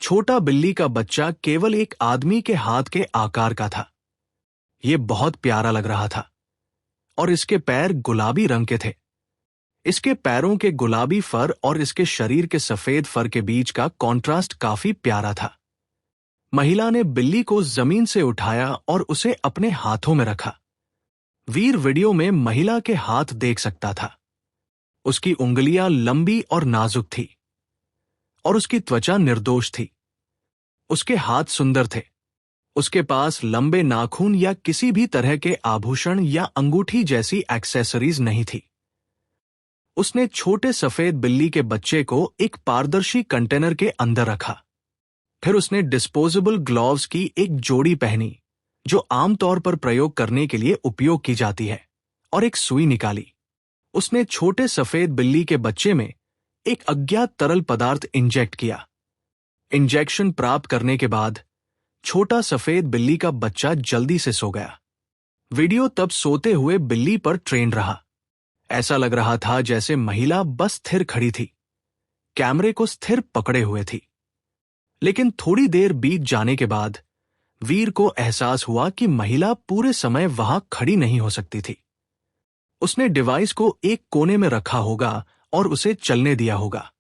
छोटा बिल्ली का बच्चा केवल एक आदमी के हाथ के आकार का था। यह बहुत प्यारा लग रहा था और इसके पैर गुलाबी रंग के थे। इसके पैरों के गुलाबी फर और इसके शरीर के सफेद फर के बीच का कॉन्ट्रास्ट काफी प्यारा था। महिला ने बिल्ली को जमीन से उठाया और उसे अपने हाथों में रखा। वीर वीडियो में महिला के हाथ देख सकता था। उसकी उंगलियां लंबी और नाजुक थी और उसकी त्वचा निर्दोष थी। उसके हाथ सुंदर थे। उसके पास लंबे नाखून या किसी भी तरह के आभूषण या अंगूठी जैसी एक्सेसरीज नहीं थी। उसने छोटे सफेद बिल्ली के बच्चे को एक पारदर्शी कंटेनर के अंदर रखा। फिर उसने डिस्पोजेबल ग्लव्स की एक जोड़ी पहनी जो आमतौर पर प्रयोग करने के लिए उपयोग की जाती है, और एक सुई निकाली। उसने छोटे सफेद बिल्ली के बच्चे में एक अज्ञात तरल पदार्थ इंजेक्ट किया। इंजेक्शन प्राप्त करने के बाद छोटा सफेद बिल्ली का बच्चा जल्दी से सो गया। वीडियो तब सोते हुए बिल्ली पर ट्रेन रहा। ऐसा लग रहा था जैसे महिला बस स्थिर खड़ी थी, कैमरे को स्थिर पकड़े हुए थी। लेकिन थोड़ी देर बीत जाने के बाद वीर को एहसास हुआ कि महिला पूरे समय वहां खड़ी नहीं हो सकती थी। उसने डिवाइस को एक कोने में रखा होगा और उसे चलने दिया होगा,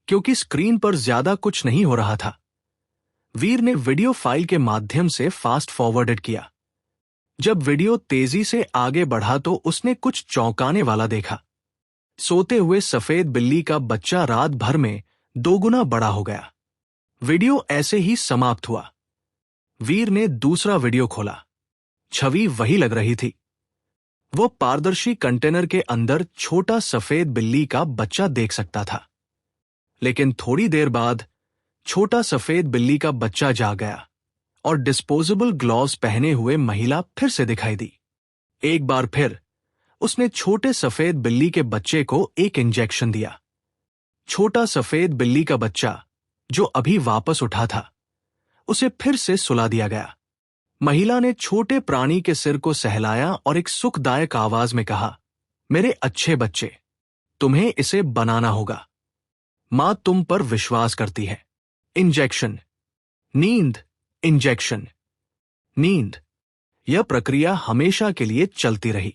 क्योंकि स्क्रीन पर ज्यादा कुछ नहीं हो रहा था। वीर ने वीडियो फाइल के माध्यम से फास्ट फॉरवर्डेड किया। जब वीडियो तेजी से आगे बढ़ा तो उसने कुछ चौंकाने वाला देखा। सोते हुए सफेद बिल्ली का बच्चा रात भर में 2 गुना बड़ा हो गया। वीडियो ऐसे ही समाप्त हुआ। वीर ने दूसरा वीडियो खोला। छवि वही लग रही थी। वो पारदर्शी कंटेनर के अंदर छोटा सफेद बिल्ली का बच्चा देख सकता था। लेकिन थोड़ी देर बाद छोटा सफेद बिल्ली का बच्चा जाग गया और डिस्पोजेबल ग्लव्स पहने हुए महिला फिर से दिखाई दी। एक बार फिर उसने छोटे सफेद बिल्ली के बच्चे को एक इंजेक्शन दिया। छोटा सफेद बिल्ली का बच्चा, जो अभी वापस उठा था, उसे फिर से सुला दिया गया। महिला ने छोटे प्राणी के सिर को सहलाया और एक सुखदायक आवाज में कहा, मेरे अच्छे बच्चे, तुम्हें इसे बनाना होगा। मां तुम पर विश्वास करती है। इंजेक्शन, नींद, इंजेक्शन, नींद। यह प्रक्रिया हमेशा के लिए चलती रही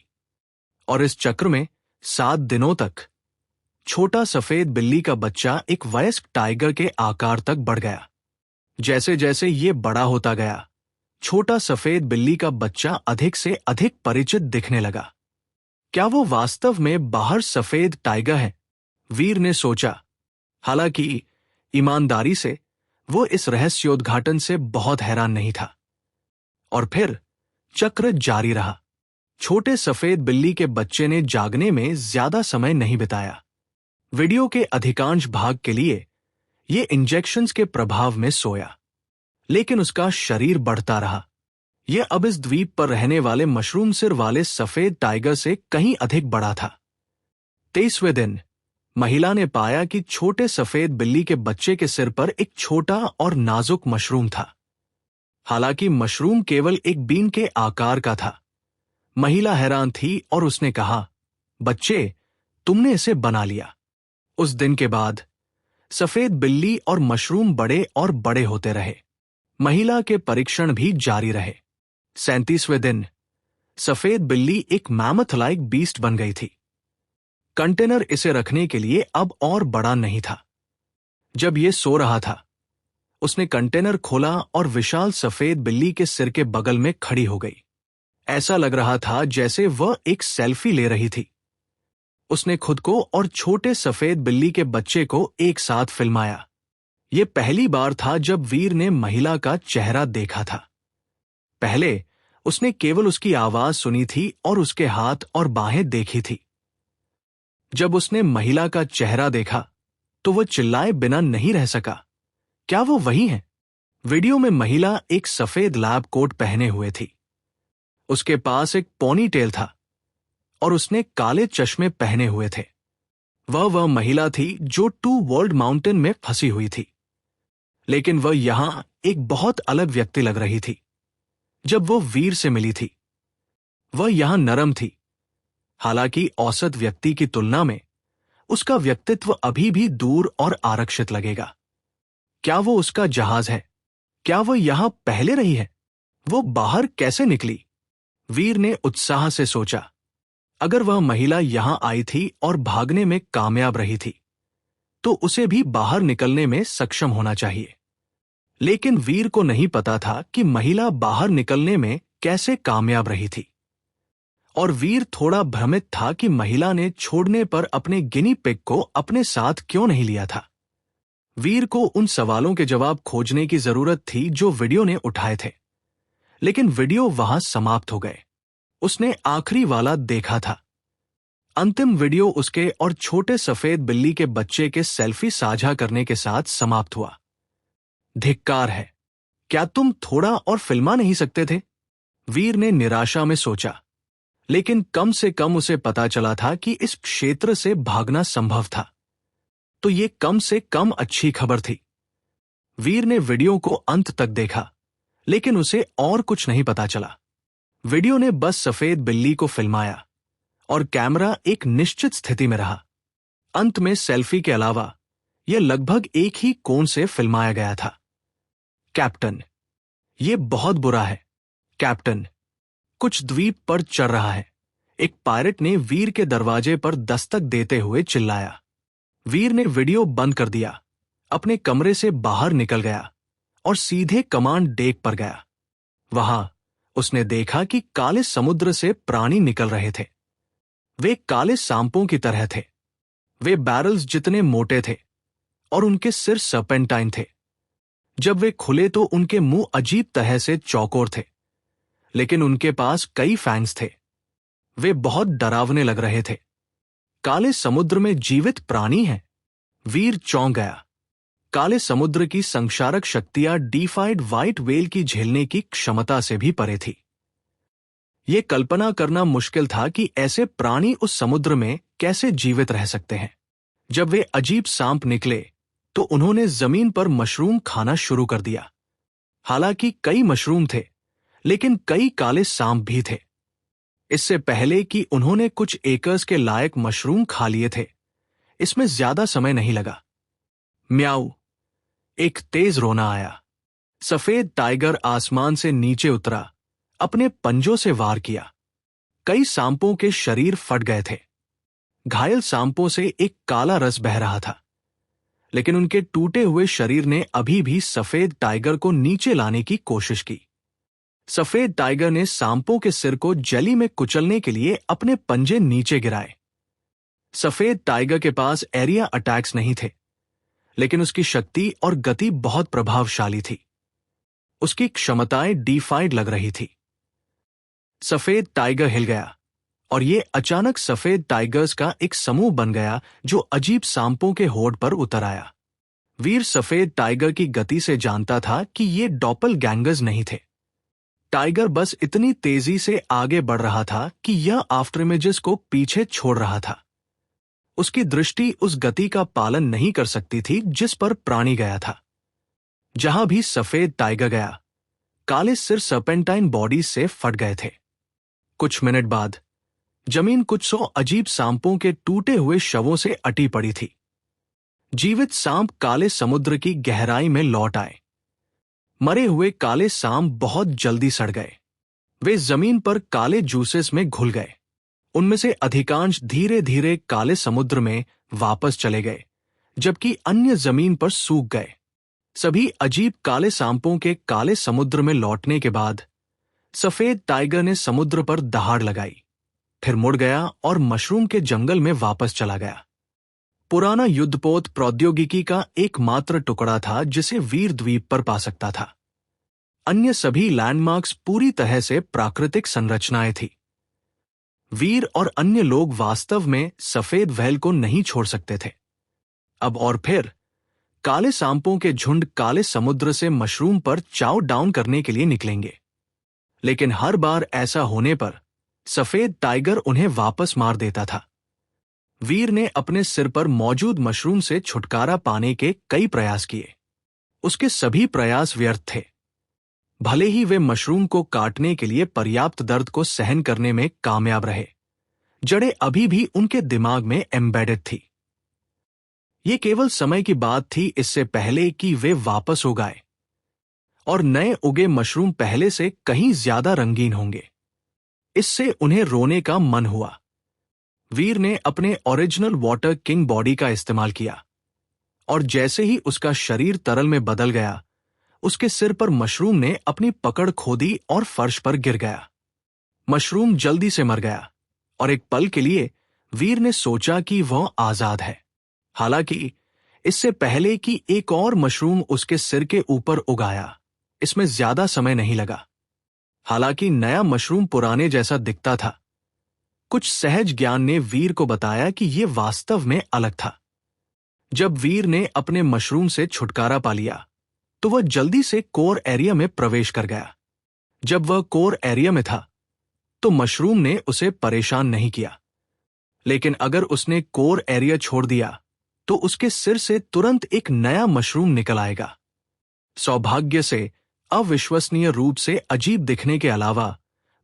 और इस चक्र में 7 दिनों तक छोटा सफेद बिल्ली का बच्चा एक वयस्क टाइगर के आकार तक बढ़ गया। जैसे जैसे ये बड़ा होता गया, छोटा सफेद बिल्ली का बच्चा अधिक से अधिक परिचित दिखने लगा। क्या वो वास्तव में बाहर सफेद टाइगर है? वीर ने सोचा। हालांकि ईमानदारी से वो इस रहस्योद्घाटन से बहुत हैरान नहीं था। और फिर चक्र जारी रहा। छोटे सफेद बिल्ली के बच्चे ने जागने में ज्यादा समय नहीं बिताया। वीडियो के अधिकांश भाग के लिए ये इंजेक्शंस के प्रभाव में सोया, लेकिन उसका शरीर बढ़ता रहा। यह अब इस द्वीप पर रहने वाले मशरूम सिर वाले सफेद टाइगर से कहीं अधिक बड़ा था। 23वें दिन महिला ने पाया कि छोटे सफेद बिल्ली के बच्चे के सिर पर एक छोटा और नाजुक मशरूम था। हालांकि मशरूम केवल एक बीन के आकार का था। महिला हैरान थी और उसने कहा, बच्चे, तुमने इसे बना लिया। उस दिन के बाद सफेद बिल्ली और मशरूम बड़े और बड़े होते रहे। महिला के परीक्षण भी जारी रहे। 37वें दिन सफेद बिल्ली एक मैमथ लाइक बीस्ट बन गई थी। कंटेनर इसे रखने के लिए अब और बड़ा नहीं था। जब यह सो रहा था, उसने कंटेनर खोला और विशाल सफेद बिल्ली के सिर के बगल में खड़ी हो गई। ऐसा लग रहा था जैसे वह एक सेल्फी ले रही थी। उसने खुद को और छोटे सफेद बिल्ली के बच्चे को एक साथ फिल्माया। यह पहली बार था जब वीर ने महिला का चेहरा देखा था। पहले उसने केवल उसकी आवाज सुनी थी और उसके हाथ और बाहें देखी थी। जब उसने महिला का चेहरा देखा तो वह चिल्लाए बिना नहीं रह सका। क्या वो वही है? वीडियो में महिला एक सफेद लैब कोट पहने हुए थी। उसके पास एक पोनी टेल था और उसने काले चश्मे पहने हुए थे। वह महिला थी जो 2 वर्ल्ड माउंटेन में फंसी हुई थी। लेकिन वह यहां एक बहुत अलग व्यक्ति लग रही थी। जब वो वीर से मिली थी, वह यहां नरम थी। हालांकि औसत व्यक्ति की तुलना में उसका व्यक्तित्व अभी भी दूर और आरक्षित लगेगा। क्या वो उसका जहाज है? क्या वो यहां पहले रही है? वो बाहर कैसे निकली? वीर ने उत्साह से सोचा। अगर वह महिला यहां आई थी और भागने में कामयाब रही थी, तो उसे भी बाहर निकलने में सक्षम होना चाहिए। लेकिन वीर को नहीं पता था कि महिला बाहर निकलने में कैसे कामयाब रही थी। और वीर थोड़ा भ्रमित था कि महिला ने छोड़ने पर अपने गिनी पिग को अपने साथ क्यों नहीं लिया था। वीर को उन सवालों के जवाब खोजने की जरूरत थी जो वीडियो ने उठाए थे। लेकिन वीडियो वहां समाप्त हो गए। उसने आखिरी वाला देखा था। अंतिम वीडियो उसके और छोटे सफेद बिल्ली के बच्चे के सेल्फी साझा करने के साथ समाप्त हुआ। धिक्कार है, क्या तुम थोड़ा और फिल्मा नहीं सकते थे? वीर ने निराशा में सोचा। लेकिन कम से कम उसे पता चला था कि इस क्षेत्र से भागना संभव था। तो ये कम से कम अच्छी खबर थी। वीर ने वीडियो को अंत तक देखा, लेकिन उसे और कुछ नहीं पता चला। वीडियो ने बस सफेद बिल्ली को फिल्माया और कैमरा एक निश्चित स्थिति में रहा। अंत में सेल्फी के अलावा यह लगभग एक ही कोण से फिल्माया गया था। कैप्टन, यह बहुत बुरा है। कैप्टन, कुछ द्वीप पर चढ़ रहा है। एक पायलट ने वीर के दरवाजे पर दस्तक देते हुए चिल्लाया। वीर ने वीडियो बंद कर दिया, अपने कमरे से बाहर निकल गया और सीधे कमांड डेक पर गया। वहां उसने देखा कि काले समुद्र से प्राणी निकल रहे थे। वे काले सांपों की तरह थे। वे बैरल्स जितने मोटे थे और उनके सिर सर्पेंटाइन थे। जब वे खुले तो उनके मुंह अजीब तरह से चौकोर थे, लेकिन उनके पास कई फैंग्स थे। वे बहुत डरावने लग रहे थे। काले समुद्र में जीवित प्राणी हैं। वीर चौंक गया। काले समुद्र की संक्षारक शक्तियां डीफाइड व्हाइट व्हेल की झेलने की क्षमता से भी परे थी। यह कल्पना करना मुश्किल था कि ऐसे प्राणी उस समुद्र में कैसे जीवित रह सकते हैं। जब वे अजीब सांप निकले तो उन्होंने जमीन पर मशरूम खाना शुरू कर दिया। हालांकि कई मशरूम थे, लेकिन कई काले सांप भी थे। इससे पहले कि उन्होंने कुछ एकर्स के लायक मशरूम खा लिए थे, इसमें ज्यादा समय नहीं लगा। म्याऊ, एक तेज रोना आया। सफेद टाइगर आसमान से नीचे उतरा, अपने पंजों से वार किया। कई सांपों के शरीर फट गए थे। घायल सांपों से एक काला रस बह रहा था, लेकिन उनके टूटे हुए शरीर ने अभी भी सफेद टाइगर को नीचे लाने की कोशिश की। सफेद टाइगर ने सांपों के सिर को जली में कुचलने के लिए अपने पंजे नीचे गिराए। सफेद टाइगर के पास एरिया अटैक्स नहीं थे, लेकिन उसकी शक्ति और गति बहुत प्रभावशाली थी। उसकी क्षमताएं डीफाइड लग रही थी। सफेद टाइगर हिल गया और ये अचानक सफेद टाइगर्स का एक समूह बन गया जो अजीब सांपों के होड़ पर उतर आया। वीर सफेद टाइगर की गति से जानता था कि ये डॉपलगैंगर्स नहीं थे। टाइगर बस इतनी तेजी से आगे बढ़ रहा था कि यह आफ्टरइमेजेस को पीछे छोड़ रहा था। उसकी दृष्टि उस गति का पालन नहीं कर सकती थी जिस पर प्राणी गया था। जहां भी सफेद टाइगर गया, काले सिर सर्पेंटाइन बॉडी से फट गए थे। कुछ मिनट बाद जमीन कुछ सौ अजीब सांपों के टूटे हुए शवों से अटी पड़ी थी। जीवित सांप काले समुद्र की गहराई में लौट आए। मरे हुए काले सांप बहुत जल्दी सड़ गए। वे जमीन पर काले जूसेस में घुल गए। उनमें से अधिकांश धीरे धीरे काले समुद्र में वापस चले गए, जबकि अन्य जमीन पर सूख गए। सभी अजीब काले सांपों के काले समुद्र में लौटने के बाद सफेद टाइगर ने समुद्र पर दहाड़ लगाई, फिर मुड़ गया और मशरूम के जंगल में वापस चला गया। पुराना युद्धपोत प्रौद्योगिकी का एकमात्र टुकड़ा था जिसे वीर द्वीप पर पा सकता था। अन्य सभी लैंडमार्क्स पूरी तरह से प्राकृतिक संरचनाएं थी। वीर और अन्य लोग वास्तव में सफेद व्हेल को नहीं छोड़ सकते थे। अब और फिर काले सांपों के झुंड काले समुद्र से मशरूम पर चाव डाउन करने के लिए निकलेंगे, लेकिन हर बार ऐसा होने पर सफेद टाइगर उन्हें वापस मार देता था। वीर ने अपने सिर पर मौजूद मशरूम से छुटकारा पाने के कई प्रयास किए। उसके सभी प्रयास व्यर्थ थे। भले ही वे मशरूम को काटने के लिए पर्याप्त दर्द को सहन करने में कामयाब रहे, जड़ें अभी भी उनके दिमाग में एम्बेडेड थी। ये केवल समय की बात थी, इससे पहले कि वे वापस उगाए, और नए उगे मशरूम पहले से कहीं ज्यादा रंगीन होंगे। इससे उन्हें रोने का मन हुआ। वीर ने अपने ओरिजिनल वाटर किंग बॉडी का इस्तेमाल किया, और जैसे ही उसका शरीर तरल में बदल गया, उसके सिर पर मशरूम ने अपनी पकड़ खो दी और फर्श पर गिर गया। मशरूम जल्दी से मर गया, और एक पल के लिए वीर ने सोचा कि वह आजाद है। हालांकि इससे पहले कि एक और मशरूम उसके सिर के ऊपर उगाया, इसमें ज्यादा समय नहीं लगा। हालांकि नया मशरूम पुराने जैसा दिखता था, कुछ सहज ज्ञान ने वीर को बताया कि यह वास्तव में अलग था। जब वीर ने अपने मशरूम से छुटकारा पा लिया, तो वह जल्दी से कोर एरिया में प्रवेश कर गया। जब वह कोर एरिया में था, तो मशरूम ने उसे परेशान नहीं किया। लेकिन अगर उसने कोर एरिया छोड़ दिया, तो उसके सिर से तुरंत एक नया मशरूम निकल आएगा। सौभाग्य से अविश्वसनीय रूप से अजीब दिखने के अलावा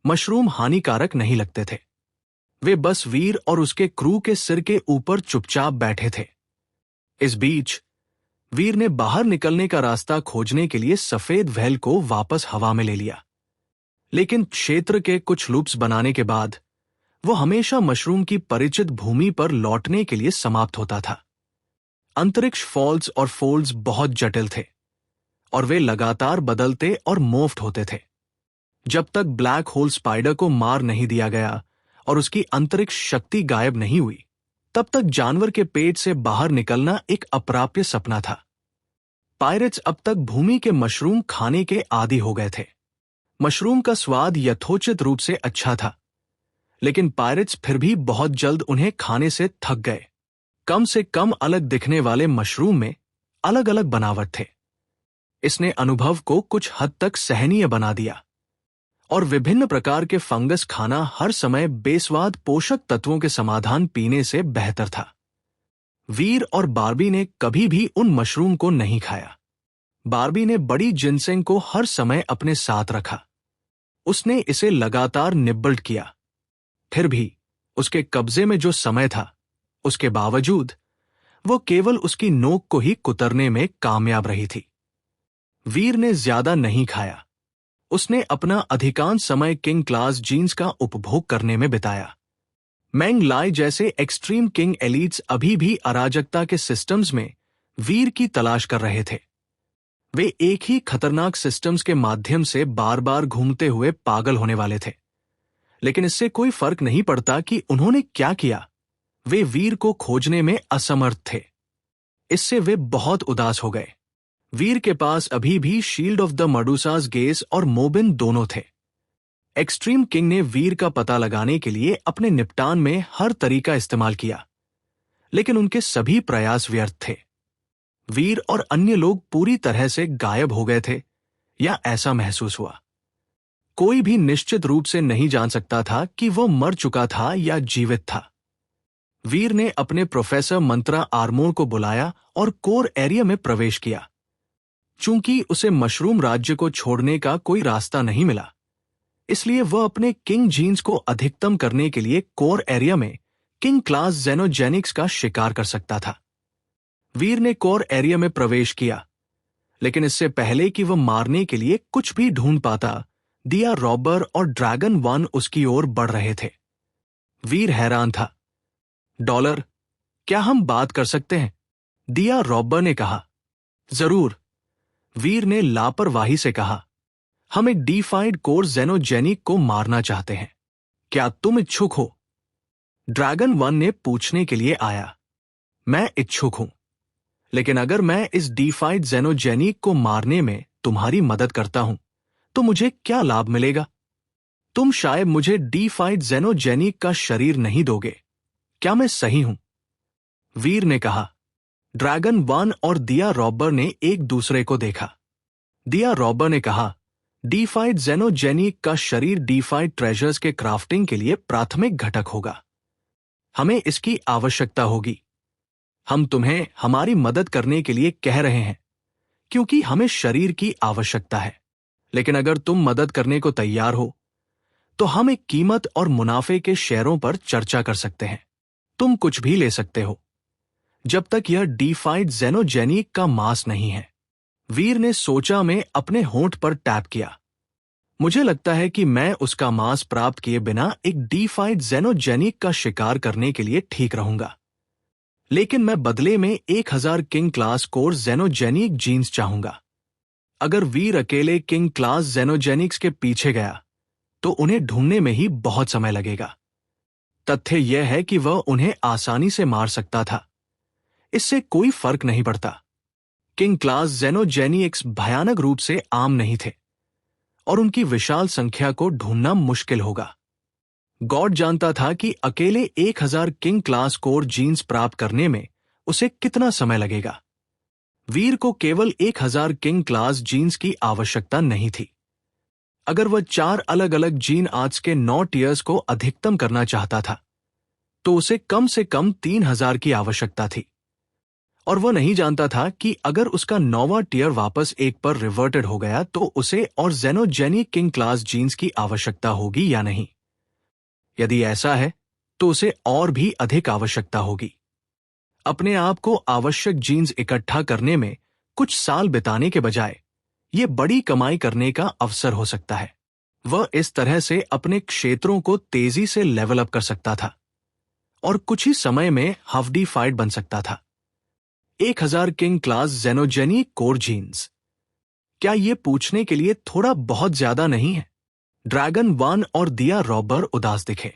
मशरूम हानिकारक नहीं लगते थे। वे बस वीर और उसके क्रू के सिर के ऊपर चुपचाप बैठे थे। इस बीच वीर ने बाहर निकलने का रास्ता खोजने के लिए सफेद व्हेल को वापस हवा में ले लिया। लेकिन क्षेत्र के कुछ लूप्स बनाने के बाद वो हमेशा मशरूम की परिचित भूमि पर लौटने के लिए समाप्त होता था। अंतरिक्ष फॉल्स और फोल्ड्स बहुत जटिल थे, और वे लगातार बदलते और मोफ्ट होते थे। जब तक ब्लैक होल स्पाइडर को मार नहीं दिया गया और उसकी अंतरिक्ष शक्ति गायब नहीं हुई, तब तक जानवर के पेट से बाहर निकलना एक अप्राप्य सपना था। पायरेट्स अब तक भूमि के मशरूम खाने के आदी हो गए थे। मशरूम का स्वाद यथोचित रूप से अच्छा था, लेकिन पायरेट्स फिर भी बहुत जल्द उन्हें खाने से थक गए। कम से कम अलग दिखने वाले मशरूम में अलग अलग बनावट थे। इसने अनुभव को कुछ हद तक सहनीय बना दिया, और विभिन्न प्रकार के फंगस खाना हर समय बेस्वाद पोषक तत्वों के समाधान पीने से बेहतर था। वीर और बार्बी ने कभी भी उन मशरूम को नहीं खाया। बार्बी ने बड़ी जिनसेंग को हर समय अपने साथ रखा। उसने इसे लगातार निब्बल्ड किया। फिर भी उसके कब्जे में जो समय था, उसके बावजूद वो केवल उसकी नोक को ही कुतरने में कामयाब रही थी। वीर ने ज्यादा नहीं खाया। उसने अपना अधिकांश समय किंग क्लास जीन्स का उपभोग करने में बिताया। मैंग लाई जैसे एक्सट्रीम किंग एलीट्स अभी भी अराजकता के सिस्टम्स में वीर की तलाश कर रहे थे। वे एक ही खतरनाक सिस्टम्स के माध्यम से बार बार घूमते हुए पागल होने वाले थे। लेकिन इससे कोई फर्क नहीं पड़ता कि उन्होंने क्या किया, वे वीर को खोजने में असमर्थ थे। इससे वे बहुत उदास हो गए। वीर के पास अभी भी शील्ड ऑफ द मडूसास गेस और मोबिन दोनों थे। एक्सट्रीम किंग ने वीर का पता लगाने के लिए अपने निपटान में हर तरीका इस्तेमाल किया, लेकिन उनके सभी प्रयास व्यर्थ थे। वीर और अन्य लोग पूरी तरह से गायब हो गए थे, या ऐसा महसूस हुआ। कोई भी निश्चित रूप से नहीं जान सकता था कि वो मर चुका था या जीवित था। वीर ने अपने प्रोफेसर मंत्रा आर्मोर को बुलाया और कोर एरिया में प्रवेश किया। चूंकि उसे मशरूम राज्य को छोड़ने का कोई रास्ता नहीं मिला, इसलिए वह अपने किंग जीन्स को अधिकतम करने के लिए कोर एरिया में किंग क्लास जेनोजेनिक्स का शिकार कर सकता था। वीर ने कोर एरिया में प्रवेश किया, लेकिन इससे पहले कि वह मारने के लिए कुछ भी ढूंढ पाता, दिया रॉबर और ड्रैगन वन उसकी ओर बढ़ रहे थे। वीर हैरान था। डॉलर, क्या हम बात कर सकते हैं? दिया रॉबर ने कहा। जरूर, वीर ने लापरवाही से कहा। हम एक डिफाइंड कोर जेनोजेनिक को मारना चाहते हैं। क्या तुम इच्छुक हो? ड्रैगन वन ने पूछने के लिए आया। मैं इच्छुक हूं, लेकिन अगर मैं इस डिफाइड जेनोजेनिक को मारने में तुम्हारी मदद करता हूं, तो मुझे क्या लाभ मिलेगा? तुम शायद मुझे डिफाइड जेनोजेनिक का शरीर नहीं दोगे। क्या मैं सही हूं? वीर ने कहा। ड्रैगन वन और दिया रॉबर ने एक दूसरे को देखा। दिया रॉबर ने कहा, डिफाइड जेनोजेनिक का शरीर डिफाइड ट्रेजर्स के क्राफ्टिंग के लिए प्राथमिक घटक होगा। हमें इसकी आवश्यकता होगी। हम तुम्हें हमारी मदद करने के लिए कह रहे हैं, क्योंकि हमें शरीर की आवश्यकता है। लेकिन अगर तुम मदद करने को तैयार हो, तो हम एक कीमत और मुनाफे के शेयरों पर चर्चा कर सकते हैं। तुम कुछ भी ले सकते हो। जब तक यह डीफाइड जेनोजेनिक का मास नहीं है। वीर ने सोचा में अपने होंठ पर टैप किया। मुझे लगता है कि मैं उसका मांस प्राप्त किए बिना एक डीफाइड जेनोजेनिक का शिकार करने के लिए ठीक रहूंगा, लेकिन मैं बदले में 1000 किंग क्लास कोर जेनोजेनिक जीन्स चाहूंगा। अगर वीर अकेले किंग क्लास जेनोजेनिक्स के पीछे गया तो उन्हें ढूंढने में ही बहुत समय लगेगा। तथ्य यह है कि वह उन्हें आसानी से मार सकता था। इससे कोई फर्क नहीं पड़ता। किंग क्लास जेनोजेनिक्स भयानक रूप से आम नहीं थे और उनकी विशाल संख्या को ढूंढना मुश्किल होगा। गॉड जानता था कि अकेले 1000 किंग क्लास कोर जीन्स प्राप्त करने में उसे कितना समय लगेगा। वीर को केवल 1000 किंग क्लास जीन्स की आवश्यकता नहीं थी। अगर वह 4 अलग अलग जीन आर्ट्स के 9 टीयर्स को अधिकतम करना चाहता था तो उसे कम से कम 3000 की आवश्यकता थी। और वह नहीं जानता था कि अगर उसका 9वां टीयर वापस 1 पर रिवर्टेड हो गया तो उसे और जेनोजेनिक किंग क्लास जीन्स की आवश्यकता होगी या नहीं। यदि ऐसा है तो उसे और भी अधिक आवश्यकता होगी। अपने आप को आवश्यक जीन्स इकट्ठा करने में कुछ साल बिताने के बजाय यह बड़ी कमाई करने का अवसर हो सकता है। वह इस तरह से अपने क्षेत्रों को तेजी से लेवल अप कर सकता था और कुछ ही समय में हफ्डी फाइट बन सकता था। 1000 किंग क्लास जेनोजेनिक कोर जीन्स, क्या यह पूछने के लिए थोड़ा बहुत ज्यादा नहीं है? ड्रैगन वन और दिया रॉबर उदास दिखे।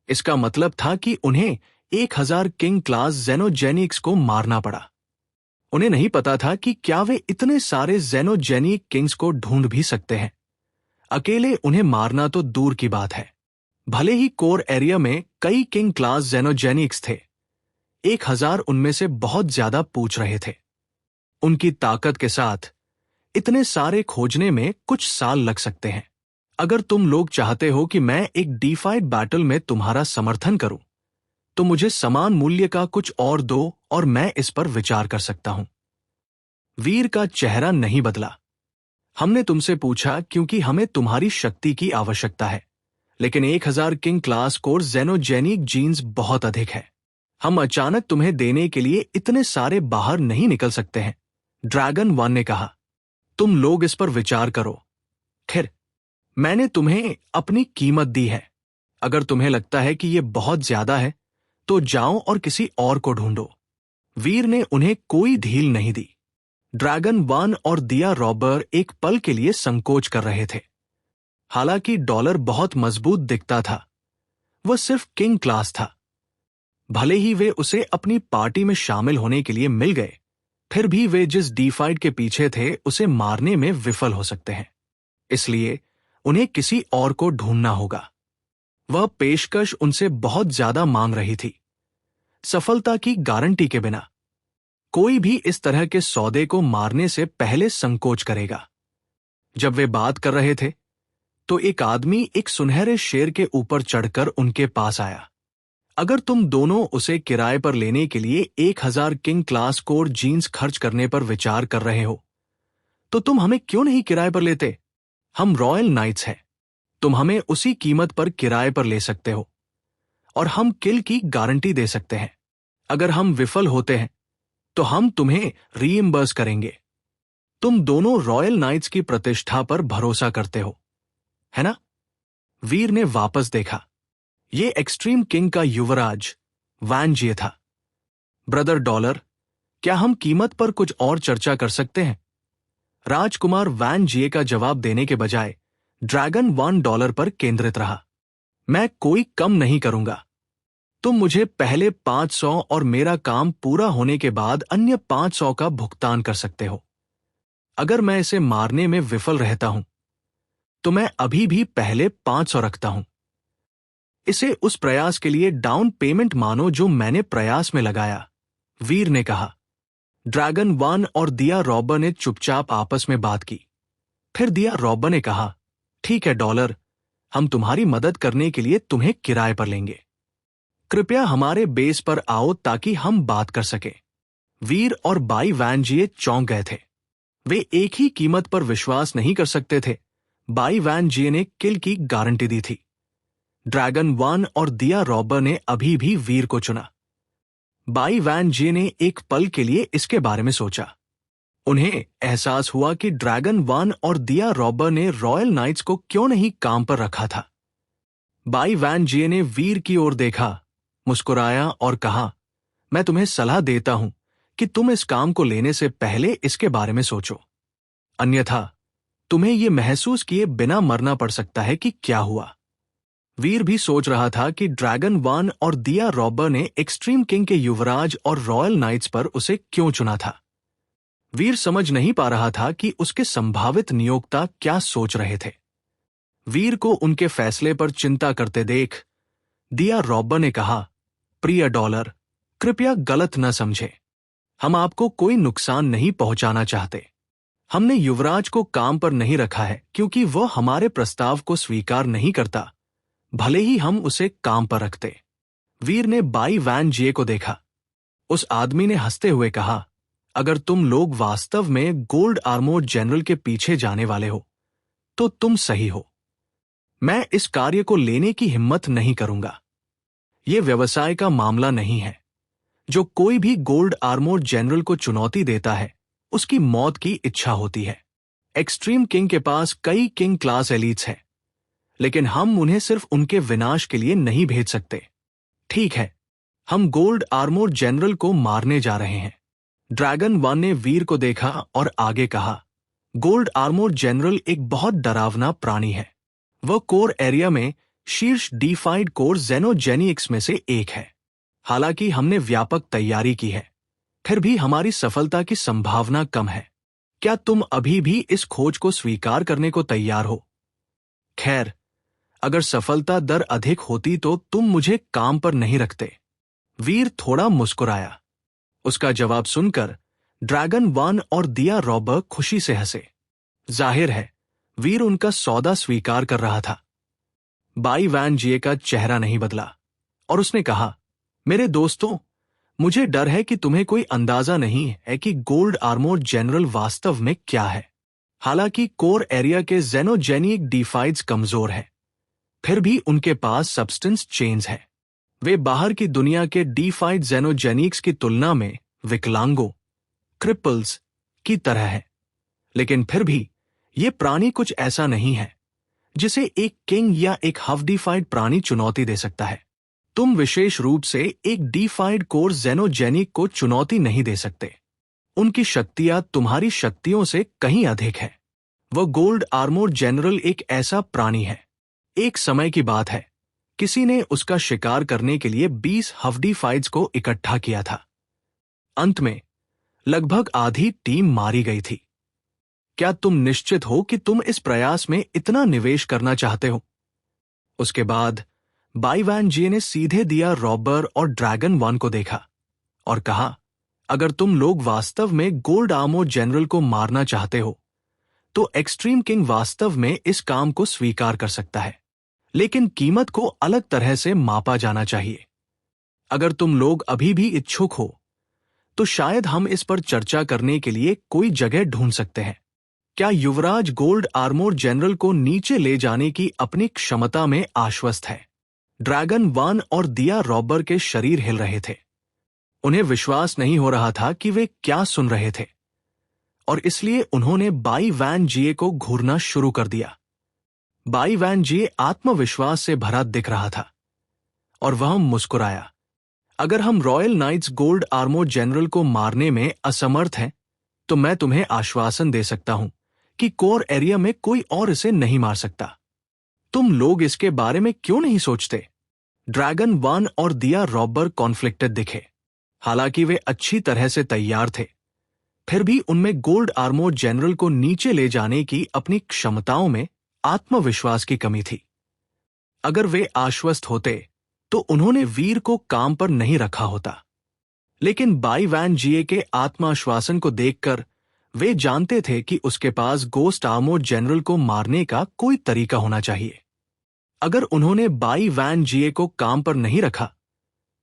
इसका मतलब था कि उन्हें 1000 किंग क्लास जेनोजेनिक्स को मारना पड़ा। उन्हें नहीं पता था कि क्या वे इतने सारे जेनोजेनिक किंग्स को ढूंढ भी सकते हैं। अकेले उन्हें मारना तो दूर की बात है। भले ही कोर एरिया में कई किंग क्लास जेनोजेनिक्स थे, 1000 उनमें से बहुत ज्यादा पूछ रहे थे। उनकी ताकत के साथ इतने सारे खोजने में कुछ साल लग सकते हैं। अगर तुम लोग चाहते हो कि मैं एक डीफाइड बैटल में तुम्हारा समर्थन करूं तो मुझे समान मूल्य का कुछ और दो और मैं इस पर विचार कर सकता हूं। वीर का चेहरा नहीं बदला। हमने तुमसे पूछा क्योंकि हमें तुम्हारी शक्ति की आवश्यकता है, लेकिन 1000 किंग क्लास कोर जेनोजेनिक जीन्स बहुत अधिक है। हम अचानक तुम्हें देने के लिए इतने सारे बाहर नहीं निकल सकते हैं। ड्रैगन वन ने कहा, तुम लोग इस पर विचार करो। खैर, मैंने तुम्हें अपनी कीमत दी है। अगर तुम्हें लगता है कि यह बहुत ज्यादा है तो जाओ और किसी और को ढूंढो। वीर ने उन्हें कोई ढील नहीं दी। ड्रैगन वन और दिया रॉबर एक पल के लिए संकोच कर रहे थे। हालांकि डॉलर बहुत मजबूत दिखता था, वह सिर्फ किंग क्लास था। भले ही वे उसे अपनी पार्टी में शामिल होने के लिए मिल गए, फिर भी वे जिस डीफाइड के पीछे थे उसे मारने में विफल हो सकते हैं। इसलिए उन्हें किसी और को ढूंढना होगा। वह पेशकश उनसे बहुत ज्यादा मांग रही थी, सफलता की गारंटी के बिना। कोई भी इस तरह के सौदे को मारने से पहले संकोच करेगा। जब वे बात कर रहे थे तो एक आदमी एक सुनहरे शेर के ऊपर चढ़कर उनके पास आया। अगर तुम दोनों उसे किराए पर लेने के लिए 1000 किंग क्लास कोर जीन्स खर्च करने पर विचार कर रहे हो तो तुम हमें क्यों नहीं किराए पर लेते? हम रॉयल नाइट्स हैं। तुम हमें उसी कीमत पर किराए पर ले सकते हो और हम किल की गारंटी दे सकते हैं। अगर हम विफल होते हैं तो हम तुम्हें रीइंबर्स करेंगे। तुम दोनों रॉयल नाइट्स की प्रतिष्ठा पर भरोसा करते हो, है ना? वीर ने वापस देखा। ये एक्सट्रीम किंग का युवराज वैन जिए था। ब्रदर डॉलर, क्या हम कीमत पर कुछ और चर्चा कर सकते हैं? राजकुमार वैन जिए का जवाब देने के बजाय ड्रैगन $1 पर केंद्रित रहा। मैं कोई कम नहीं करूंगा। तुम मुझे पहले 500 और मेरा काम पूरा होने के बाद अन्य 500 का भुगतान कर सकते हो। अगर मैं इसे मारने में विफल रहता हूं तो मैं अभी भी पहले 500 रखता हूं। इसे उस प्रयास के लिए डाउन पेमेंट मानो जो मैंने प्रयास में लगाया, वीर ने कहा। ड्रैगन वन और दिया रॉबर ने चुपचाप आपस में बात की। फिर दिया रॉबर ने कहा, ठीक है डॉलर, हम तुम्हारी मदद करने के लिए तुम्हें किराए पर लेंगे। कृपया हमारे बेस पर आओ ताकि हम बात कर सकें। वीर और बाई वैनजिए चौंक गए थे। वे एक ही कीमत पर विश्वास नहीं कर सकते थे। बाई वैनजिए ने किल की गारंटी दी थी। ड्रैगन वन और दिया रॉबर ने अभी भी वीर को चुना। बाई वैन जे ने एक पल के लिए इसके बारे में सोचा। उन्हें एहसास हुआ कि ड्रैगन वन और दिया रॉबर ने रॉयल नाइट्स को क्यों नहीं काम पर रखा था। बाई वैन जे ने वीर की ओर देखा, मुस्कुराया और कहा, मैं तुम्हें सलाह देता हूं कि तुम इस काम को लेने से पहले इसके बारे में सोचो, अन्यथा तुम्हें यह महसूस किए बिना मरना पड़ सकता है कि क्या हुआ। वीर भी सोच रहा था कि ड्रैगन वन और दिया रॉबर ने एक्सट्रीम किंग के युवराज और रॉयल नाइट्स पर उसे क्यों चुना था। वीर समझ नहीं पा रहा था कि उसके संभावित नियोक्ता क्या सोच रहे थे। वीर को उनके फैसले पर चिंता करते देख दिया रॉबर ने कहा, प्रिय डॉलर, कृपया गलत न समझे, हम आपको कोई नुकसान नहीं पहुंचाना चाहते। हमने युवराज को काम पर नहीं रखा है क्योंकि वह हमारे प्रस्ताव को स्वीकार नहीं करता, भले ही हम उसे काम पर रखते। वीर ने बाई वैन जे को देखा। उस आदमी ने हंसते हुए कहा, अगर तुम लोग वास्तव में गोल्ड आर्मोर्ड जनरल के पीछे जाने वाले हो तो तुम सही हो। मैं इस कार्य को लेने की हिम्मत नहीं करूंगा। यह व्यवसाय का मामला नहीं है। जो कोई भी गोल्ड आर्मोर्ड जनरल को चुनौती देता है उसकी मौत की इच्छा होती है। एक्सट्रीम किंग के पास कई किंग क्लास एलीट्स हैं, लेकिन हम उन्हें सिर्फ उनके विनाश के लिए नहीं भेज सकते। ठीक है, हम गोल्ड आर्मोर्ड जनरल को मारने जा रहे हैं। ड्रैगन वन ने वीर को देखा और आगे कहा, गोल्ड आर्मोर्ड जनरल एक बहुत डरावना प्राणी है। वह कोर एरिया में शीर्ष डीफाइड कोर जेनोजेनिक्स में से एक है। हालांकि हमने व्यापक तैयारी की है, फिर भी हमारी सफलता की संभावना कम है। क्या तुम अभी भी इस खोज को स्वीकार करने को तैयार हो? खैर, अगर सफलता दर अधिक होती तो तुम मुझे काम पर नहीं रखते। वीर थोड़ा मुस्कुराया। उसका जवाब सुनकर ड्रैगन वन और दिया रॉबर खुशी से हंसे। जाहिर है, वीर उनका सौदा स्वीकार कर रहा था। बाई वैन जे का चेहरा नहीं बदला और उसने कहा, मेरे दोस्तों, मुझे डर है कि तुम्हें कोई अंदाजा नहीं है कि गोल्ड आर्मोर्ड जनरल वास्तव में क्या है। हालांकि कोर एरिया के जेनोजेनिक डीफाइड्स कमजोर है, फिर भी उनके पास सब्सटेंस चेंज है। वे बाहर की दुनिया के डीफाइड जेनोजेनिक्स की तुलना में विकलांगों, क्रिपल्स की तरह है। लेकिन फिर भी ये प्राणी कुछ ऐसा नहीं है जिसे एक किंग या एक हाफ डीफाइड प्राणी चुनौती दे सकता है। तुम विशेष रूप से एक डीफाइड कोर जेनोजेनिक को चुनौती नहीं दे सकते। उनकी शक्तियां तुम्हारी शक्तियों से कहीं अधिक है। वह गोल्ड आर्मोर्ड जनरल एक ऐसा प्राणी है। एक समय की बात है, किसी ने उसका शिकार करने के लिए 20 हफ्डीफाइड्स को इकट्ठा किया था। अंत में लगभग आधी टीम मारी गई थी। क्या तुम निश्चित हो कि तुम इस प्रयास में इतना निवेश करना चाहते हो? उसके बाद बाई वैन जे ने सीधे दिया रॉबर और ड्रैगन वन को देखा और कहा, अगर तुम लोग वास्तव में गोल्ड आर्मोर्ड जनरल को मारना चाहते हो तो एक्सट्रीम किंग वास्तव में इस काम को स्वीकार कर सकता है, लेकिन कीमत को अलग तरह से मापा जाना चाहिए। अगर तुम लोग अभी भी इच्छुक हो तो शायद हम इस पर चर्चा करने के लिए कोई जगह ढूंढ सकते हैं। क्या युवराज गोल्ड आर्मोर्ड जनरल को नीचे ले जाने की अपनी क्षमता में आश्वस्त है? ड्रैगन वन और दिया रॉबर के शरीर हिल रहे थे। उन्हें विश्वास नहीं हो रहा था कि वे क्या सुन रहे थे, और इसलिए उन्होंने बाई वैन जे को घूरना शुरू कर दिया। बाई वैन जे आत्मविश्वास से भरा दिख रहा था और वह मुस्कुराया। अगर हम royal nights gold armoured general को मारने में असमर्थ हैं तो मैं तुम्हें आश्वासन दे सकता हूं कि कोर एरिया में कोई और इसे नहीं मार सकता। तुम लोग इसके बारे में क्यों नहीं सोचते? ड्रैगन वन और दिया रॉबर कॉन्फ्लिक्टेड दिखे। हालांकि वे अच्छी तरह से तैयार थे, फिर भी उनमें गोल्ड आर्मोर्ड जनरल को नीचे ले जाने की अपनी क्षमताओं में आत्मविश्वास की कमी थी। अगर वे आश्वस्त होते तो उन्होंने वीर को काम पर नहीं रखा होता, लेकिन बाई वैन जे के आत्मविश्वासन को देखकर वे जानते थे कि उसके पास गोस्ट आर्मोर्ड जनरल को मारने का कोई तरीका होना चाहिए। अगर उन्होंने बाई वैन जे को काम पर नहीं रखा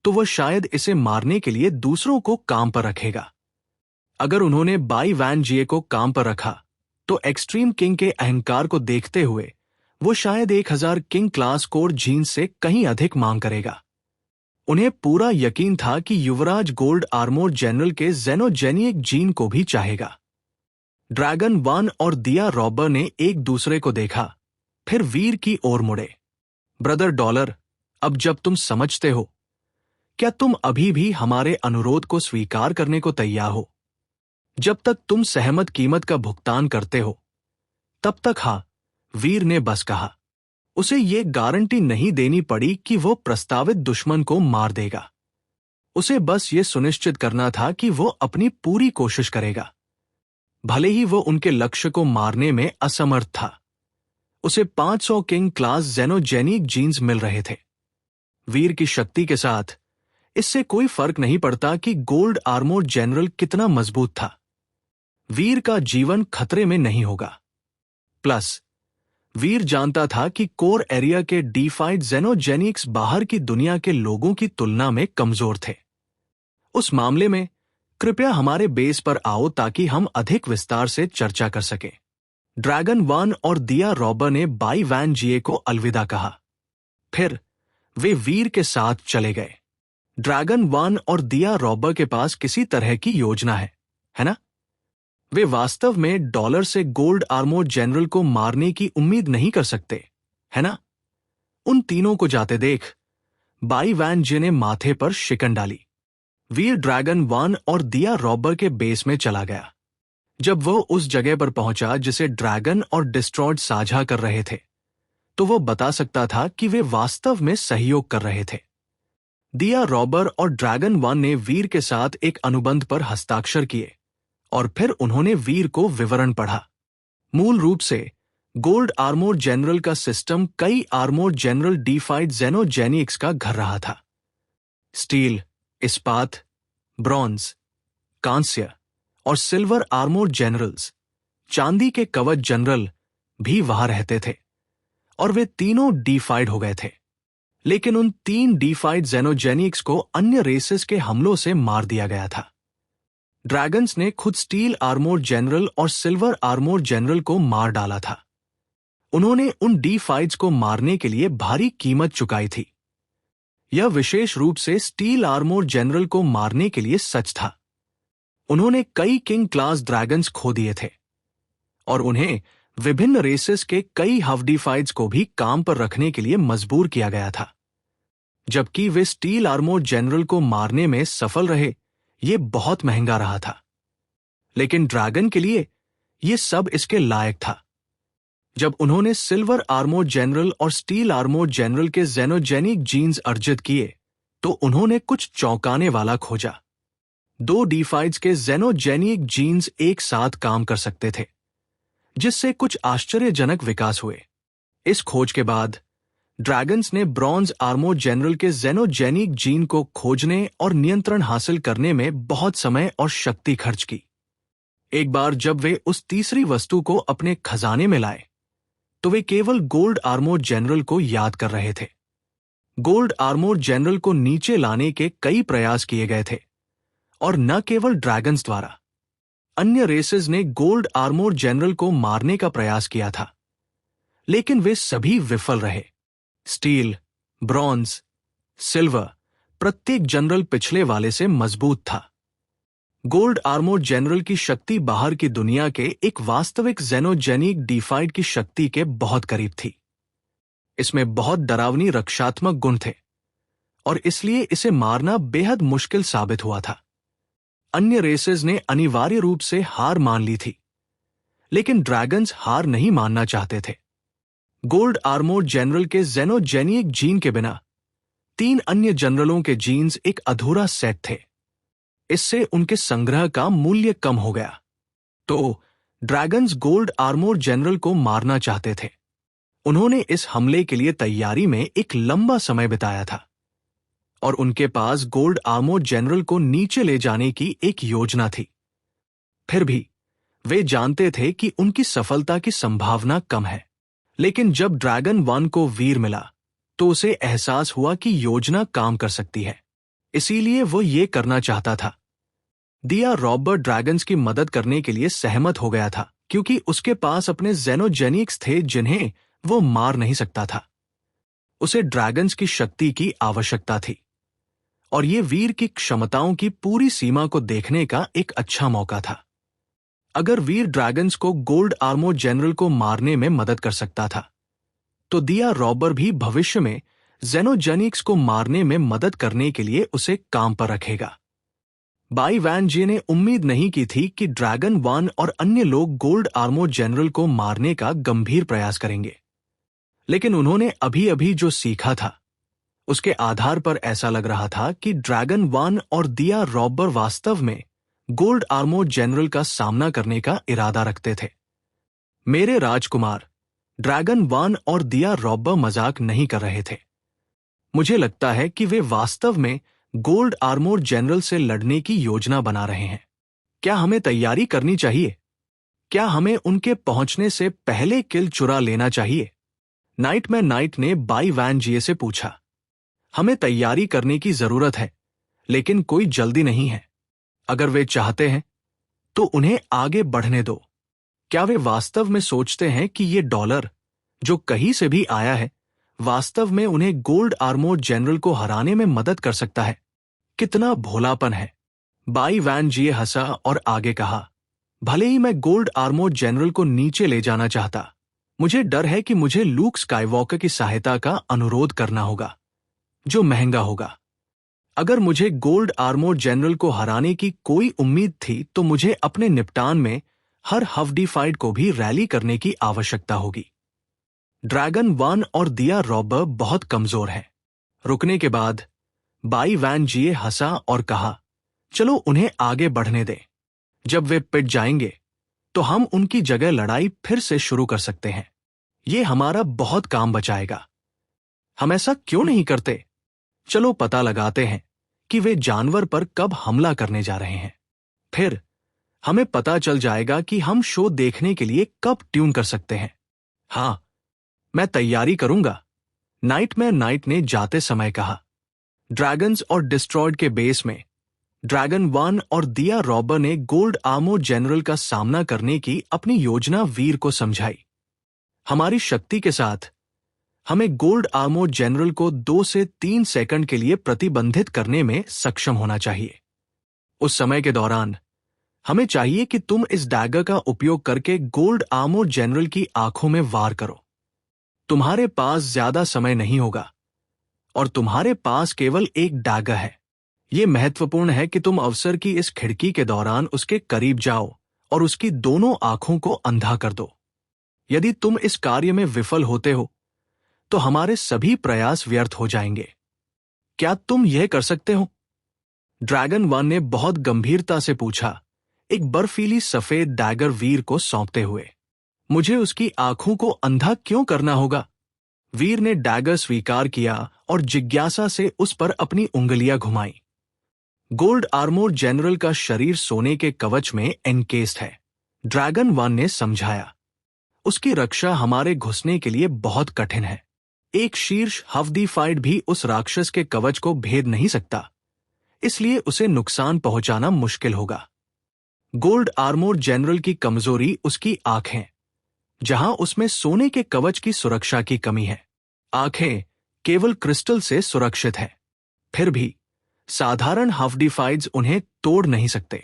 तो वह शायद इसे मारने के लिए दूसरों को काम पर रखेगा। अगर उन्होंने बाई वैन जे को काम पर रखा तो एक्सट्रीम किंग के अहंकार को देखते हुए वो शायद 1000 किंग क्लास कोर जीन्स से कहीं अधिक मांग करेगा। उन्हें पूरा यकीन था कि युवराज गोल्ड आर्मोर जनरल के जेनोजेनिक जीन को भी चाहेगा। ड्रैगन वन और दिया रॉबर ने एक दूसरे को देखा, फिर वीर की ओर मुड़े। ब्रदर डॉलर, अब जब तुम समझते हो, क्या तुम अभी भी हमारे अनुरोध को स्वीकार करने को तैयार हो? जब तक तुम सहमत कीमत का भुगतान करते हो, तब तक हाँ, वीर ने बस कहा। उसे ये गारंटी नहीं देनी पड़ी कि वो प्रस्तावित दुश्मन को मार देगा। उसे बस ये सुनिश्चित करना था कि वो अपनी पूरी कोशिश करेगा, भले ही वो उनके लक्ष्य को मारने में असमर्थ था। उसे 500 किंग क्लास जेनोजेनिक जीन्स मिल रहे थे। वीर की शक्ति के साथ इससे कोई फर्क नहीं पड़ता कि गोल्ड आर्मोर जनरल कितना मजबूत था, वीर का जीवन खतरे में नहीं होगा। प्लस वीर जानता था कि कोर एरिया के डीफाइड जेनोजेनिक्स बाहर की दुनिया के लोगों की तुलना में कमजोर थे। उस मामले में कृपया हमारे बेस पर आओ ताकि हम अधिक विस्तार से चर्चा कर सकें। ड्रैगन वन और दिया रॉबर ने बाई वैन जिए को अलविदा कहा। फिर वे वीर के साथ चले गए। ड्रैगन वन और दिया रॉबर के पास किसी तरह की योजना है ना? वे वास्तव में डॉलर से गोल्ड आर्मोर जनरल को मारने की उम्मीद नहीं कर सकते, है ना? उन तीनों को जाते देख बाई वैन जे ने माथे पर शिकन डाली। वीर ड्रैगन वन और दिया रॉबर के बेस में चला गया। जब वो उस जगह पर पहुंचा जिसे ड्रैगन और डिस्ट्रॉयड साझा कर रहे थे, तो वो बता सकता था कि वे वास्तव में सहयोग कर रहे थे। दिया रॉबर और ड्रैगन वन ने वीर के साथ एक अनुबंध पर हस्ताक्षर किए और फिर उन्होंने वीर को विवरण पढ़ा। मूल रूप से गोल्ड आर्मोर जनरल का सिस्टम कई आर्मोर जनरल डीफाइड जेनोजेनिक्स का घर रहा था। स्टील, इस्पात, ब्रॉन्ज, कांस्य और सिल्वर आर्मोर जनरल्स, चांदी के कवच जनरल भी वहां रहते थे और वे तीनों डीफाइड हो गए थे। लेकिन उन 3 डीफाइड जेनोजेनिक्स को अन्य रेसेस के हमलों से मार दिया गया था। ड्रैगन्स ने खुद स्टील आर्मोर जनरल और सिल्वर आर्मोर जनरल को मार डाला था। उन्होंने उन डीफाइड्स को मारने के लिए भारी कीमत चुकाई थी। यह विशेष रूप से स्टील आर्मोर जनरल को मारने के लिए सच था। उन्होंने कई किंग क्लास ड्रैगन्स खो दिए थे और उन्हें विभिन्न रेसेस के कई हवडीफाइड्स को भी काम पर रखने के लिए मजबूर किया गया था। जबकि वे स्टील आर्मोर जनरल को मारने में सफल रहे, ये बहुत महंगा रहा था। लेकिन ड्रैगन के लिए ये सब इसके लायक था। जब उन्होंने सिल्वर आर्मोर जनरल और स्टील आर्मोर जनरल के जेनोजेनिक जीन्स अर्जित किए, तो उन्होंने कुछ चौंकाने वाला खोजा। 2 डीफाइड्स के जेनोजेनिक जीन्स एक साथ काम कर सकते थे, जिससे कुछ आश्चर्यजनक विकास हुए। इस खोज के बाद ड्रैगन्स ने ब्रॉन्ज आर्मोर जनरल के जेनोजेनिक जीन को खोजने और नियंत्रण हासिल करने में बहुत समय और शक्ति खर्च की। एक बार जब वे उस तीसरी वस्तु को अपने खजाने में लाए, तो वे केवल गोल्ड आर्मोर जनरल को याद कर रहे थे। गोल्ड आर्मोर जनरल को नीचे लाने के कई प्रयास किए गए थे, और न केवल ड्रैगन्स द्वारा। अन्य रेसेस ने गोल्ड आर्मोर जनरल को मारने का प्रयास किया था, लेकिन वे सभी विफल रहे। स्टील, ब्रॉन्ज, सिल्वर, प्रत्येक जनरल पिछले वाले से मजबूत था। गोल्ड आर्मोर जनरल की शक्ति बाहर की दुनिया के एक वास्तविक जेनोजेनिक डीफाइड की शक्ति के बहुत करीब थी। इसमें बहुत डरावनी रक्षात्मक गुण थे और इसलिए इसे मारना बेहद मुश्किल साबित हुआ था। अन्य रेसेस ने अनिवार्य रूप से हार मान ली थी, लेकिन ड्रैगन्स हार नहीं मानना चाहते थे। गोल्ड आर्मोर जनरल के जेनोजेनिक जीन के बिना 3 अन्य जनरलों के जीन्स एक अधूरा सेट थे। इससे उनके संग्रह का मूल्य कम हो गया। तो ड्रैगन्स गोल्ड आर्मोर जनरल को मारना चाहते थे। उन्होंने इस हमले के लिए तैयारी में एक लंबा समय बिताया था और उनके पास गोल्ड आर्मोर जनरल को नीचे ले जाने की एक योजना थी। फिर भी वे जानते थे कि उनकी सफलता की संभावना कम है। लेकिन जब ड्रैगन वन को वीर मिला, तो उसे एहसास हुआ कि योजना काम कर सकती है। इसीलिए वो ये करना चाहता था। दिया रॉबर ड्रैगन्स की मदद करने के लिए सहमत हो गया था, क्योंकि उसके पास अपने जेनोजेनिक्स थे जिन्हें वो मार नहीं सकता था। उसे ड्रैगन्स की शक्ति की आवश्यकता थी। और ये वीर की क्षमताओं की पूरी सीमा को देखने का एक अच्छा मौका था। अगर वीर ड्रैगन्स को गोल्ड आर्मोर जनरल को मारने में मदद कर सकता था, तो दिया रॉबर भी भविष्य में जेनोजेनिक्स को मारने में मदद करने के लिए उसे काम पर रखेगा। बाई वैन जे ने उम्मीद नहीं की थी कि ड्रैगन वन और अन्य लोग गोल्ड आर्मोर जनरल को मारने का गंभीर प्रयास करेंगे, लेकिन उन्होंने अभी अभी जो सीखा था उसके आधार पर ऐसा लग रहा था कि ड्रैगन वन और दिया रॉबर वास्तव में गोल्ड आर्मोर जनरल का सामना करने का इरादा रखते थे। मेरे राजकुमार, ड्रैगन वन और दिया रॉबर मजाक नहीं कर रहे थे। मुझे लगता है कि वे वास्तव में गोल्ड आर्मोर जनरल से लड़ने की योजना बना रहे हैं। क्या हमें तैयारी करनी चाहिए? क्या हमें उनके पहुंचने से पहले किल चुरा लेना चाहिए? नाइटमैन नाइट ने बाई वैन जिए से पूछा। हमें तैयारी करने की जरूरत है, लेकिन कोई जल्दी नहीं है। अगर वे चाहते हैं तो उन्हें आगे बढ़ने दो। क्या वे वास्तव में सोचते हैं कि ये डॉलर, जो कहीं से भी आया है, वास्तव में उन्हें गोल्ड आर्मोर जनरल को हराने में मदद कर सकता है? कितना भोलापन है। बाई वैन जिए हंसा और आगे कहा, भले ही मैं गोल्ड आर्मोर जनरल को नीचे ले जाना चाहता, मुझे डर है कि मुझे लूक स्काईवॉकर की सहायता का अनुरोध करना होगा, जो महंगा होगा। अगर मुझे गोल्ड आर्मोर जनरल को हराने की कोई उम्मीद थी तो मुझे अपने निपटान में हर हफ्डीफाइड को भी रैली करने की आवश्यकता होगी। ड्रैगन वन और दिया रॉबर बहुत कमजोर है। रुकने के बाद बाई वैन जिए हंसा और कहा, चलो उन्हें आगे बढ़ने दें। जब वे पिट जाएंगे तो हम उनकी जगह लड़ाई फिर से शुरू कर सकते हैं। ये हमारा बहुत काम बचाएगा। हम ऐसा क्यों नहीं करते? चलो पता लगाते हैं कि वे जानवर पर कब हमला करने जा रहे हैं। फिर हमें पता चल जाएगा कि हम शो देखने के लिए कब ट्यून कर सकते हैं। हाँ, मैं तैयारी करूंगा, नाइटमैन नाइट ने जाते समय कहा। ड्रैगन्स और डिस्ट्रॉयड के बेस में ड्रैगन वन और दिया रॉबर ने गोल्ड आर्मोर जनरल का सामना करने की अपनी योजना वीर को समझाई। हमारी शक्ति के साथ हमें गोल्ड आर्मोर जनरल को 2 से 3 सेकंड के लिए प्रतिबंधित करने में सक्षम होना चाहिए। उस समय के दौरान हमें चाहिए कि तुम इस डैगर का उपयोग करके गोल्ड आर्मोर जनरल की आंखों में वार करो। तुम्हारे पास ज्यादा समय नहीं होगा और तुम्हारे पास केवल एक डैगर है। यह महत्वपूर्ण है कि तुम अवसर की इस खिड़की के दौरान उसके करीब जाओ और उसकी दोनों आंखों को अंधा कर दो। यदि तुम इस कार्य में विफल होते हो तो हमारे सभी प्रयास व्यर्थ हो जाएंगे। क्या तुम यह कर सकते हो? ड्रैगन वन ने बहुत गंभीरता से पूछा, एक बर्फीली सफेद डैगर वीर को सौंपते हुए। मुझे उसकी आंखों को अंधा क्यों करना होगा? वीर ने डैगर स्वीकार किया और जिज्ञासा से उस पर अपनी उंगलियां घुमाई। गोल्ड आर्मोर जनरल का शरीर सोने के कवच में एनकेस्ड है, ड्रैगन वन ने समझाया। उसकी रक्षा हमारे घुसने के लिए बहुत कठिन है। एक शीर्ष हफ्डीफाइड भी उस राक्षस के कवच को भेद नहीं सकता, इसलिए उसे नुकसान पहुंचाना मुश्किल होगा। गोल्ड आर्मोर जनरल की कमजोरी उसकी आंखें, जहां उसमें सोने के कवच की सुरक्षा की कमी है। आंखें केवल क्रिस्टल से सुरक्षित हैं, फिर भी साधारण हफ्डीफाइड्स उन्हें तोड़ नहीं सकते।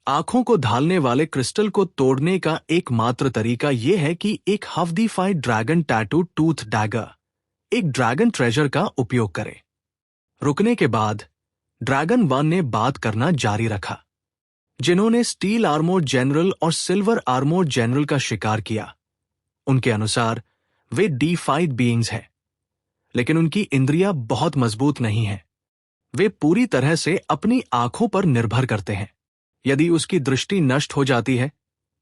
आंखों को ढालने वाले क्रिस्टल को तोड़ने का एकमात्र तरीका यह है कि एक हफ्डीफाइड ड्रैगन टैटू टूथ डैगर, एक ड्रैगन ट्रेजर का उपयोग करे। रुकने के बाद ड्रैगन वन ने बात करना जारी रखा। जिन्होंने स्टील आर्मोर जनरल और सिल्वर आर्मोर जनरल का शिकार किया, उनके अनुसार वे डीफाइड बीइंग्स हैं, लेकिन उनकी इंद्रियां बहुत मजबूत नहीं हैं। वे पूरी तरह से अपनी आंखों पर निर्भर करते हैं। यदि उसकी दृष्टि नष्ट हो जाती है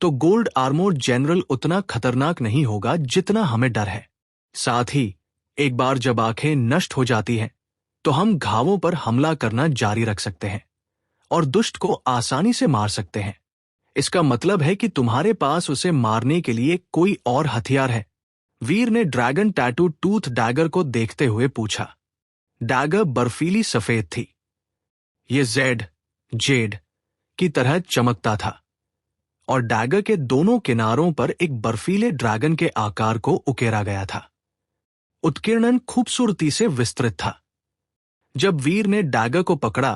तो गोल्ड आर्मोर जनरल उतना खतरनाक नहीं होगा जितना हमें डर है। साथ ही एक बार जब आंखें नष्ट हो जाती हैं तो हम घावों पर हमला करना जारी रख सकते हैं और दुष्ट को आसानी से मार सकते हैं। इसका मतलब है कि तुम्हारे पास उसे मारने के लिए कोई और हथियार है? वीर ने ड्रैगन टैटू टूथ डैगर को देखते हुए पूछा। डैगर बर्फीली सफेद थी। यह जेड की तरह चमकता था और डैगर के दोनों किनारों पर एक बर्फीले ड्रैगन के आकार को उकेरा गया था। उत्कीर्णन खूबसूरती से विस्तृत था। जब वीर ने डैगर को पकड़ा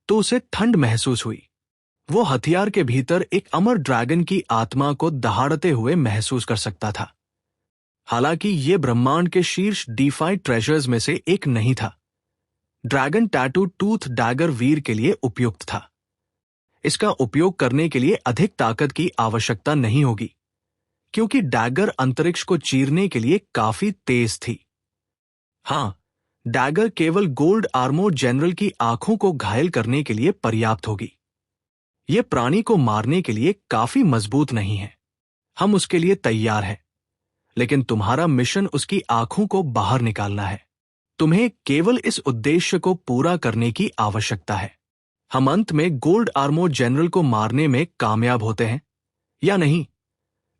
तो उसे ठंड महसूस हुई। वो हथियार के भीतर एक अमर ड्रैगन की आत्मा को दहाड़ते हुए महसूस कर सकता था। हालांकि ये ब्रह्मांड के शीर्ष डीफाइड ट्रेजर्स में से एक नहीं था। ड्रैगन टैटू टूथ डैगर वीर के लिए उपयुक्त था। इसका उपयोग करने के लिए अधिक ताकत की आवश्यकता नहीं होगी, क्योंकि डैगर अंतरिक्ष को चीरने के लिए काफी तेज थी। हां, डैगर केवल गोल्ड आर्मोर जनरल की आंखों को घायल करने के लिए पर्याप्त होगी। यह प्राणी को मारने के लिए काफी मजबूत नहीं है। हम उसके लिए तैयार हैं, लेकिन तुम्हारा मिशन उसकी आंखों को बाहर निकालना है। तुम्हें केवल इस उद्देश्य को पूरा करने की आवश्यकता है। हम अंत में गोल्ड आर्मोर जनरल को मारने में कामयाब होते हैं या नहीं,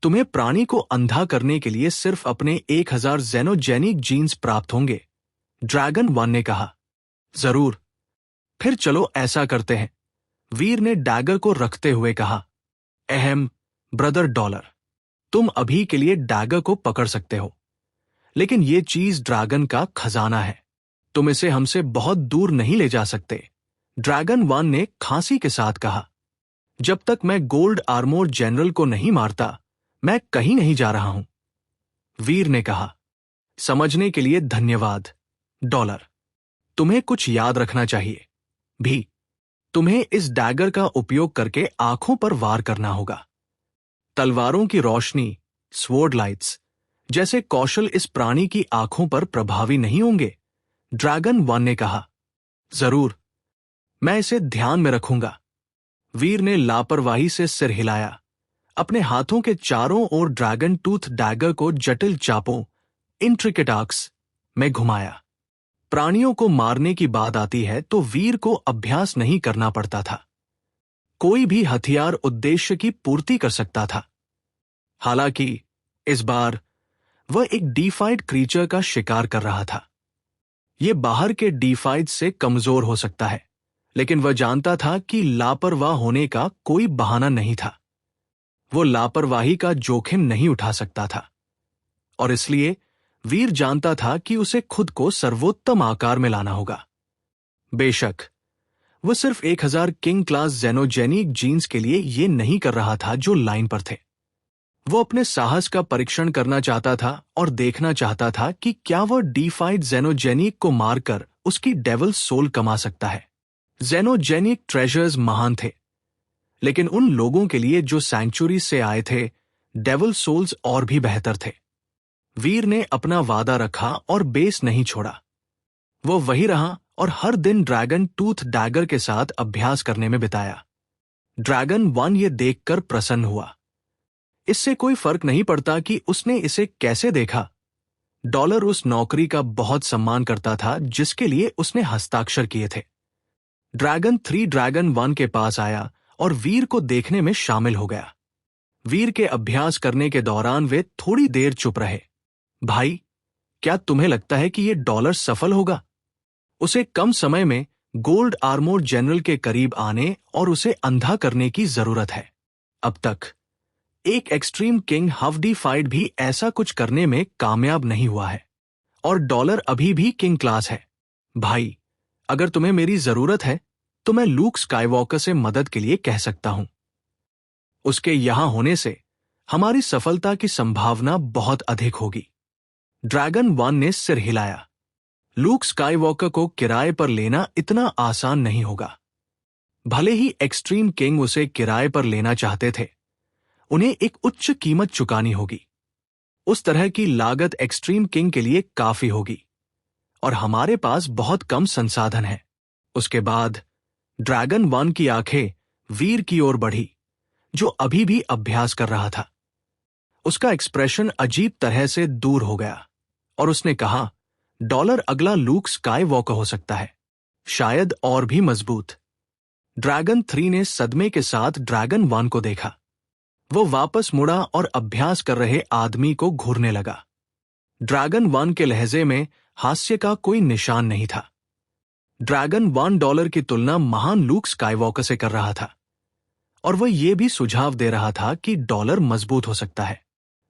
तुम्हें प्राणी को अंधा करने के लिए सिर्फ अपने 1000 जेनोजेनिक जीन्स प्राप्त होंगे, ड्रैगन 1 ने कहा। जरूर, फिर चलो ऐसा करते हैं, वीर ने डैगर को रखते हुए कहा। अहम ब्रदर डॉलर, तुम अभी के लिए डैगर को पकड़ सकते हो, लेकिन ये चीज ड्रैगन का खजाना है। तुम इसे हमसे बहुत दूर नहीं ले जा सकते, ड्रैगन 1 ने खांसी के साथ कहा। जब तक मैं गोल्ड आर्मोर जनरल को नहीं मारता, मैं कहीं नहीं जा रहा हूं, वीर ने कहा। समझने के लिए धन्यवाद डॉलर। तुम्हें कुछ याद रखना चाहिए भी। तुम्हें इस डैगर का उपयोग करके आंखों पर वार करना होगा। तलवारों की रोशनी, स्वॉर्ड लाइट्स जैसे कौशल इस प्राणी की आंखों पर प्रभावी नहीं होंगे, ड्रैगन 1 ने कहा। जरूर, मैं इसे ध्यान में रखूंगा, वीर ने लापरवाही से सिर हिलाया। अपने हाथों के चारों ओर ड्रैगन टूथ डैगर को जटिल चापों, इंट्रिकेट आर्क्स में घुमाया। प्राणियों को मारने की बात आती है तो वीर को अभ्यास नहीं करना पड़ता था। कोई भी हथियार उद्देश्य की पूर्ति कर सकता था। हालांकि इस बार वह एक डीफाइड क्रीचर का शिकार कर रहा था। यह बाहर के डीफाइड से कमजोर हो सकता है, लेकिन वह जानता था कि लापरवाह होने का कोई बहाना नहीं था। वो लापरवाही का जोखिम नहीं उठा सकता था, और इसलिए वीर जानता था कि उसे खुद को सर्वोत्तम आकार में लाना होगा। बेशक वह सिर्फ 1000 किंग क्लास जेनोजेनिक जीन्स के लिए यह नहीं कर रहा था जो लाइन पर थे। वो अपने साहस का परीक्षण करना चाहता था और देखना चाहता था कि क्या वह डीफाइड जेनोजेनिक को मारकर उसकी डेविल सोल कमा सकता है। जेनोजेनिक ट्रेजर्स महान थे, लेकिन उन लोगों के लिए जो सैंक्चुरी से आए थे, डेविल सोल्स और भी बेहतर थे। वीर ने अपना वादा रखा और बेस नहीं छोड़ा। वो वही रहा और हर दिन ड्रैगन टूथ डैगर के साथ अभ्यास करने में बिताया। ड्रैगन 1 ये देखकर प्रसन्न हुआ। इससे कोई फर्क नहीं पड़ता कि उसने इसे कैसे देखा। डॉलर उस नौकरी का बहुत सम्मान करता था जिसके लिए उसने हस्ताक्षर किए थे। ड्रैगन 3 ड्रैगन 1 के पास आया और वीर को देखने में शामिल हो गया। वीर के अभ्यास करने के दौरान वे थोड़ी देर चुप रहे। भाई, क्या तुम्हें लगता है कि यह डॉलर सफल होगा? उसे कम समय में गोल्ड आर्मोर जनरल के करीब आने और उसे अंधा करने की जरूरत है। अब तक एक एक्सट्रीम किंग हवडी फाइट भी ऐसा कुछ करने में कामयाब नहीं हुआ है, और डॉलर अभी भी किंग क्लास है। भाई, अगर तुम्हें मेरी जरूरत है तो मैं लूक स्काईवॉकर से मदद के लिए कह सकता हूं। उसके यहां होने से हमारी सफलता की संभावना बहुत अधिक होगी। ड्रैगन 1 ने सिर हिलाया। लूक स्काईवॉकर को किराए पर लेना इतना आसान नहीं होगा। भले ही एक्सट्रीम किंग उसे किराए पर लेना चाहते थे, उन्हें एक उच्च कीमत चुकानी होगी। उस तरह की लागत एक्सट्रीम किंग के लिए काफी होगी, और हमारे पास बहुत कम संसाधन है। उसके बाद ड्रैगन 1 की आंखें वीर की ओर बढ़ी, जो अभी भी अभ्यास कर रहा था। उसका एक्सप्रेशन अजीब तरह से दूर हो गया, और उसने कहा, डॉलर अगला लूक स्काईवॉकर हो सकता है, शायद और भी मजबूत। ड्रैगन 3 ने सदमे के साथ ड्रैगन 1 को देखा। वो वापस मुड़ा और अभ्यास कर रहे आदमी को घूरने लगा। ड्रैगन 1 के लहजे में हास्य का कोई निशान नहीं था। ड्रैगन 1 डॉलर की तुलना महान लूक स्काईवॉकर से कर रहा था, और वह यह भी सुझाव दे रहा था कि डॉलर मजबूत हो सकता है।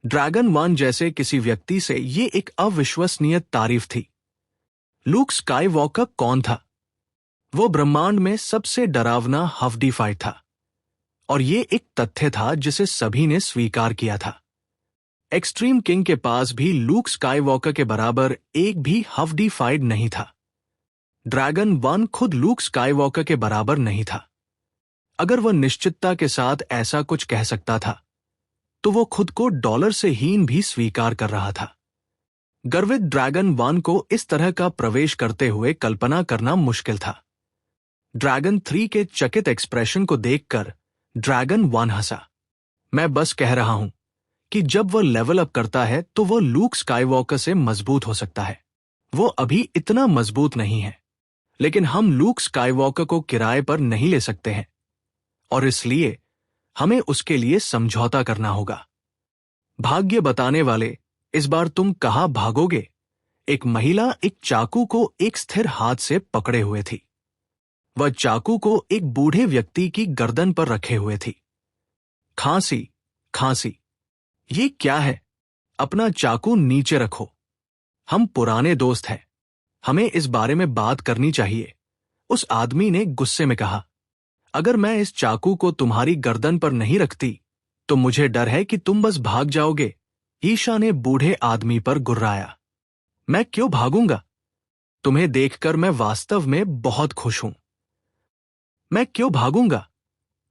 ड्रैगन 1 जैसे किसी व्यक्ति से यह एक अविश्वसनीय तारीफ थी। लूक स्काईवॉकर कौन था? वो ब्रह्मांड में सबसे डरावना हफ्डी फाइट था, और ये एक तथ्य था जिसे सभी ने स्वीकार किया था। एक्सट्रीम किंग के पास भी लूक स्काईवॉकर के बराबर एक भी हफ्डी फाइट नहीं था। ड्रैगन 1 खुद लूक स्काईवॉकर के बराबर नहीं था। अगर वह निश्चितता के साथ ऐसा कुछ कह सकता था, तो वो खुद को डॉलर से हीन भी स्वीकार कर रहा था। गर्वित ड्रैगन 1 को इस तरह का प्रवेश करते हुए कल्पना करना मुश्किल था। ड्रैगन 3 के चकित एक्सप्रेशन को देखकर ड्रैगन 1 हंसा। मैं बस कह रहा हूं कि जब वह लेवल अप करता है तो वह लूक स्काईवॉकर से मजबूत हो सकता है। वो अभी इतना मजबूत नहीं है, लेकिन हम लूक स्काईवॉकर को किराए पर नहीं ले सकते हैं, और इसलिए हमें उसके लिए समझौता करना होगा। भाग्य बताने वाले, इस बार तुम कहां भागोगे? एक महिला एक चाकू को एक स्थिर हाथ से पकड़े हुए थी। वह चाकू को एक बूढ़े व्यक्ति की गर्दन पर रखे हुए थी। खांसी, खांसी। ये क्या है? अपना चाकू नीचे रखो। हम पुराने दोस्त हैं, हमें इस बारे में बात करनी चाहिए, उस आदमी ने गुस्से में कहा। अगर मैं इस चाकू को तुम्हारी गर्दन पर नहीं रखती, तो मुझे डर है कि तुम बस भाग जाओगे। ईशा ने बूढ़े आदमी पर गुर्राया। मैं क्यों भागूंगा? तुम्हें देखकर मैं वास्तव में बहुत खुश हूं। मैं क्यों भागूंगा?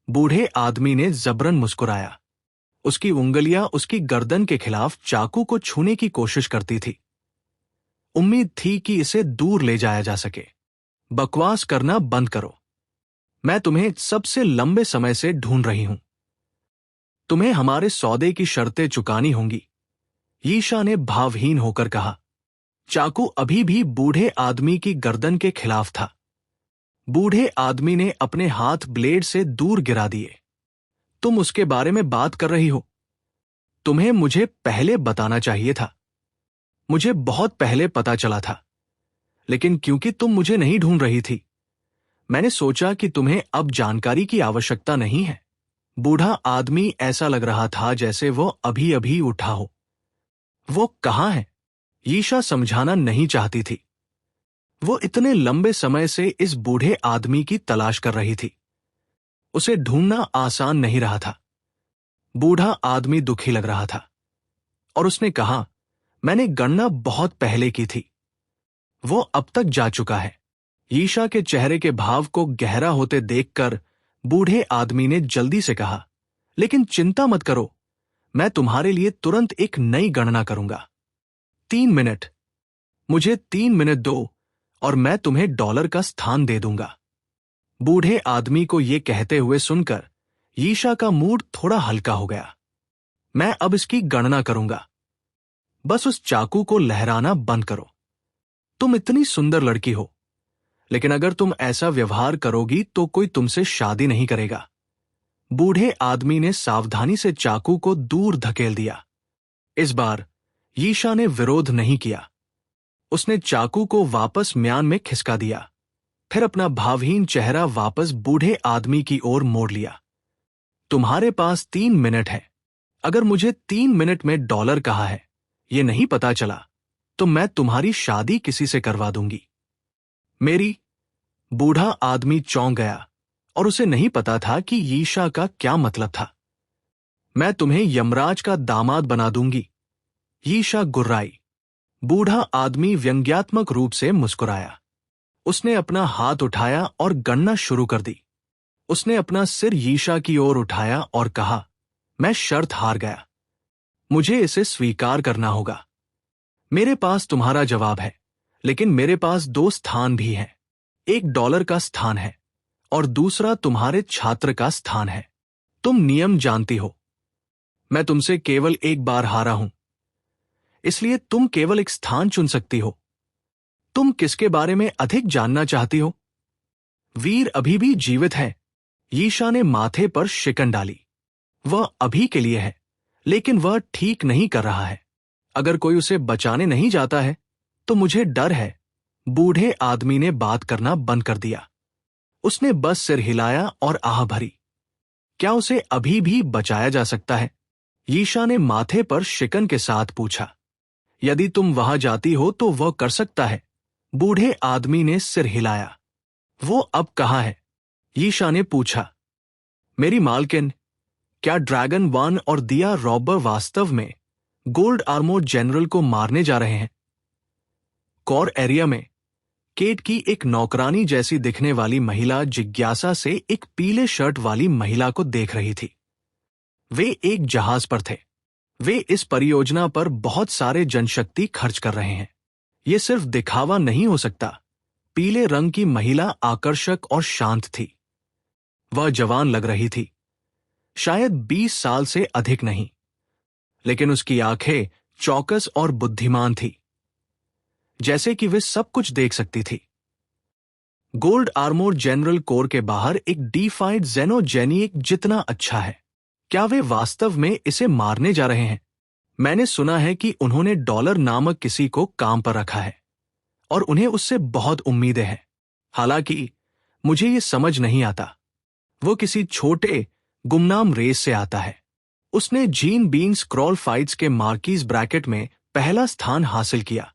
बूढ़े आदमी ने जबरन मुस्कुराया। उसकी उंगलियां उसकी गर्दन के खिलाफ चाकू को छूने की कोशिश करती थी। उम्मीद थी कि इसे दूर ले जाया जा सके। बकवास करना बंद करो। मैं तुम्हें सबसे लंबे समय से ढूंढ रही हूं। तुम्हें हमारे सौदे की शर्तें चुकानी होंगी, ईशा ने भावहीन होकर कहा। चाकू अभी भी बूढ़े आदमी की गर्दन के खिलाफ था। बूढ़े आदमी ने अपने हाथ ब्लेड से दूर गिरा दिए। तुम उसके बारे में बात कर रही हो? तुम्हें मुझे पहले बताना चाहिए था। मुझे बहुत पहले पता चला था, लेकिन क्योंकि तुम मुझे नहीं ढूंढ रही थी, मैंने सोचा कि तुम्हें अब जानकारी की आवश्यकता नहीं है। बूढ़ा आदमी ऐसा लग रहा था जैसे वो अभी अभी उठा हो। वो कहाँ है? ईशा समझाना नहीं चाहती थी। वो इतने लंबे समय से इस बूढ़े आदमी की तलाश कर रही थी। उसे ढूंढना आसान नहीं रहा था। बूढ़ा आदमी दुखी लग रहा था, और उसने कहा, मैंने गणना बहुत पहले की थी। वो अब तक जा चुका है। ईशा के चेहरे के भाव को गहरा होते देखकर बूढ़े आदमी ने जल्दी से कहा, लेकिन चिंता मत करो, मैं तुम्हारे लिए तुरंत एक नई गणना करूंगा। 3 मिनट। मुझे 3 मिनट दो और मैं तुम्हें डॉलर का स्थान दे दूंगा। बूढ़े आदमी को यह कहते हुए सुनकर ईशा का मूड थोड़ा हल्का हो गया। मैं अब इसकी गणना करूंगा। बस उस चाकू को लहराना बंद करो। तुम इतनी सुंदर लड़की हो, लेकिन अगर तुम ऐसा व्यवहार करोगी तो कोई तुमसे शादी नहीं करेगा। बूढ़े आदमी ने सावधानी से चाकू को दूर धकेल दिया। इस बार ईशा ने विरोध नहीं किया। उसने चाकू को वापस म्यान में खिसका दिया, फिर अपना भावहीन चेहरा वापस बूढ़े आदमी की ओर मोड़ लिया। तुम्हारे पास 3 मिनट है। अगर मुझे 3 मिनट में डॉलर कहा है, ये नहीं पता चला, तो मैं तुम्हारी शादी किसी से करवा दूंगी। मेरी? बूढ़ा आदमी चौंक गया, और उसे नहीं पता था कि ईशा का क्या मतलब था। मैं तुम्हें यमराज का दामाद बना दूंगी, ईशा गुर्राई। बूढ़ा आदमी व्यंग्यात्मक रूप से मुस्कुराया। उसने अपना हाथ उठाया और गणना शुरू कर दी। उसने अपना सिर ईशा की ओर उठाया और कहा, मैं शर्त हार गया। मुझे इसे स्वीकार करना होगा। मेरे पास तुम्हारा जवाब है, लेकिन मेरे पास 2 स्थान भी हैं। एक डॉलर का स्थान है और दूसरा तुम्हारे छात्र का स्थान है। तुम नियम जानती हो। मैं तुमसे केवल एक बार हारा हूं, इसलिए तुम केवल एक स्थान चुन सकती हो। तुम किसके बारे में अधिक जानना चाहती हो? वीर अभी भी जीवित है। ईशा ने माथे पर शिकन डाली। वह अभी के लिए है, लेकिन वह ठीक नहीं कर रहा है। अगर कोई उसे बचाने नहीं जाता है, तो मुझे डर है। बूढ़े आदमी ने बात करना बंद कर दिया। उसने बस सिर हिलाया और आह भरी। क्या उसे अभी भी बचाया जा सकता है? ईशा ने माथे पर शिकन के साथ पूछा। यदि तुम वहां जाती हो तो वह कर सकता है। बूढ़े आदमी ने सिर हिलाया। वो अब कहाँ है? यीशा ने पूछा। मेरी मालकिन, क्या ड्रैगन वन और दिया रॉबर वास्तव में गोल्ड आर्मोर्ड जनरल को मारने जा रहे हैं? कोर एरिया में केट की एक नौकरानी जैसी दिखने वाली महिला जिज्ञासा से एक पीले शर्ट वाली महिला को देख रही थी। वे एक जहाज पर थे। वे इस परियोजना पर बहुत सारे जनशक्ति खर्च कर रहे हैं। ये सिर्फ दिखावा नहीं हो सकता। पीले रंग की महिला आकर्षक और शांत थी। वह जवान लग रही थी, शायद 20 साल से अधिक नहीं, लेकिन उसकी आंखें चौकस और बुद्धिमान थी, जैसे कि वे सब कुछ देख सकती थी। गोल्ड आर्मोर जनरल कोर के बाहर एक डीफाइड जेनोजेनिक जितना अच्छा है। क्या वे वास्तव में इसे मारने जा रहे हैं? मैंने सुना है कि उन्होंने डॉलर नामक किसी को काम पर रखा है और उन्हें उससे बहुत उम्मीदें हैं। हालांकि मुझे ये समझ नहीं आता। वो किसी छोटे गुमनाम रेस से आता है। उसने जीन बीन स्क्रॉल फाइट्स के मार्कीज ब्रैकेट में पहला स्थान हासिल किया,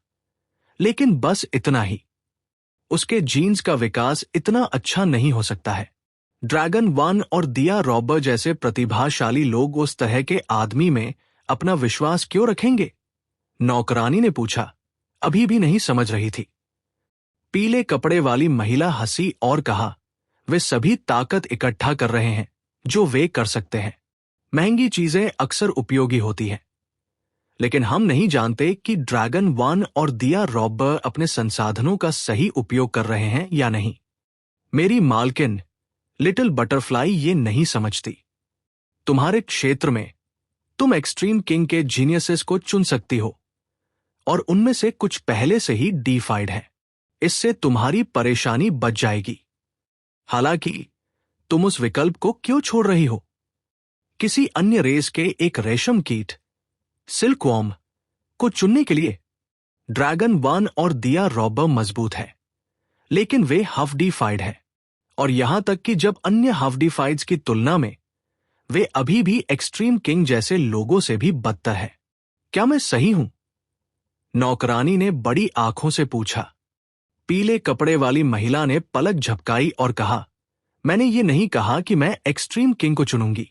लेकिन बस इतना ही। उसके जीन्स का विकास इतना अच्छा नहीं हो सकता है। ड्रैगन वन और दिया रॉबर जैसे प्रतिभाशाली लोग उस तरह के आदमी में अपना विश्वास क्यों रखेंगे? नौकरानी ने पूछा, अभी भी नहीं समझ रही थी। पीले कपड़े वाली महिला हंसी और कहा, वे सभी ताकत इकट्ठा कर रहे हैं जो वे कर सकते हैं। महंगी चीजें अक्सर उपयोगी होती हैं, लेकिन हम नहीं जानते कि ड्रैगन वन और दिया रॉबर अपने संसाधनों का सही उपयोग कर रहे हैं या नहीं। मेरी मालकिन, लिटिल बटरफ्लाई ये नहीं समझती। तुम्हारे क्षेत्र में तुम एक्सट्रीम किंग के जीनियसेस को चुन सकती हो और उनमें से कुछ पहले से ही डीफाइड है। इससे तुम्हारी परेशानी बच जाएगी। हालांकि तुम उस विकल्प को क्यों छोड़ रही हो? किसी अन्य रेस के एक रेशम कीट, सिल्कवॉर्म, को चुनने के लिए? ड्रैगन वन और दिया रॉबर मजबूत है, लेकिन वे हाफ डीफाइड है, और यहां तक कि जब अन्य हाफ डीफाइड्स की तुलना में वे अभी भी एक्सट्रीम किंग जैसे लोगों से भी बदतर है। क्या मैं सही हूं? नौकरानी ने बड़ी आंखों से पूछा। पीले कपड़े वाली महिला ने पलक झपकाई और कहा, मैंने ये नहीं कहा कि मैं एक्सट्रीम किंग को चुनूंगी।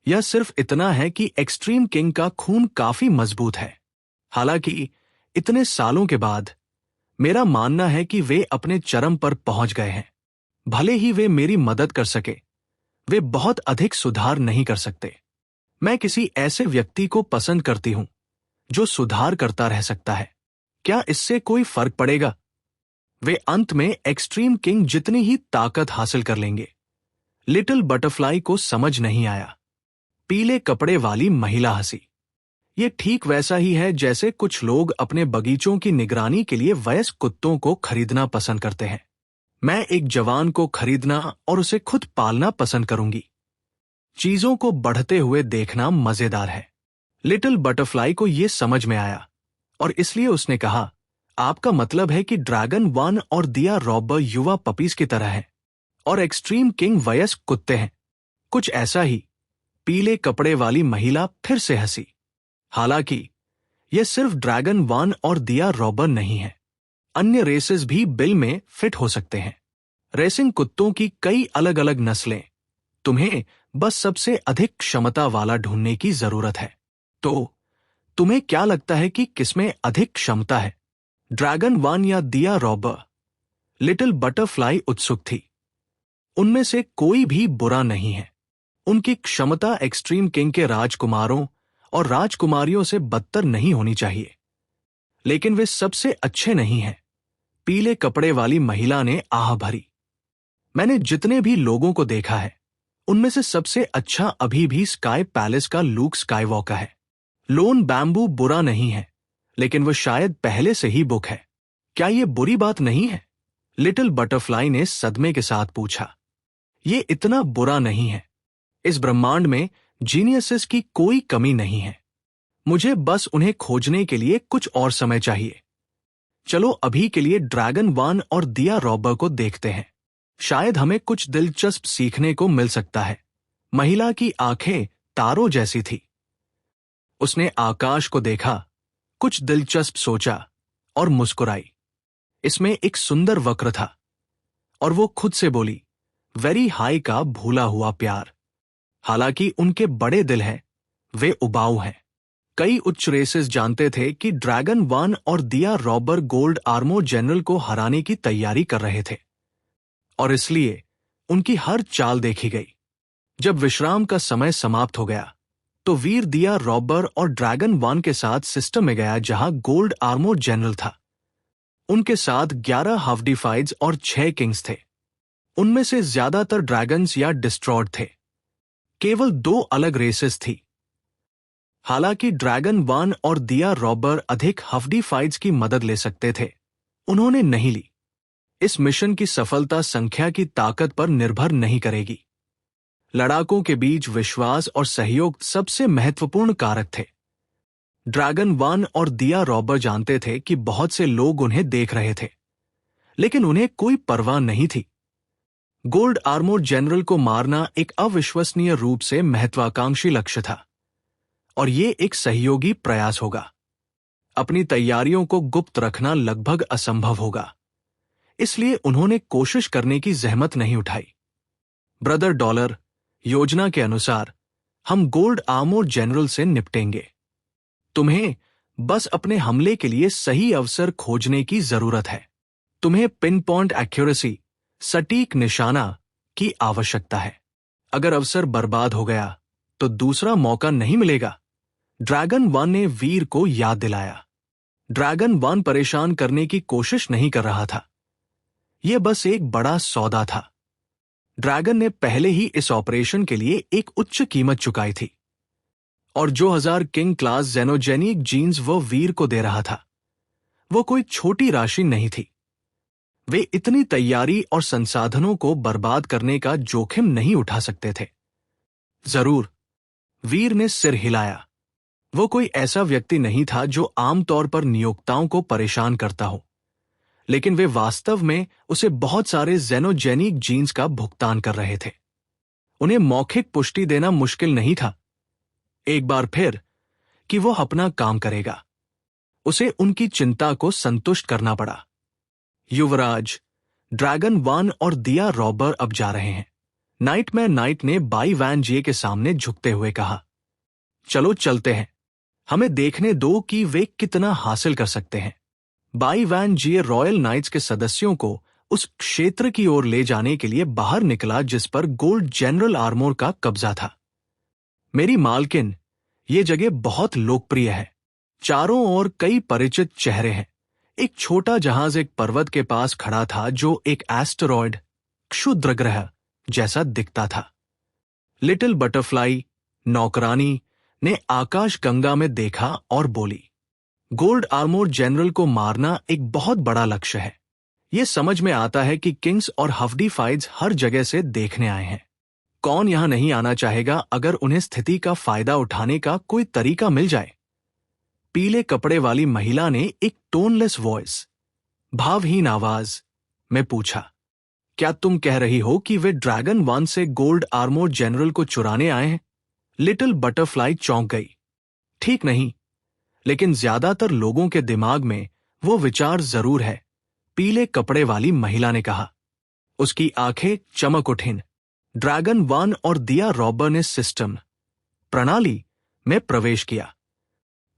यह सिर्फ इतना है कि एक्सट्रीम किंग का खून काफी मजबूत है। हालांकि इतने सालों के बाद मेरा मानना है कि वे अपने चरम पर पहुंच गए हैं। भले ही वे मेरी मदद कर सके, वे बहुत अधिक सुधार नहीं कर सकते। मैं किसी ऐसे व्यक्ति को पसंद करती हूं जो सुधार करता रह सकता है। क्या इससे कोई फर्क पड़ेगा? वे अंत में एक्सट्रीम किंग जितनी ही ताकत हासिल कर लेंगे। लिटिल बटरफ्लाई को समझ नहीं आया। पीले कपड़े वाली महिला हंसी। ये ठीक वैसा ही है जैसे कुछ लोग अपने बगीचों की निगरानी के लिए वयस्क कुत्तों को खरीदना पसंद करते हैं। मैं एक जवान को खरीदना और उसे खुद पालना पसंद करूंगी। चीजों को बढ़ते हुए देखना मजेदार है। लिटिल बटरफ्लाई को यह समझ में आया और इसलिए उसने कहा, आपका मतलब है कि ड्रैगन वन और दिया रॉबर युवा पपीज की तरह है और एक्सट्रीम किंग वयस्क कुत्ते हैं। कुछ ऐसा ही। पीले कपड़े वाली महिला फिर से हंसी। हालांकि यह सिर्फ ड्रैगन वन और दिया रॉबर नहीं है। अन्य रेसेस भी बिल में फिट हो सकते हैं। रेसिंग कुत्तों की कई अलग अलग नस्लें। तुम्हें बस सबसे अधिक क्षमता वाला ढूंढने की जरूरत है। तो तुम्हें क्या लगता है कि किसमें अधिक क्षमता है, ड्रैगन वन या दिया रॉबर? लिटिल बटरफ्लाई उत्सुक थी। उनमें से कोई भी बुरा नहीं है। उनकी क्षमता एक्सट्रीम किंग के राजकुमारों और राजकुमारियों से बदतर नहीं होनी चाहिए, लेकिन वे सबसे अच्छे नहीं हैं। पीले कपड़े वाली महिला ने आह भरी। मैंने जितने भी लोगों को देखा है, उनमें से सबसे अच्छा अभी भी स्काई पैलेस का लूक स्काईवॉकर है। लोन बैम्बू बुरा नहीं है, लेकिन वह शायद पहले से ही बुक है। क्या यह बुरी बात नहीं है? लिटिल बटरफ्लाई ने सदमे के साथ पूछा। यह इतना बुरा नहीं है। इस ब्रह्मांड में जीनियसेस की कोई कमी नहीं है। मुझे बस उन्हें खोजने के लिए कुछ और समय चाहिए। चलो अभी के लिए ड्रैगन वन और दिया रॉबर को देखते हैं। शायद हमें कुछ दिलचस्प सीखने को मिल सकता है। महिला की आंखें तारों जैसी थी। उसने आकाश को देखा, कुछ दिलचस्प सोचा और मुस्कुराई। इसमें एक सुंदर वक्र था और वो खुद से बोली, वेरी हाई का भूला हुआ प्यार। हालांकि उनके बड़े दिल हैं, वे उबाऊ हैं। कई उच्च रेसेस जानते थे कि ड्रैगन वन और दिया रॉबर गोल्ड आर्मोर जनरल को हराने की तैयारी कर रहे थे, और इसलिए उनकी हर चाल देखी गई। जब विश्राम का समय समाप्त हो गया तो वीर दिया रॉबर और ड्रैगन वन के साथ सिस्टम में गया जहां गोल्ड आर्मोर जनरल था। उनके साथ 11 हाफ्डीफाइड्स और 6 किंग्स थे। उनमें से ज्यादातर ड्रैगन्स या डिस्ट्रॉयड थे। केवल 2 अलग रेसेस थी। हालांकि ड्रैगन वन और दिया रॉबर अधिक हाफ्डीफाइड्स की मदद ले सकते थे, उन्होंने नहीं ली। इस मिशन की सफलता संख्या की ताकत पर निर्भर नहीं करेगी। लड़ाकों के बीच विश्वास और सहयोग सबसे महत्वपूर्ण कारक थे। ड्रैगन वन और दिया रॉबर जानते थे कि बहुत से लोग उन्हें देख रहे थे, लेकिन उन्हें कोई परवाह नहीं थी। गोल्ड आर्मोर जनरल को मारना एक अविश्वसनीय रूप से महत्वाकांक्षी लक्ष्य था, और ये एक सहयोगी प्रयास होगा। अपनी तैयारियों को गुप्त रखना लगभग असंभव होगा, इसलिए उन्होंने कोशिश करने की जहमत नहीं उठाई। ब्रदर डॉलर, योजना के अनुसार हम गोल्ड आर्मोर जनरल से निपटेंगे। तुम्हें बस अपने हमले के लिए सही अवसर खोजने की जरूरत है। तुम्हें पिन पॉइंट एक्यूरेसी, सटीक निशाना की आवश्यकता है। अगर अवसर बर्बाद हो गया तो दूसरा मौका नहीं मिलेगा, ड्रैगन वन ने वीर को याद दिलाया। ड्रैगन वन परेशान करने की कोशिश नहीं कर रहा था, यह बस एक बड़ा सौदा था। ड्रैगन ने पहले ही इस ऑपरेशन के लिए एक उच्च कीमत चुकाई थी, और जो 1000 किंग क्लास जेनोजेनिक जीन्स वो वीर को दे रहा था, वो कोई छोटी राशि नहीं थी। वे इतनी तैयारी और संसाधनों को बर्बाद करने का जोखिम नहीं उठा सकते थे। जरूर, वीर ने सिर हिलाया। वो कोई ऐसा व्यक्ति नहीं था जो आमतौर पर नियोक्ताओं को परेशान करता हो, लेकिन वे वास्तव में उसे बहुत सारे जेनोजेनिक जीन्स का भुगतान कर रहे थे। उन्हें मौखिक पुष्टि देना मुश्किल नहीं था, एक बार फिर, कि वो अपना काम करेगा। उसे उनकी चिंता को संतुष्ट करना पड़ा। युवराज, ड्रैगन वन और दिया रॉबर अब जा रहे हैं। नाइटमैन नाइट ने बाई वैन जे के सामने झुकते हुए कहा, चलो चलते हैं, हमें देखने दो कि वे कितना हासिल कर सकते हैं। बाई वैन जे रॉयल नाइट्स के सदस्यों को उस क्षेत्र की ओर ले जाने के लिए बाहर निकला जिस पर गोल्ड जनरल आर्मोर का कब्जा था। मेरी मालकिन, ये जगह बहुत लोकप्रिय है। चारों ओर कई परिचित चेहरे हैं। एक छोटा जहाज एक पर्वत के पास खड़ा था जो एक एस्टेरॉयड, क्षुद्र ग्रह जैसा दिखता था। लिटिल बटरफ्लाई, नौकरानी, ने आकाश गंगा में देखा और बोली, गोल्ड आर्मोर जनरल को मारना एक बहुत बड़ा लक्ष्य है। यह समझ में आता है कि किंग्स और हाफ्डीफाइड्स हर जगह से देखने आए हैं। कौन यहां नहीं आना चाहेगा अगर उन्हें स्थिति का फायदा उठाने का कोई तरीका मिल जाए। पीले कपड़े वाली महिला ने एक टोनलेस वॉइस, भावहीन आवाज में पूछा, क्या तुम कह रही हो कि वे ड्रैगन वन से गोल्ड आर्मोर जनरल को चुराने आए हैं? लिटिल बटरफ्लाई चौंक गई। ठीक नहीं, लेकिन ज्यादातर लोगों के दिमाग में वो विचार जरूर है, पीले कपड़े वाली महिला ने कहा। उसकी आंखें चमक उठीं। ड्रैगन वन और दिया रॉबर ने सिस्टम, प्रणाली में प्रवेश किया।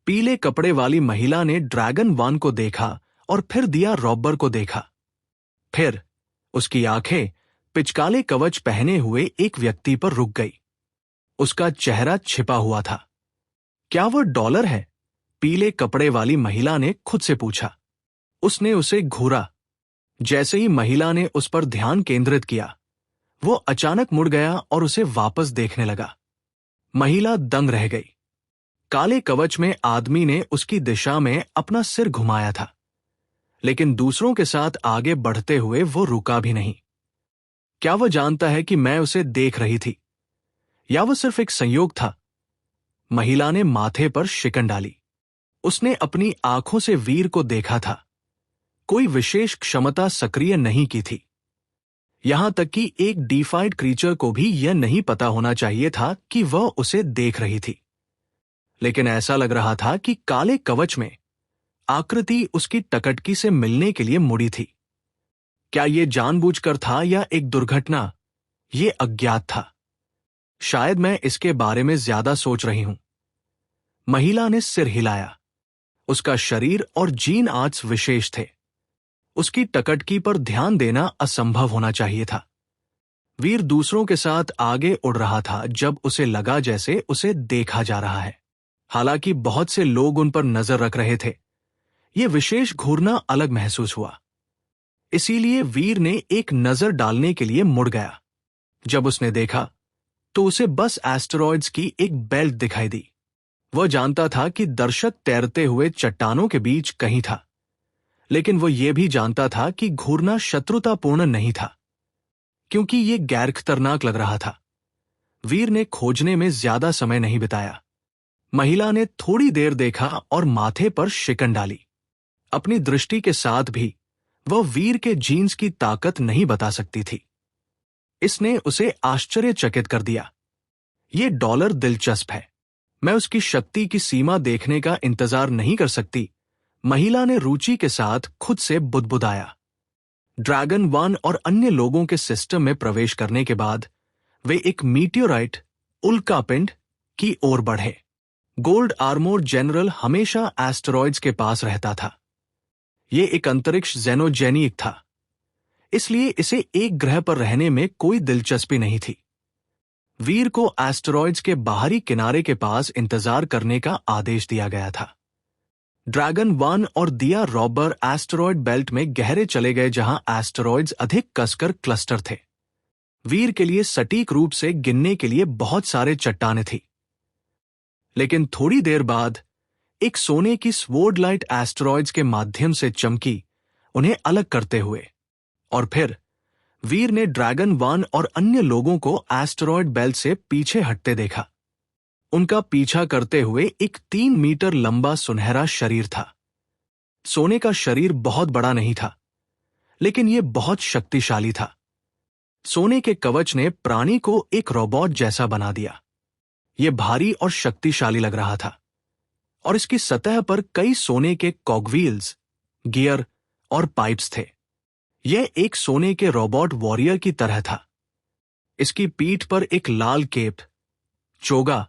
पीले कपड़े वाली महिला ने ड्रैगन वन को देखा और फिर दिया रॉबर को देखा। फिर उसकी आंखें पिचकाले कवच पहने हुए एक व्यक्ति पर रुक गई। उसका चेहरा छिपा हुआ था। क्या वह डॉलर है? पीले कपड़े वाली महिला ने खुद से पूछा। उसने उसे घूरा। जैसे ही महिला ने उस पर ध्यान केंद्रित किया, वो अचानक मुड़ गया और उसे वापस देखने लगा। महिला दंग रह गई। काले कवच में आदमी ने उसकी दिशा में अपना सिर घुमाया था, लेकिन दूसरों के साथ आगे बढ़ते हुए वो रुका भी नहीं। क्या वह जानता है कि मैं उसे देख रही थी, या वह सिर्फ एक संयोग था? महिला ने माथे पर शिकन डाली। उसने अपनी आंखों से वीर को देखा था। कोई विशेष क्षमता सक्रिय नहीं की थी। यहां तक कि एक डिफाइड क्रीचर को भी यह नहीं पता होना चाहिए था कि वह उसे देख रही थी। लेकिन ऐसा लग रहा था कि काले कवच में आकृति उसकी टकटकी से मिलने के लिए मुड़ी थी। क्या ये जानबूझकर था या एक दुर्घटना? ये अज्ञात था। शायद मैं इसके बारे में ज्यादा सोच रही हूं। महिला ने सिर हिलाया। उसका शरीर और जीन आज विशेष थे। उसकी टकटकी पर ध्यान देना असंभव होना चाहिए था। वीर दूसरों के साथ आगे उड़ रहा था जब उसे लगा जैसे उसे देखा जा रहा है। हालांकि बहुत से लोग उन पर नजर रख रहे थे, यह विशेष घूरना अलग महसूस हुआ। इसीलिए वीर ने एक नजर डालने के लिए मुड़ गया। जब उसने देखा तो उसे बस एस्टेरॉयड्स की एक बेल्ट दिखाई दी। वह जानता था कि दर्शक तैरते हुए चट्टानों के बीच कहीं था, लेकिन वह यह भी जानता था कि घूरना शत्रुतापूर्ण नहीं था, क्योंकि यह गैर खतरनाक लग रहा था। वीर ने खोजने में ज्यादा समय नहीं बिताया। महिला ने थोड़ी देर देखा और माथे पर शिकन डाली। अपनी दृष्टि के साथ भी वह वीर के जीन्स की ताकत नहीं बता सकती थी। इसने उसे आश्चर्यचकित कर दिया। ये डॉलर दिलचस्प है। मैं उसकी शक्ति की सीमा देखने का इंतजार नहीं कर सकती, महिला ने रुचि के साथ खुद से बुदबुदाया। ड्रैगन 1 और अन्य लोगों के सिस्टम में प्रवेश करने के बाद वे एक मीटियोराइट उल्कापिंड की ओर बढ़े। गोल्ड आर्मोर जनरल हमेशा एस्टेरॉयड्स के पास रहता था। यह एक अंतरिक्ष जेनोजेनिक था, इसलिए इसे एक ग्रह पर रहने में कोई दिलचस्पी नहीं थी। वीर को एस्टेरॉयड्स के बाहरी किनारे के पास इंतजार करने का आदेश दिया गया था। ड्रैगन 1 और दिया रॉबर एस्टेरॉयड बेल्ट में गहरे चले गए जहां एस्टेरॉयड्स अधिक कसकर क्लस्टर थे। वीर के लिए सटीक रूप से गिनने के लिए बहुत सारे चट्टानें थी। लेकिन थोड़ी देर बाद एक सोने की स्वॉर्ड लाइट एस्टेरॉयड्स के माध्यम से चमकी, उन्हें अलग करते हुए, और फिर वीर ने ड्रैगन 1 और अन्य लोगों को एस्टेरॉयड बेल्ट से पीछे हटते देखा। उनका पीछा करते हुए एक 3 मीटर लंबा सुनहरा शरीर था। सोने का शरीर बहुत बड़ा नहीं था, लेकिन यह बहुत शक्तिशाली था। सोने के कवच ने प्राणी को एक रोबोट जैसा बना दिया। यह भारी और शक्तिशाली लग रहा था, और इसकी सतह पर कई सोने के कॉगव्हील्स, गियर और पाइप्स थे। यह एक सोने के रोबोट वॉरियर की तरह था। इसकी पीठ पर एक लाल केप, चोगा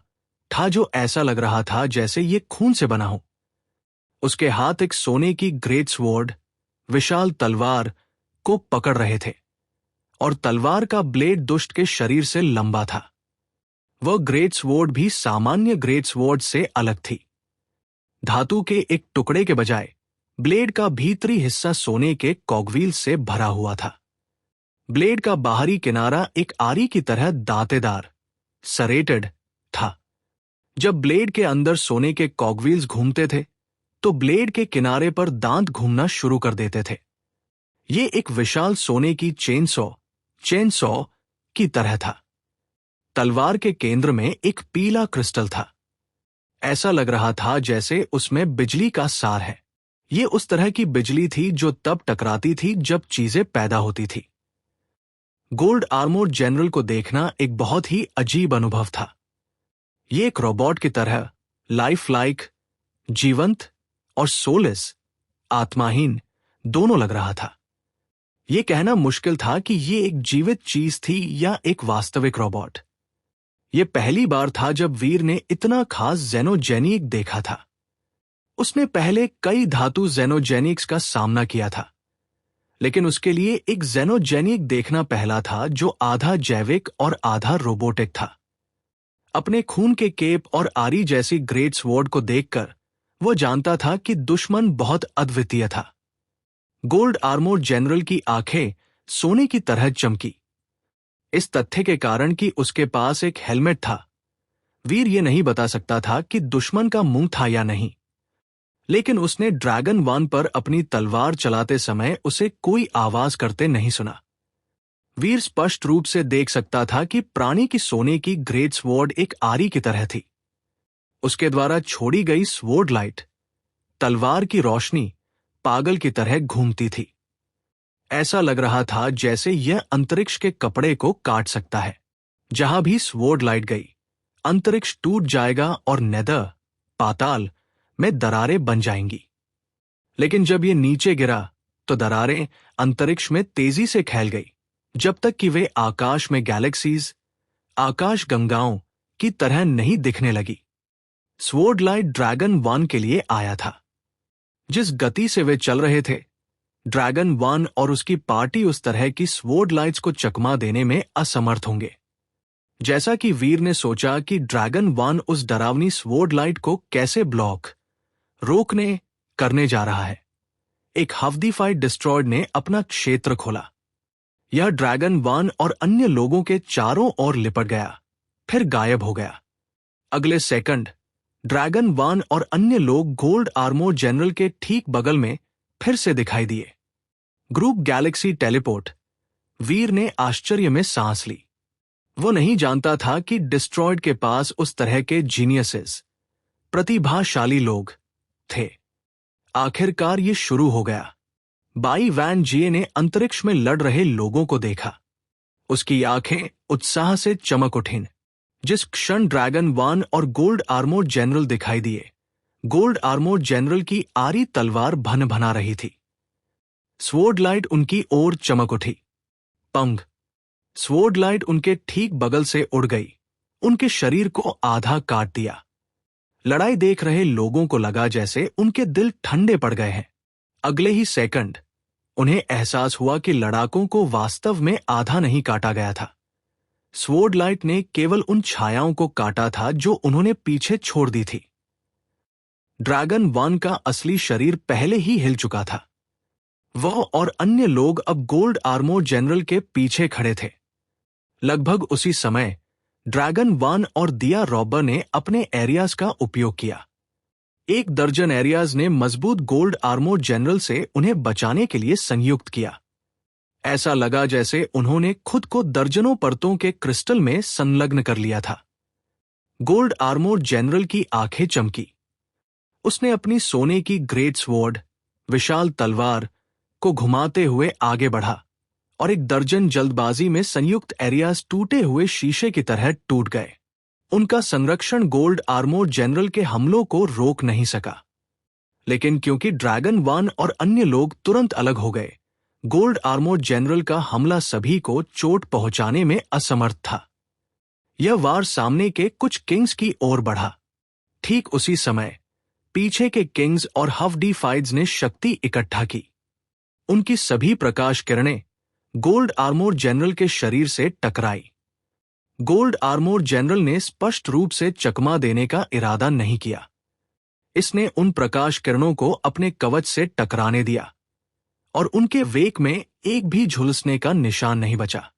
था जो ऐसा लग रहा था जैसे यह खून से बना हो। उसके हाथ एक सोने की ग्रेट स्वॉर्ड, विशाल तलवार को पकड़ रहे थे, और तलवार का ब्लेड दुष्ट के शरीर से लंबा था। वह ग्रेट स्वॉर्ड भी सामान्य ग्रेट स्वॉर्ड से अलग थी। धातु के एक टुकड़े के बजाय ब्लेड का भीतरी हिस्सा सोने के कॉगव्हील से भरा हुआ था। ब्लेड का बाहरी किनारा एक आरी की तरह दांतेदार, सरेटेड था। जब ब्लेड के अंदर सोने के कॉगव्हील्स घूमते थे, तो ब्लेड के किनारे पर दांत घूमना शुरू कर देते थे। यह एक विशाल सोने की चेनसॉ की तरह था। तलवार के केंद्र में एक पीला क्रिस्टल था। ऐसा लग रहा था जैसे उसमें बिजली का सार है। यह उस तरह की बिजली थी जो तब टकराती थी जब चीजें पैदा होती थी। गोल्ड आर्मोर जनरल को देखना एक बहुत ही अजीब अनुभव था। यह एक रोबोट की तरह लाइफ लाइक, जीवंत और सोलेस, आत्माहीन दोनों लग रहा था। यह कहना मुश्किल था कि यह एक जीवित चीज थी या एक वास्तविक रोबोट। यह पहली बार था जब वीर ने इतना खास जेनोजेनिक देखा था। उसने पहले कई धातु जेनोजेनिक्स का सामना किया था, लेकिन उसके लिए एक जेनोजेनिक देखना पहला था जो आधा जैविक और आधा रोबोटिक था। अपने खून के केप और आरी जैसी ग्रेट स्वॉर्ड को देखकर वह जानता था कि दुश्मन बहुत अद्वितीय था। गोल्ड आर्मोर जनरल की आंखें सोने की तरह चमकी, इस तथ्य के कारण कि उसके पास एक हेलमेट था। वीर यह नहीं बता सकता था कि दुश्मन का मुंह था या नहीं, लेकिन उसने ड्रैगन 1 पर अपनी तलवार चलाते समय उसे कोई आवाज करते नहीं सुना। वीर स्पष्ट रूप से देख सकता था कि प्राणी की सोने की ग्रेट स्वॉर्ड एक आरी की तरह थी। उसके द्वारा छोड़ी गई स्वॉर्ड लाइट, तलवार की रोशनी, पागल की तरह घूमती थी। ऐसा लग रहा था जैसे यह अंतरिक्ष के कपड़े को काट सकता है। जहां भी स्वॉर्ड लाइट गई, अंतरिक्ष टूट जाएगा और नेदर, पाताल में दरारें बन जाएंगी। लेकिन जब यह नीचे गिरा तो दरारें अंतरिक्ष में तेजी से फैल गई, जब तक कि वे आकाश में गैलेक्सीज, आकाश गंगाओं की तरह नहीं दिखने लगी। स्वॉर्ड लाइट ड्रैगन 1 के लिए आया था। जिस गति से वे चल रहे थे, ड्रैगन 1 और उसकी पार्टी उस तरह की स्वॉर्ड लाइट्स को चकमा देने में असमर्थ होंगे। जैसा कि वीर ने सोचा कि ड्रैगन 1 उस डरावनी स्वॉर्ड लाइट को कैसे रोकने करने जा रहा है, एक हफ्दीफाइड डिस्ट्रॉयड ने अपना क्षेत्र खोला। यह ड्रैगन 1 और अन्य लोगों के चारों ओर लिपट गया, फिर गायब हो गया। अगले सेकंड ड्रैगन 1 और अन्य लोग गोल्ड आर्मोर जनरल के ठीक बगल में फिर से दिखाई दिए। Group Galaxy teleport. वीर ने आश्चर्य में सांस ली। वो नहीं जानता था कि डिस्ट्रॉयड के पास उस तरह के जीनियसेस, प्रतिभाशाली लोग थे। आखिरकार ये शुरू हो गया। बाई वैन जिए ने अंतरिक्ष में लड़ रहे लोगों को देखा। उसकी आंखें उत्साह से चमक उठीं। जिस क्षण ड्रैगन 1 और गोल्ड आर्मोर जनरल दिखाई दिए, गोल्ड आर्मोर जनरल की आरी तलवार भन भना रही थी। स्वॉर्ड लाइट उनकी ओर चमक उठी। पंग। स्वॉर्ड लाइट उनके ठीक बगल से उड़ गई, उनके शरीर को आधा काट दिया। लड़ाई देख रहे लोगों को लगा जैसे उनके दिल ठंडे पड़ गए हैं। अगले ही सेकंड उन्हें एहसास हुआ कि लड़ाकों को वास्तव में आधा नहीं काटा गया था। स्वॉर्ड लाइट ने केवल उन छायाओं को काटा था जो उन्होंने पीछे छोड़ दी थी। ड्रैगन 1 का असली शरीर पहले ही हिल चुका था। वह और अन्य लोग अब गोल्ड आर्मोर जनरल के पीछे खड़े थे। लगभग उसी समय ड्रैगन 1 और दिया रॉबर ने अपने एरियाज का उपयोग किया। 1 दर्जन एरियाज ने मजबूत गोल्ड आर्मोर जनरल से उन्हें बचाने के लिए संयुक्त किया। ऐसा लगा जैसे उन्होंने खुद को दर्जनों परतों के क्रिस्टल में संलग्न कर लिया था। गोल्ड आर्मोर जनरल की आंखें चमकी। उसने अपनी सोने की ग्रेट स्वॉर्ड, विशाल तलवार को घुमाते हुए आगे बढ़ा और 1 दर्जन जल्दबाजी में संयुक्त एरियाज टूटे हुए शीशे की तरह टूट गए। उनका संरक्षण गोल्ड आर्मोर जनरल के हमलों को रोक नहीं सका। लेकिन क्योंकि ड्रैगन 1 और अन्य लोग तुरंत अलग हो गए, गोल्ड आर्मोर जनरल का हमला सभी को चोट पहुंचाने में असमर्थ था। यह वार सामने के कुछ किंग्स की ओर बढ़ा। ठीक उसी समय पीछे के किंग्स और हफ्दीफाइड्स ने शक्ति इकट्ठा की। उनकी सभी प्रकाश किरणें गोल्ड आर्मोर जनरल के शरीर से टकराई। गोल्ड आर्मोर जनरल ने स्पष्ट रूप से चकमा देने का इरादा नहीं किया। इसने उन प्रकाश किरणों को अपने कवच से टकराने दिया और उनके वेग में एक भी झुलसने का निशान नहीं बचा।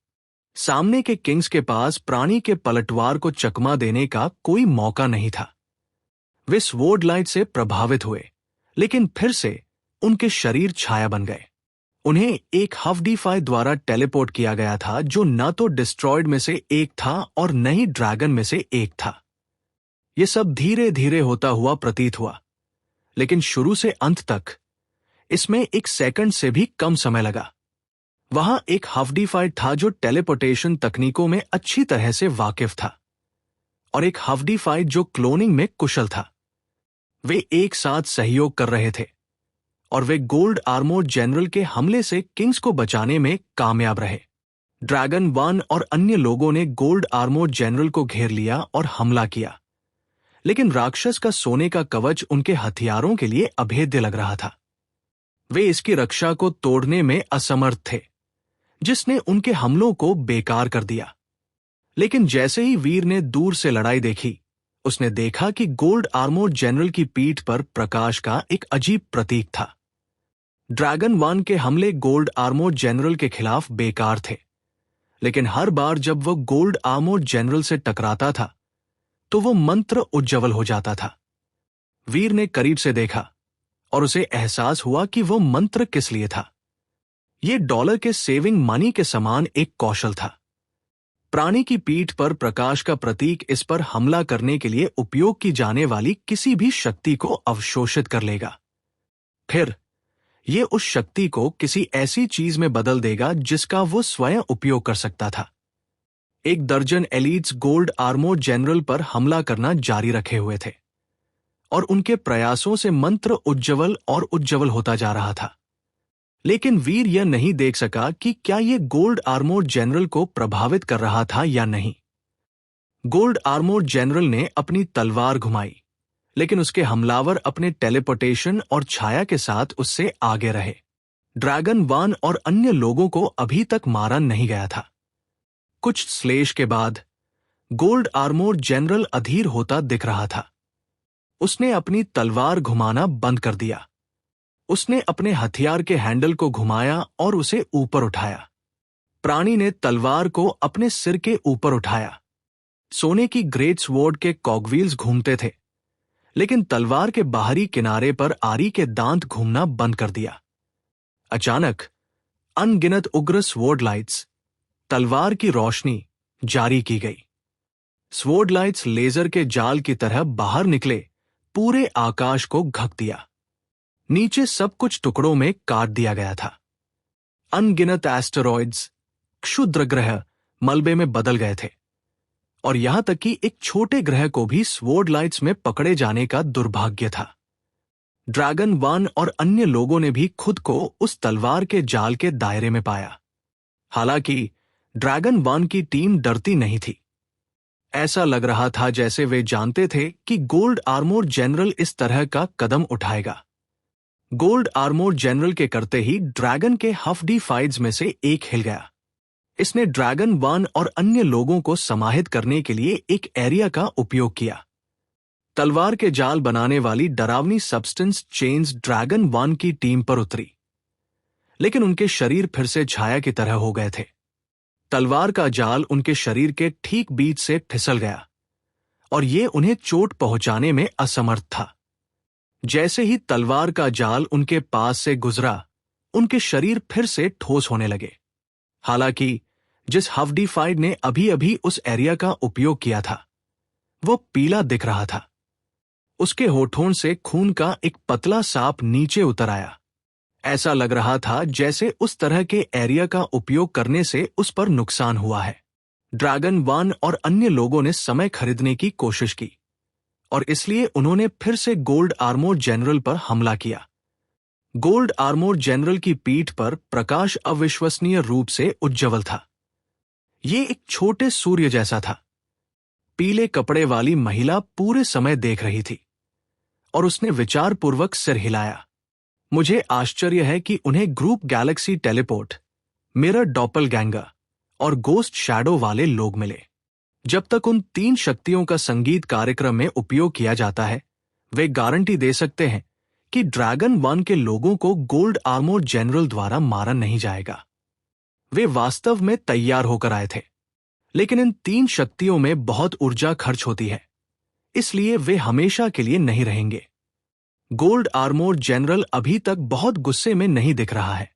सामने के किंग्स के पास प्राणी के पलटवार को चकमा देने का कोई मौका नहीं था। वे स्वॉर्ड लाइट से प्रभावित हुए, लेकिन फिर से उनके शरीर छाया बन गए। उन्हें एक हफ्दीफाई द्वारा टेलीपोर्ट किया गया था, जो न तो डिस्ट्रॉयड में से एक था और न ही ड्रैगन में से एक था। यह सब धीरे धीरे होता हुआ प्रतीत हुआ, लेकिन शुरू से अंत तक इसमें 1 सेकंड से भी कम समय लगा। वहां एक हफ्दीफाइड था जो टेलीपोर्टेशन तकनीकों में अच्छी तरह से वाकिफ था, और एक हफ्दीफाइड जो क्लोनिंग में कुशल था। वे एक साथ सहयोग कर रहे थे और वे गोल्ड आर्मोर जनरल के हमले से किंग्स को बचाने में कामयाब रहे। ड्रैगन 1 और अन्य लोगों ने गोल्ड आर्मोर जनरल को घेर लिया और हमला किया, लेकिन राक्षस का सोने का कवच उनके हथियारों के लिए अभेद्य लग रहा था। वे इसकी रक्षा को तोड़ने में असमर्थ थे, जिसने उनके हमलों को बेकार कर दिया। लेकिन जैसे ही वीर ने दूर से लड़ाई देखी, उसने देखा कि गोल्ड आर्मोर जनरल की पीठ पर प्रकाश का एक अजीब प्रतीक था। ड्रैगन 1 के हमले गोल्ड आर्मोर जनरल के खिलाफ बेकार थे, लेकिन हर बार जब वह गोल्ड आर्मोर जनरल से टकराता था तो वो मंत्र उज्ज्वल हो जाता था। वीर ने करीब से देखा और उसे एहसास हुआ कि वो मंत्र किस लिए था। ये डॉलर के सेविंग मनी के समान एक कौशल था। प्राणी की पीठ पर प्रकाश का प्रतीक इस पर हमला करने के लिए उपयोग की जाने वाली किसी भी शक्ति को अवशोषित कर लेगा। फिर यह उस शक्ति को किसी ऐसी चीज में बदल देगा जिसका वो स्वयं उपयोग कर सकता था। 1 दर्जन एलीट्स गोल्ड आर्मोर जनरल पर हमला करना जारी रखे हुए थे, और उनके प्रयासों से मंत्र उज्ज्वल और उज्ज्वल होता जा रहा था। लेकिन वीर यह नहीं देख सका कि क्या यह गोल्ड आर्मोर्ड जनरल को प्रभावित कर रहा था या नहीं। गोल्ड आर्मोर्ड जनरल ने अपनी तलवार घुमाई, लेकिन उसके हमलावर अपने टेलीपोर्टेशन और छाया के साथ उससे आगे रहे। ड्रैगन वान और अन्य लोगों को अभी तक मारा नहीं गया था। कुछ श्लेष के बाद गोल्ड आर्मोर्ड जनरल अधीर होता दिख रहा था। उसने अपनी तलवार घुमाना बंद कर दिया। उसने अपने हथियार के हैंडल को घुमाया और उसे ऊपर उठाया। प्राणी ने तलवार को अपने सिर के ऊपर उठाया। सोने की ग्रेट स्वॉर्ड के कॉगव्हील्स घूमते थे, लेकिन तलवार के बाहरी किनारे पर आरी के दांत घूमना बंद कर दिया। अचानक अनगिनत उग्र स्वॉर्ड लाइट्स, तलवार की रोशनी जारी की गई। स्वॉर्ड लाइट्स लेजर के जाल की तरह बाहर निकले, पूरे आकाश को ढक दिया। नीचे सब कुछ टुकड़ों में काट दिया गया था। अनगिनत एस्टेरॉइड्स, क्षुद्र ग्रह मलबे में बदल गए थे, और यहां तक कि एक छोटे ग्रह को भी स्वॉर्ड लाइट्स में पकड़े जाने का दुर्भाग्य था। ड्रैगन वन और अन्य लोगों ने भी खुद को उस तलवार के जाल के दायरे में पाया। हालांकि ड्रैगन वन की टीम डरती नहीं थी। ऐसा लग रहा था जैसे वे जानते थे कि गोल्ड आर्मोर्ड जनरल इस तरह का कदम उठाएगा। गोल्ड आर्मोर्ड जनरल के करते ही ड्रैगन के हफ्डी फाइट्स में से एक हिल गया। इसने ड्रैगन वन और अन्य लोगों को समाहित करने के लिए एक एरिया का उपयोग किया। तलवार के जाल बनाने वाली डरावनी सब्सटेंस चेन्स ड्रैगन वन की टीम पर उतरी, लेकिन उनके शरीर फिर से छाया की तरह हो गए थे। तलवार का जाल उनके शरीर के ठीक बीच से फिसल गया और ये उन्हें चोट पहुंचाने में असमर्थ था। जैसे ही तलवार का जाल उनके पास से गुजरा, उनके शरीर फिर से ठोस होने लगे। हालांकि जिस हफ्डीफाइड ने अभी अभी उस एरिया का उपयोग किया था, वो पीला दिख रहा था। उसके होठों से खून का एक पतला सांप नीचे उतर आया। ऐसा लग रहा था जैसे उस तरह के एरिया का उपयोग करने से उस पर नुकसान हुआ है। ड्रैगन वन और अन्य लोगों ने समय खरीदने की कोशिश की, और इसलिए उन्होंने फिर से गोल्ड आर्मोर्ड जनरल पर हमला किया। गोल्ड आर्मोर्ड जनरल की पीठ पर प्रकाश अविश्वसनीय रूप से उज्ज्वल था। ये एक छोटे सूर्य जैसा था। पीले कपड़े वाली महिला पूरे समय देख रही थी, और उसने विचारपूर्वक सिर हिलाया। मुझे आश्चर्य है कि उन्हें ग्रुप गैलेक्सी टेलीपोर्ट, मिरर डॉपलगैंगर और गोस्ट शैडो वाले लोग मिले। जब तक उन 3 शक्तियों का संगीत कार्यक्रम में उपयोग किया जाता है, वे गारंटी दे सकते हैं कि ड्रैगन वन के लोगों को गोल्ड आर्मोर्ड जनरल द्वारा मारा नहीं जाएगा। वे वास्तव में तैयार होकर आए थे, लेकिन इन 3 शक्तियों में बहुत ऊर्जा खर्च होती है, इसलिए वे हमेशा के लिए नहीं रहेंगे। गोल्ड आर्मोर्ड जनरल अभी तक बहुत गुस्से में नहीं दिख रहा है।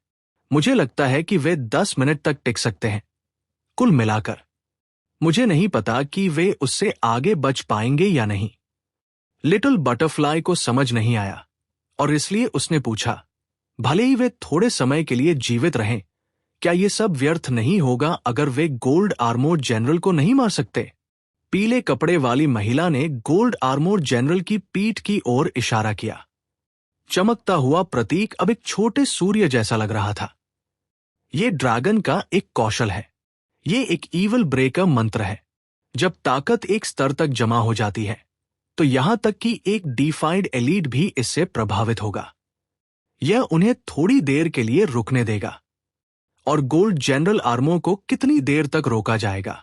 मुझे लगता है कि वे 10 मिनट तक टिक सकते हैं कुल मिलाकर। मुझे नहीं पता कि वे उससे आगे बच पाएंगे या नहीं। लिटिल बटरफ्लाई को समझ नहीं आया, और इसलिए उसने पूछा, भले ही वे थोड़े समय के लिए जीवित रहें, क्या ये सब व्यर्थ नहीं होगा अगर वे गोल्ड आर्मोर्ड जनरल को नहीं मार सकते? पीले कपड़े वाली महिला ने गोल्ड आर्मोर्ड जनरल की पीठ की ओर इशारा किया। चमकता हुआ प्रतीक अब एक छोटे सूर्य जैसा लग रहा था। यह ड्रैगन का एक कौशल है। ये एक ईवल ब्रेकर मंत्र है। जब ताकत एक स्तर तक जमा हो जाती है, तो यहां तक कि एक डिफाइंड एलीट भी इससे प्रभावित होगा। यह उन्हें थोड़ी देर के लिए रुकने देगा, और गोल्ड जनरल आर्मो को कितनी देर तक रोका जाएगा,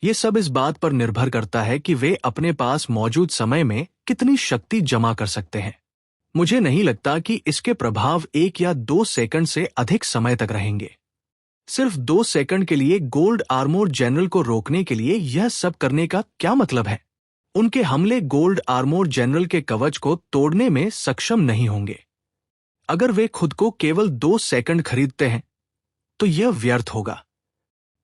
यह सब इस बात पर निर्भर करता है कि वे अपने पास मौजूद समय में कितनी शक्ति जमा कर सकते हैं। मुझे नहीं लगता कि इसके प्रभाव 1 या 2 सेकंड से अधिक समय तक रहेंगे। सिर्फ 2 सेकंड के लिए गोल्ड आर्मोर्ड जनरल को रोकने के लिए यह सब करने का क्या मतलब है? उनके हमले गोल्ड आर्मोर्ड जनरल के कवच को तोड़ने में सक्षम नहीं होंगे। अगर वे खुद को केवल 2 सेकंड खरीदते हैं, तो यह व्यर्थ होगा।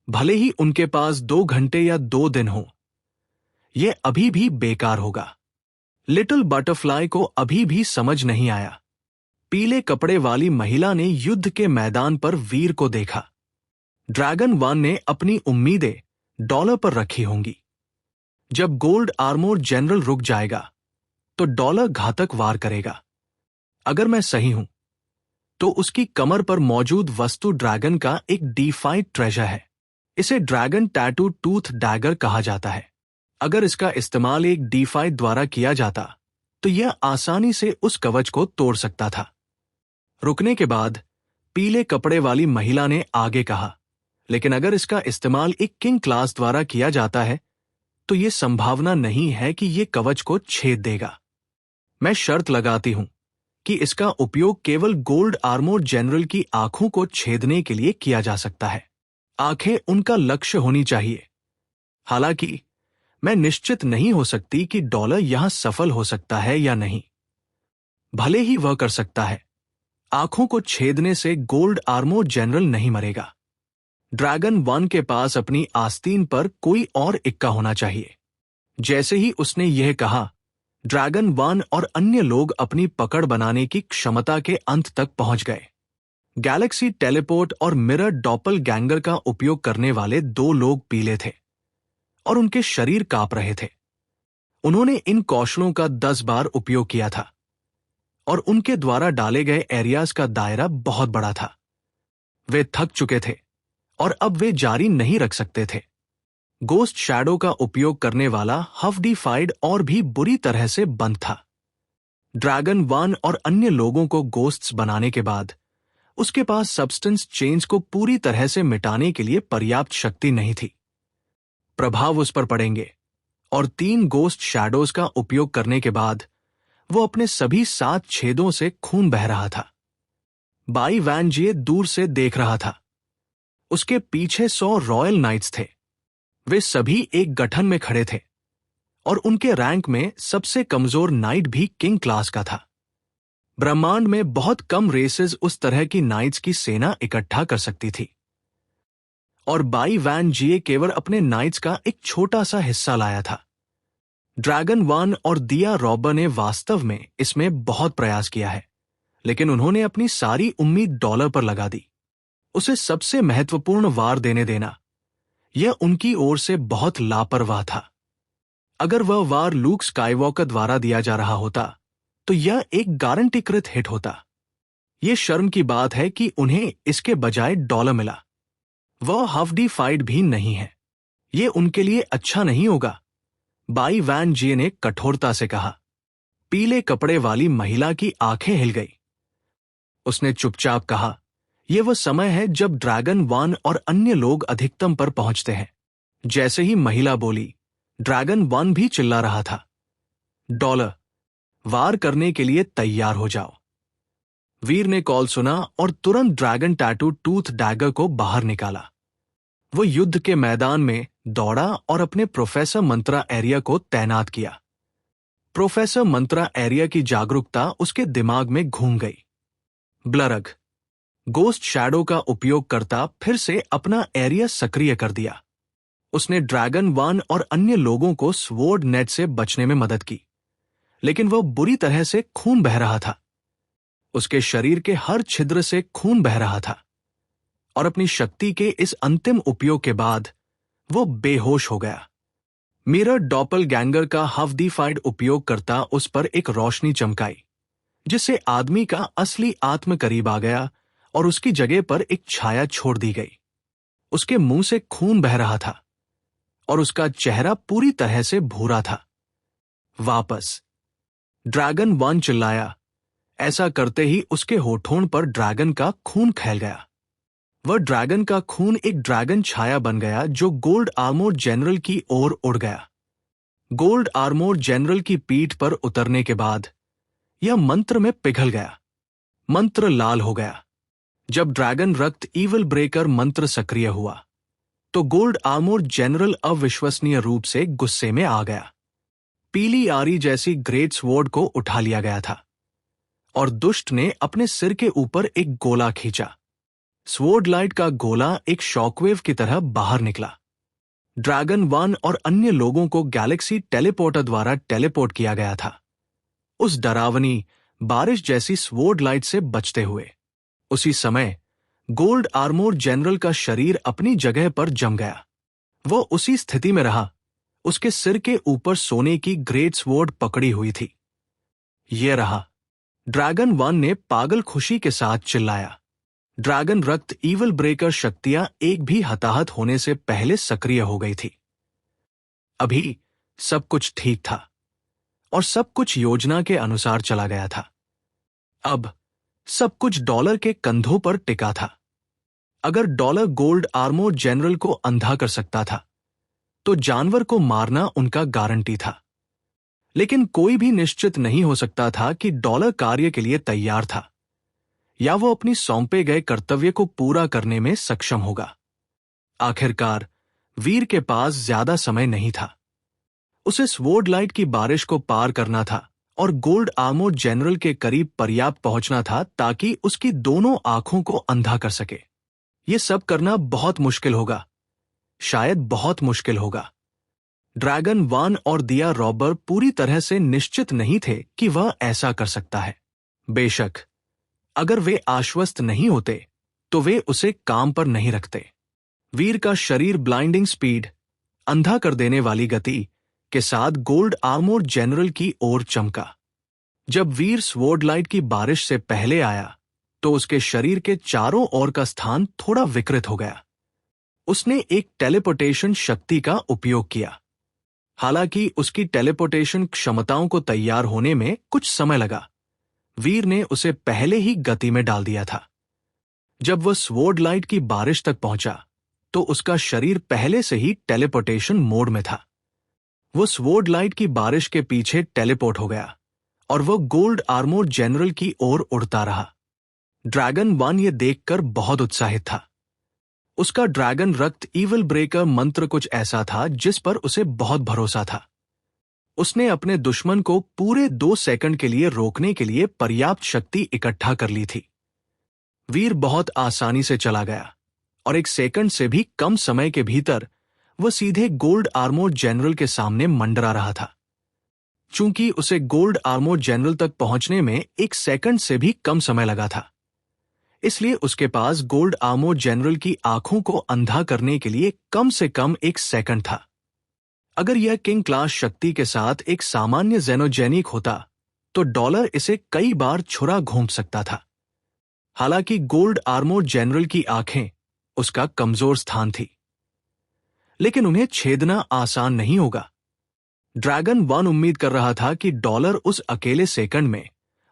भले ही उनके पास 2 घंटे या 2 दिन हो, यह अभी भी बेकार होगा। लिटिल बटरफ्लाई को अभी भी समझ नहीं आया। पीले कपड़े वाली महिला ने युद्ध के मैदान पर वीर को देखा। ड्रैगन वन ने अपनी उम्मीदें डॉलर पर रखी होंगी। जब गोल्ड आर्मोर्ड जनरल रुक जाएगा, तो डॉलर घातक वार करेगा। अगर मैं सही हूं, तो उसकी कमर पर मौजूद वस्तु ड्रैगन का एक डीफाइड ट्रेजर है। इसे ड्रैगन टैटू टूथ डैगर कहा जाता है। अगर इसका इस्तेमाल एक डीफाइड द्वारा किया जाता तो यह आसानी से उस कवच को तोड़ सकता था। रुकने के बाद पीले कपड़े वाली महिला ने आगे कहा, लेकिन अगर इसका इस्तेमाल एक किंग क्लास द्वारा किया जाता है तो यह संभावना नहीं है कि यह कवच को छेद देगा। मैं शर्त लगाती हूं कि इसका उपयोग केवल गोल्ड आर्मोर जनरल की आंखों को छेदने के लिए किया जा सकता है। आंखें उनका लक्ष्य होनी चाहिए। हालांकि मैं निश्चित नहीं हो सकती कि डॉलर यहां सफल हो सकता है या नहीं। भले ही वह कर सकता है, आंखों को छेदने से गोल्ड आर्मोर जनरल नहीं मरेगा। ड्रैगन 1 के पास अपनी आस्तीन पर कोई और इक्का होना चाहिए। जैसे ही उसने यह कहा, ड्रैगन 1 और अन्य लोग अपनी पकड़ बनाने की क्षमता के अंत तक पहुंच गए। गैलेक्सी टेलीपोर्ट और मिरर डॉपलगैंगर का उपयोग करने वाले 2 लोग पीले थे और उनके शरीर कांप रहे थे। उन्होंने इन कौशलों का 10 बार उपयोग किया था और उनके द्वारा डाले गए एरियाज का दायरा बहुत बड़ा था। वे थक चुके थे और अब वे जारी नहीं रख सकते थे। गोस्ट शैडो का उपयोग करने वाला हफडीफाइड और भी बुरी तरह से बंद था। ड्रैगन 1 और अन्य लोगों को गोस्ट्स बनाने के बाद उसके पास सब्सटेंस चेंज को पूरी तरह से मिटाने के लिए पर्याप्त शक्ति नहीं थी। प्रभाव उस पर पड़ेंगे और 3 गोस्ट शैडोज का उपयोग करने के बाद वो अपने सभी 7 छेदों से खून बह रहा था। बाई वैनजिए दूर से देख रहा था। उसके पीछे 100 रॉयल नाइट्स थे। वे सभी एक गठन में खड़े थे और उनके रैंक में सबसे कमजोर नाइट भी किंग क्लास का था। ब्रह्मांड में बहुत कम रेसेस उस तरह की नाइट्स की सेना इकट्ठा कर सकती थी और बाई वैनजिए केवल अपने नाइट्स का एक छोटा सा हिस्सा लाया था। ड्रैगन 1 और दिया रॉबर ने वास्तव में इसमें बहुत प्रयास किया है, लेकिन उन्होंने अपनी सारी उम्मीद डॉलर पर लगा दी। उसे सबसे महत्वपूर्ण वार देने देना, यह उनकी ओर से बहुत लापरवाह था। अगर वह वार लूक स्काईवॉकर द्वारा दिया जा रहा होता तो यह एक गारंटीकृत हिट होता। यह शर्म की बात है कि उन्हें इसके बजाय डॉलर मिला। वह हफडीफाइड भी नहीं है। यह उनके लिए अच्छा नहीं होगा, बाई वैनजिए ने कठोरता से कहा। पीले कपड़े वाली महिला की आंखें हिल गई। उसने चुपचाप कहा, यह वह समय है जब ड्रैगन 1 और अन्य लोग अधिकतम पर पहुंचते हैं। जैसे ही महिला बोली, ड्रैगन 1 भी चिल्ला रहा था, डॉलर, वार करने के लिए तैयार हो जाओ। वीर ने कॉल सुना और तुरंत ड्रैगन टैटू टूथ डैगर को बाहर निकाला। वो युद्ध के मैदान में दौड़ा और अपने प्रोफेसर मंत्रा एरिया को तैनात किया। प्रोफेसर मंत्रा एरिया की जागरूकता उसके दिमाग में घूम गई। ब्लरग, गोस्ट शैडो का उपयोग करता फिर से अपना एरिया सक्रिय कर दिया। उसने ड्रैगन 1 और अन्य लोगों को स्वॉर्ड नेट से बचने में मदद की, लेकिन वह बुरी तरह से खून बह रहा था। उसके शरीर के हर छिद्र से खून बह रहा था और अपनी शक्ति के इस अंतिम उपयोग के बाद वो बेहोश हो गया। मिरर डॉपलगैंगर का हफडीफाइड उपयोग करता उस पर एक रोशनी चमकाई, जिससे आदमी का असली आत्म करीब आ गया और उसकी जगह पर एक छाया छोड़ दी गई। उसके मुंह से खून बह रहा था और उसका चेहरा पूरी तरह से भूरा था। वापस, ड्रैगन 1 चिल्लाया। ऐसा करते ही उसके होठों पर ड्रैगन का खून फैल गया। वह ड्रैगन का खून एक ड्रैगन छाया बन गया जो गोल्ड आर्मोर जनरल की ओर उड़ गया। गोल्ड आर्मोर जनरल की पीठ पर उतरने के बाद यह मंत्र में पिघल गया। मंत्र लाल हो गया। जब ड्रैगन रक्त ईवल ब्रेकर मंत्र सक्रिय हुआ तो गोल्ड आर्मोर जनरल अविश्वसनीय रूप से गुस्से में आ गया। पीली आरी जैसी ग्रेट स्वॉर्ड को उठा लिया गया था और दुष्ट ने अपने सिर के ऊपर एक गोला खींचा। स्वॉर्ड लाइट का गोला एक शॉकवेव की तरह बाहर निकला। ड्रैगन 1 और अन्य लोगों को गैलेक्सी टेलीपोर्टर द्वारा टेलीपोर्ट किया गया था, उस डरावनी बारिश जैसी स्वॉर्ड लाइट से बचते हुए। उसी समय गोल्ड आर्मोर जनरल का शरीर अपनी जगह पर जम गया। वो उसी स्थिति में रहा। उसके सिर के ऊपर सोने की ग्रेट स्वॉर्ड पकड़ी हुई थी। ये रहा। ड्रैगन वन ने पागल खुशी के साथ चिल्लाया। ड्रैगन रक्त ईवल ब्रेकर शक्तियां एक भी हताहत होने से पहले सक्रिय हो गई थी। अभी सब कुछ ठीक था और सब कुछ योजना के अनुसार चला गया था। अब सब कुछ डॉलर के कंधों पर टिका था। अगर डॉलर गोल्ड आर्मोर जनरल को अंधा कर सकता था तो जानवर को मारना उनका गारंटी था। लेकिन कोई भी निश्चित नहीं हो सकता था कि डॉलर कार्य के लिए तैयार था या वो अपनी सौंपे गए कर्तव्य को पूरा करने में सक्षम होगा। आखिरकार वीर के पास ज्यादा समय नहीं था। उसे स्वॉर्ड लाइट की बारिश को पार करना था और गोल्ड आर्मोर जनरल के करीब पर्याप्त पहुंचना था ताकि उसकी दोनों आंखों को अंधा कर सके। यह सब करना बहुत मुश्किल होगा, शायद बहुत मुश्किल होगा। ड्रैगन वन और दिया रॉबर पूरी तरह से निश्चित नहीं थे कि वह ऐसा कर सकता है। बेशक अगर वे आश्वस्त नहीं होते तो वे उसे काम पर नहीं रखते। वीर का शरीर ब्लाइंडिंग स्पीड, अंधा कर देने वाली गति के साथ गोल्ड आर्मोर जनरल की ओर चमका। जब वीर स्वॉर्ड लाइट की बारिश से पहले आया तो उसके शरीर के चारों ओर का स्थान थोड़ा विकृत हो गया। उसने एक टेलीपोर्टेशन शक्ति का उपयोग किया। हालांकि उसकी टेलीपोर्टेशन क्षमताओं को तैयार होने में कुछ समय लगा, वीर ने उसे पहले ही गति में डाल दिया था। जब वह स्वॉर्ड लाइट की बारिश तक पहुंचा तो उसका शरीर पहले से ही टेलीपोर्टेशन मोड में था। वो स्वॉर्ड लाइट की बारिश के पीछे टेलीपोर्ट हो गया और वह गोल्ड आर्मोर जनरल की ओर उड़ता रहा। ड्रैगन वन ये देखकर बहुत उत्साहित था। उसका ड्रैगन रक्त ईवल ब्रेकर मंत्र कुछ ऐसा था जिस पर उसे बहुत भरोसा था। उसने अपने दुश्मन को पूरे 2 सेकंड के लिए रोकने के लिए पर्याप्त शक्ति इकट्ठा कर ली थी। वीर बहुत आसानी से चला गया और 1 सेकंड से भी कम समय के भीतर वह सीधे गोल्ड आर्मोर जनरल के सामने मंडरा रहा था। चूंकि उसे गोल्ड आर्मोर जनरल तक पहुंचने में 1 सेकंड से भी कम समय लगा था, इसलिए उसके पास गोल्ड आर्मोर जनरल की आंखों को अंधा करने के लिए कम से कम 1 सेकंड था। अगर यह किंग क्लास शक्ति के साथ एक सामान्य जेनोजेनिक होता तो डॉलर इसे कई बार छुरा घोंप सकता था। हालांकि गोल्ड आर्मोर जनरल की आंखें उसका कमजोर स्थान थी, लेकिन उन्हें छेदना आसान नहीं होगा। ड्रैगन वन उम्मीद कर रहा था कि डॉलर उस अकेले सेकंड में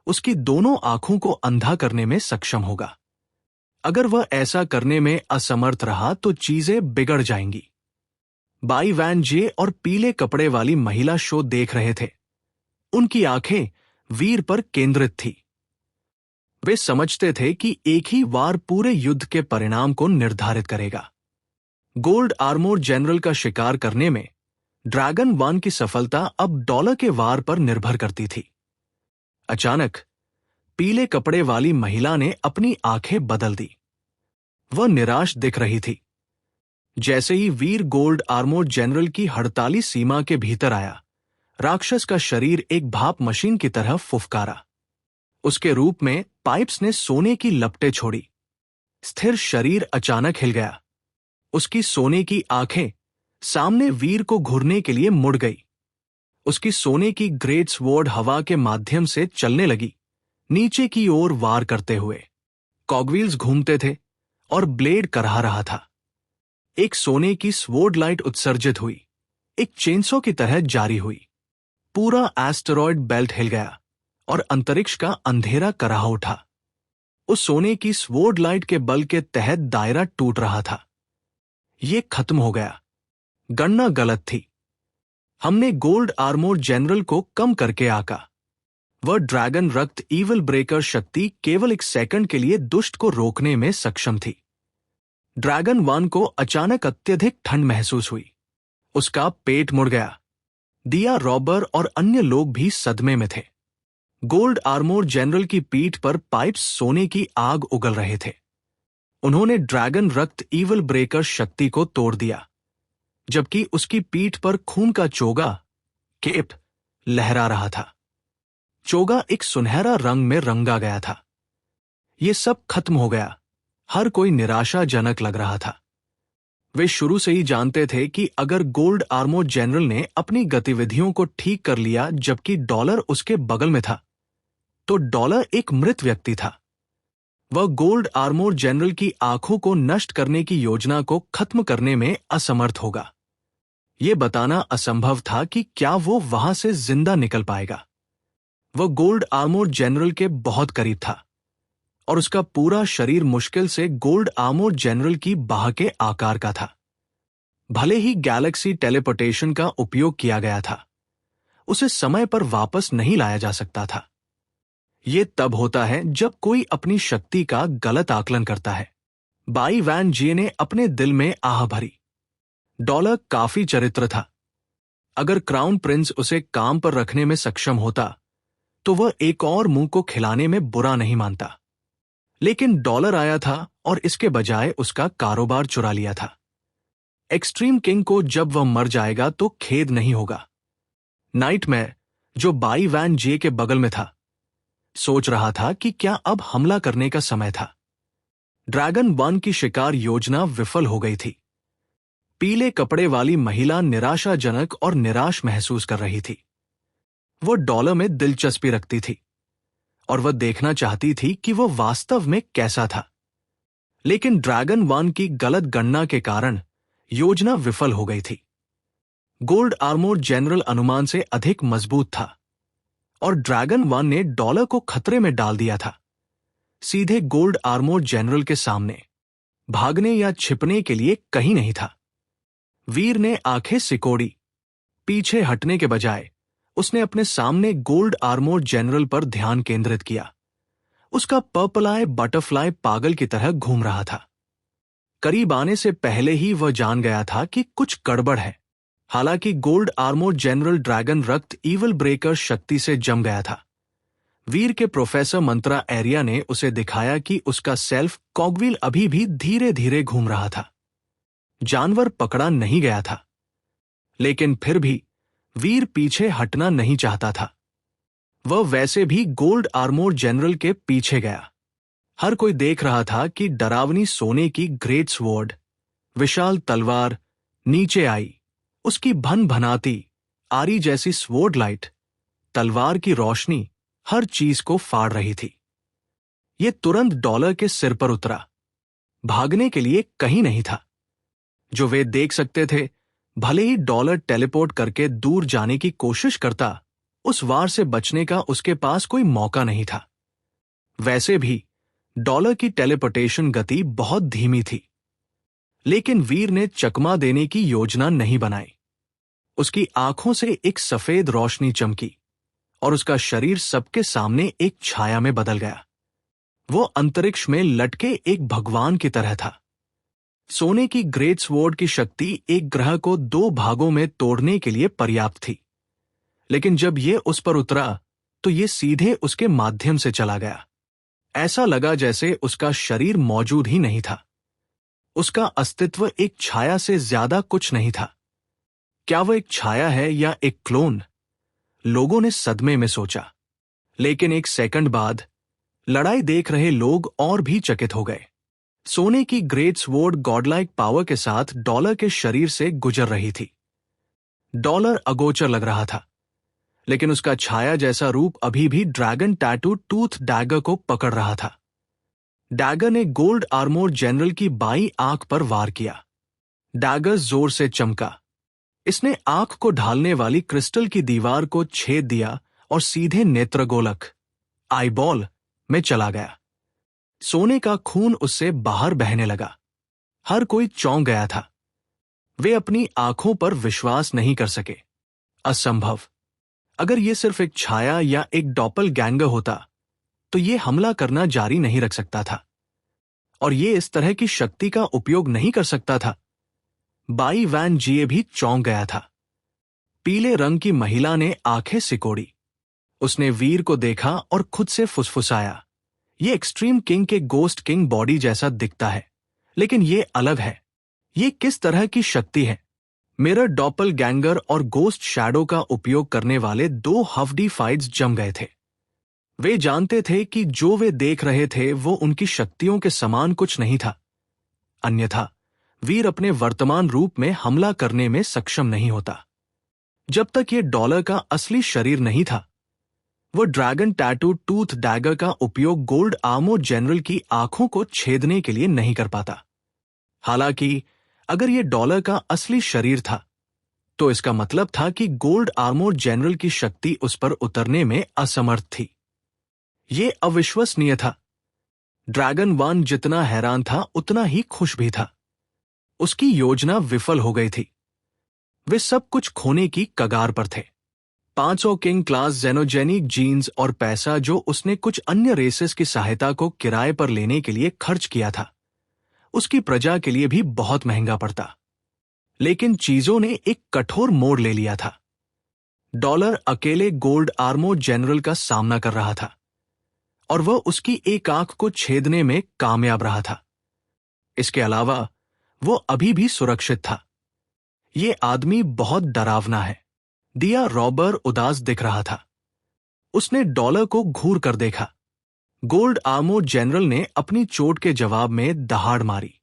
उसकी दोनों आंखों को अंधा करने में सक्षम होगा। अगर वह ऐसा करने में असमर्थ रहा तो चीजें बिगड़ जाएंगी। बाई वैन जे और पीले कपड़े वाली महिला शो देख रहे थे। उनकी आंखें वीर पर केंद्रित थी। वे समझते थे कि एक ही वार पूरे युद्ध के परिणाम को निर्धारित करेगा। गोल्ड आर्मोर जनरल का शिकार करने में ड्रैगन वन की सफलता अब डॉलर के वार पर निर्भर करती थी। अचानक पीले कपड़े वाली महिला ने अपनी आंखें बदल दी। वह निराश दिख रही थी। जैसे ही वीर गोल्ड आर्मोर जनरल की हड़ताली सीमा के भीतर आया, राक्षस का शरीर एक भाप मशीन की तरह फुफकारा। उसके रूप में पाइप्स ने सोने की लपटें छोड़ी। स्थिर शरीर अचानक हिल गया। उसकी सोने की आंखें सामने वीर को घूरने के लिए मुड़ गई। उसकी सोने की ग्रेट स्वॉर्ड हवा के माध्यम से चलने लगी, नीचे की ओर वार करते हुए। कॉगव्हील्स घूमते थे और ब्लेड करहा रहा था। एक सोने की स्वॉर्ड लाइट उत्सर्जित हुई, एक चेनसो की तरह जारी हुई। पूरा एस्टेरॉयड बेल्ट हिल गया और अंतरिक्ष का अंधेरा कराह उठा। उस सोने की स्वॉर्ड लाइट के बल के तहत दायरा टूट रहा था। यह खत्म हो गया। गणना गलत थी। हमने गोल्ड आर्मोर जनरल को कम करके आका। वह ड्रैगन रक्त ईवल ब्रेकर शक्ति केवल 1 सेकंड के लिए दुष्ट को रोकने में सक्षम थी। ड्रैगन वन को अचानक अत्यधिक ठंड महसूस हुई। उसका पेट मुड़ गया। दिया रॉबर और अन्य लोग भी सदमे में थे। गोल्ड आर्मोर जनरल की पीठ पर पाइप्स सोने की आग उगल रहे थे। उन्होंने ड्रैगन रक्त ईवल ब्रेकर शक्ति को तोड़ दिया, जबकि उसकी पीठ पर खून का चोगा केप लहरा रहा था। चोगा एक सुनहरा रंग में रंगा गया था। यह सब खत्म हो गया। हर कोई निराशाजनक लग रहा था। वे शुरू से ही जानते थे कि अगर गोल्ड आर्मोर जनरल ने अपनी गतिविधियों को ठीक कर लिया जबकि डॉलर उसके बगल में था, तो डॉलर एक मृत व्यक्ति था। वह गोल्ड आर्मोर जनरल की आंखों को नष्ट करने की योजना को खत्म करने में असमर्थ होगा। यह बताना असंभव था कि क्या वो वहां से जिंदा निकल पाएगा। वह गोल्ड आर्मोर जनरल के बहुत करीब था और उसका पूरा शरीर मुश्किल से गोल्ड आर्मोर जनरल की बाह के आकार का था। भले ही गैलेक्सी टेलीपोर्टेशन का उपयोग किया गया था, उसे समय पर वापस नहीं लाया जा सकता था। यह तब होता है जब कोई अपनी शक्ति का गलत आकलन करता है। बाई वैन जे ने अपने दिल में आह भरी। डॉलर काफी चरित्र था। अगर क्राउन प्रिंस उसे काम पर रखने में सक्षम होता तो वह एक और मुंह को खिलाने में बुरा नहीं मानता। लेकिन डॉलर आया था और इसके बजाय उसका कारोबार चुरा लिया था। एक्सट्रीम किंग को जब वह मर जाएगा तो खेद नहीं होगा। नाइटमेयर, जो बाई वैन जे के बगल में था, सोच रहा था कि क्या अब हमला करने का समय था। ड्रैगन 1 की शिकार योजना विफल हो गई थी। पीले कपड़े वाली महिला निराशाजनक और निराश महसूस कर रही थी। वो डॉलर में दिलचस्पी रखती थी और वह देखना चाहती थी कि वह वास्तव में कैसा था। लेकिन ड्रैगन 1 की गलत गणना के कारण योजना विफल हो गई थी। गोल्ड आर्मोर जनरल अनुमान से अधिक मजबूत था और ड्रैगन 1 ने डॉलर को खतरे में डाल दिया था। सीधे गोल्ड आर्मोर जनरल के सामने भागने या छिपने के लिए कहीं नहीं था। वीर ने आंखें सिकोड़ी। पीछे हटने के बजाय उसने अपने सामने गोल्ड आर्मोर जनरल पर ध्यान केंद्रित किया। उसका पर्पल आई बटरफ्लाई पागल की तरह घूम रहा था। करीब आने से पहले ही वह जान गया था कि कुछ गड़बड़ है। हालांकि गोल्ड आर्मोर जनरल ड्रैगन रक्त ईवल ब्रेकर शक्ति से जम गया था। वीर के प्रोफेसर मंत्रा एरिया ने उसे दिखाया कि उसका सेल्फ कॉगविल अभी भी धीरे धीरे घूम रहा था। जानवर पकड़ा नहीं गया था, लेकिन फिर भी वीर पीछे हटना नहीं चाहता था। वह वैसे भी गोल्ड आर्मोर जनरल के पीछे गया। हर कोई देख रहा था कि डरावनी सोने की ग्रेट स्वॉर्ड, विशाल तलवार नीचे आई। उसकी भन भनाती आरी जैसी स्वॉर्ड लाइट, तलवार की रोशनी हर चीज को फाड़ रही थी। यह तुरंत डॉलर के सिर पर उतरा। भागने के लिए कहीं नहीं था। जो वे देख सकते थे, भले ही डॉलर टेलीपोर्ट करके दूर जाने की कोशिश करता, उस वार से बचने का उसके पास कोई मौका नहीं था। वैसे भी डॉलर की टेलीपोर्टेशन गति बहुत धीमी थी। लेकिन वीर ने चकमा देने की योजना नहीं बनाई। उसकी आंखों से एक सफेद रोशनी चमकी और उसका शरीर सबके सामने एक छाया में बदल गया। वो अंतरिक्ष में लटके एक भगवान की तरह था। सोने की ग्रेट स्वॉर्ड की शक्ति एक ग्रह को 2 भागों में तोड़ने के लिए पर्याप्त थी, लेकिन जब यह उस पर उतरा तो यह सीधे उसके माध्यम से चला गया। ऐसा लगा जैसे उसका शरीर मौजूद ही नहीं था। उसका अस्तित्व एक छाया से ज्यादा कुछ नहीं था। क्या वह एक छाया है या एक क्लोन? लोगों ने सदमे में सोचा। लेकिन एक सेकंड बाद लड़ाई देख रहे लोग और भी चकित हो गए। सोने की ग्रेट स्वॉर्ड गॉडलाइक पावर के साथ डॉलर के शरीर से गुजर रही थी। डॉलर अगोचर लग रहा था, लेकिन उसका छाया जैसा रूप अभी भी ड्रैगन टैटू टूथ डैगर को पकड़ रहा था। डैगर ने गोल्ड आर्मोर जनरल की बाईं आंख पर वार किया। डैगर जोर से चमका। इसने आंख को ढालने वाली क्रिस्टल की दीवार को छेद दिया और सीधे नेत्रगोलक आईबॉल में चला गया। सोने का खून उससे बाहर बहने लगा। हर कोई चौंक गया था। वे अपनी आंखों पर विश्वास नहीं कर सके। असंभव। अगर यह सिर्फ एक छाया या एक डॉपलगैंगर होता तो यह हमला करना जारी नहीं रख सकता था, और यह इस तरह की शक्ति का उपयोग नहीं कर सकता था। बाई वैन जिए भी चौंक गया था। पीले रंग की महिला ने आंखें सिकोड़ी। उसने वीर को देखा और खुद से फुसफुसाया, ये एक्सट्रीम किंग के गोस्ट किंग बॉडी जैसा दिखता है, लेकिन ये अलग है। ये किस तरह की शक्ति है? मिरर डॉपलगैंगर और गोस्ट शैडो का उपयोग करने वाले 2 हफ्डी फाइट्स जम गए थे। वे जानते थे कि जो वे देख रहे थे वो उनकी शक्तियों के समान कुछ नहीं था। अन्यथा वीर अपने वर्तमान रूप में हमला करने में सक्षम नहीं होता। जब तक ये डॉलर का असली शरीर नहीं था, वो ड्रैगन टैटू टूथ डैगर का उपयोग गोल्ड आर्मोर जनरल की आंखों को छेदने के लिए नहीं कर पाता। हालांकि अगर ये डॉलर का असली शरीर था, तो इसका मतलब था कि गोल्ड आर्मोर जनरल की शक्ति उस पर उतरने में असमर्थ थी। ये अविश्वसनीय था। ड्रैगन वन जितना हैरान था उतना ही खुश भी था। उसकी योजना विफल हो गई थी। वे सब कुछ खोने की कगार पर थे। 500 किंग क्लास जेनोजेनिक जीन्स और पैसा जो उसने कुछ अन्य रेसेस की सहायता को किराए पर लेने के लिए खर्च किया था, उसकी प्रजा के लिए भी बहुत महंगा पड़ता। लेकिन चीजों ने एक कठोर मोड़ ले लिया था। डॉलर अकेले गोल्ड आर्मोर जनरल का सामना कर रहा था और वह उसकी एक आंख को छेदने में कामयाब रहा था। इसके अलावा वो अभी भी सुरक्षित था। ये आदमी बहुत डरावना है। दिया रॉबर उदास दिख रहा था। उसने डॉलर को घूर कर देखा। गोल्ड आर्मोर जनरल ने अपनी चोट के जवाब में दहाड़ मारी।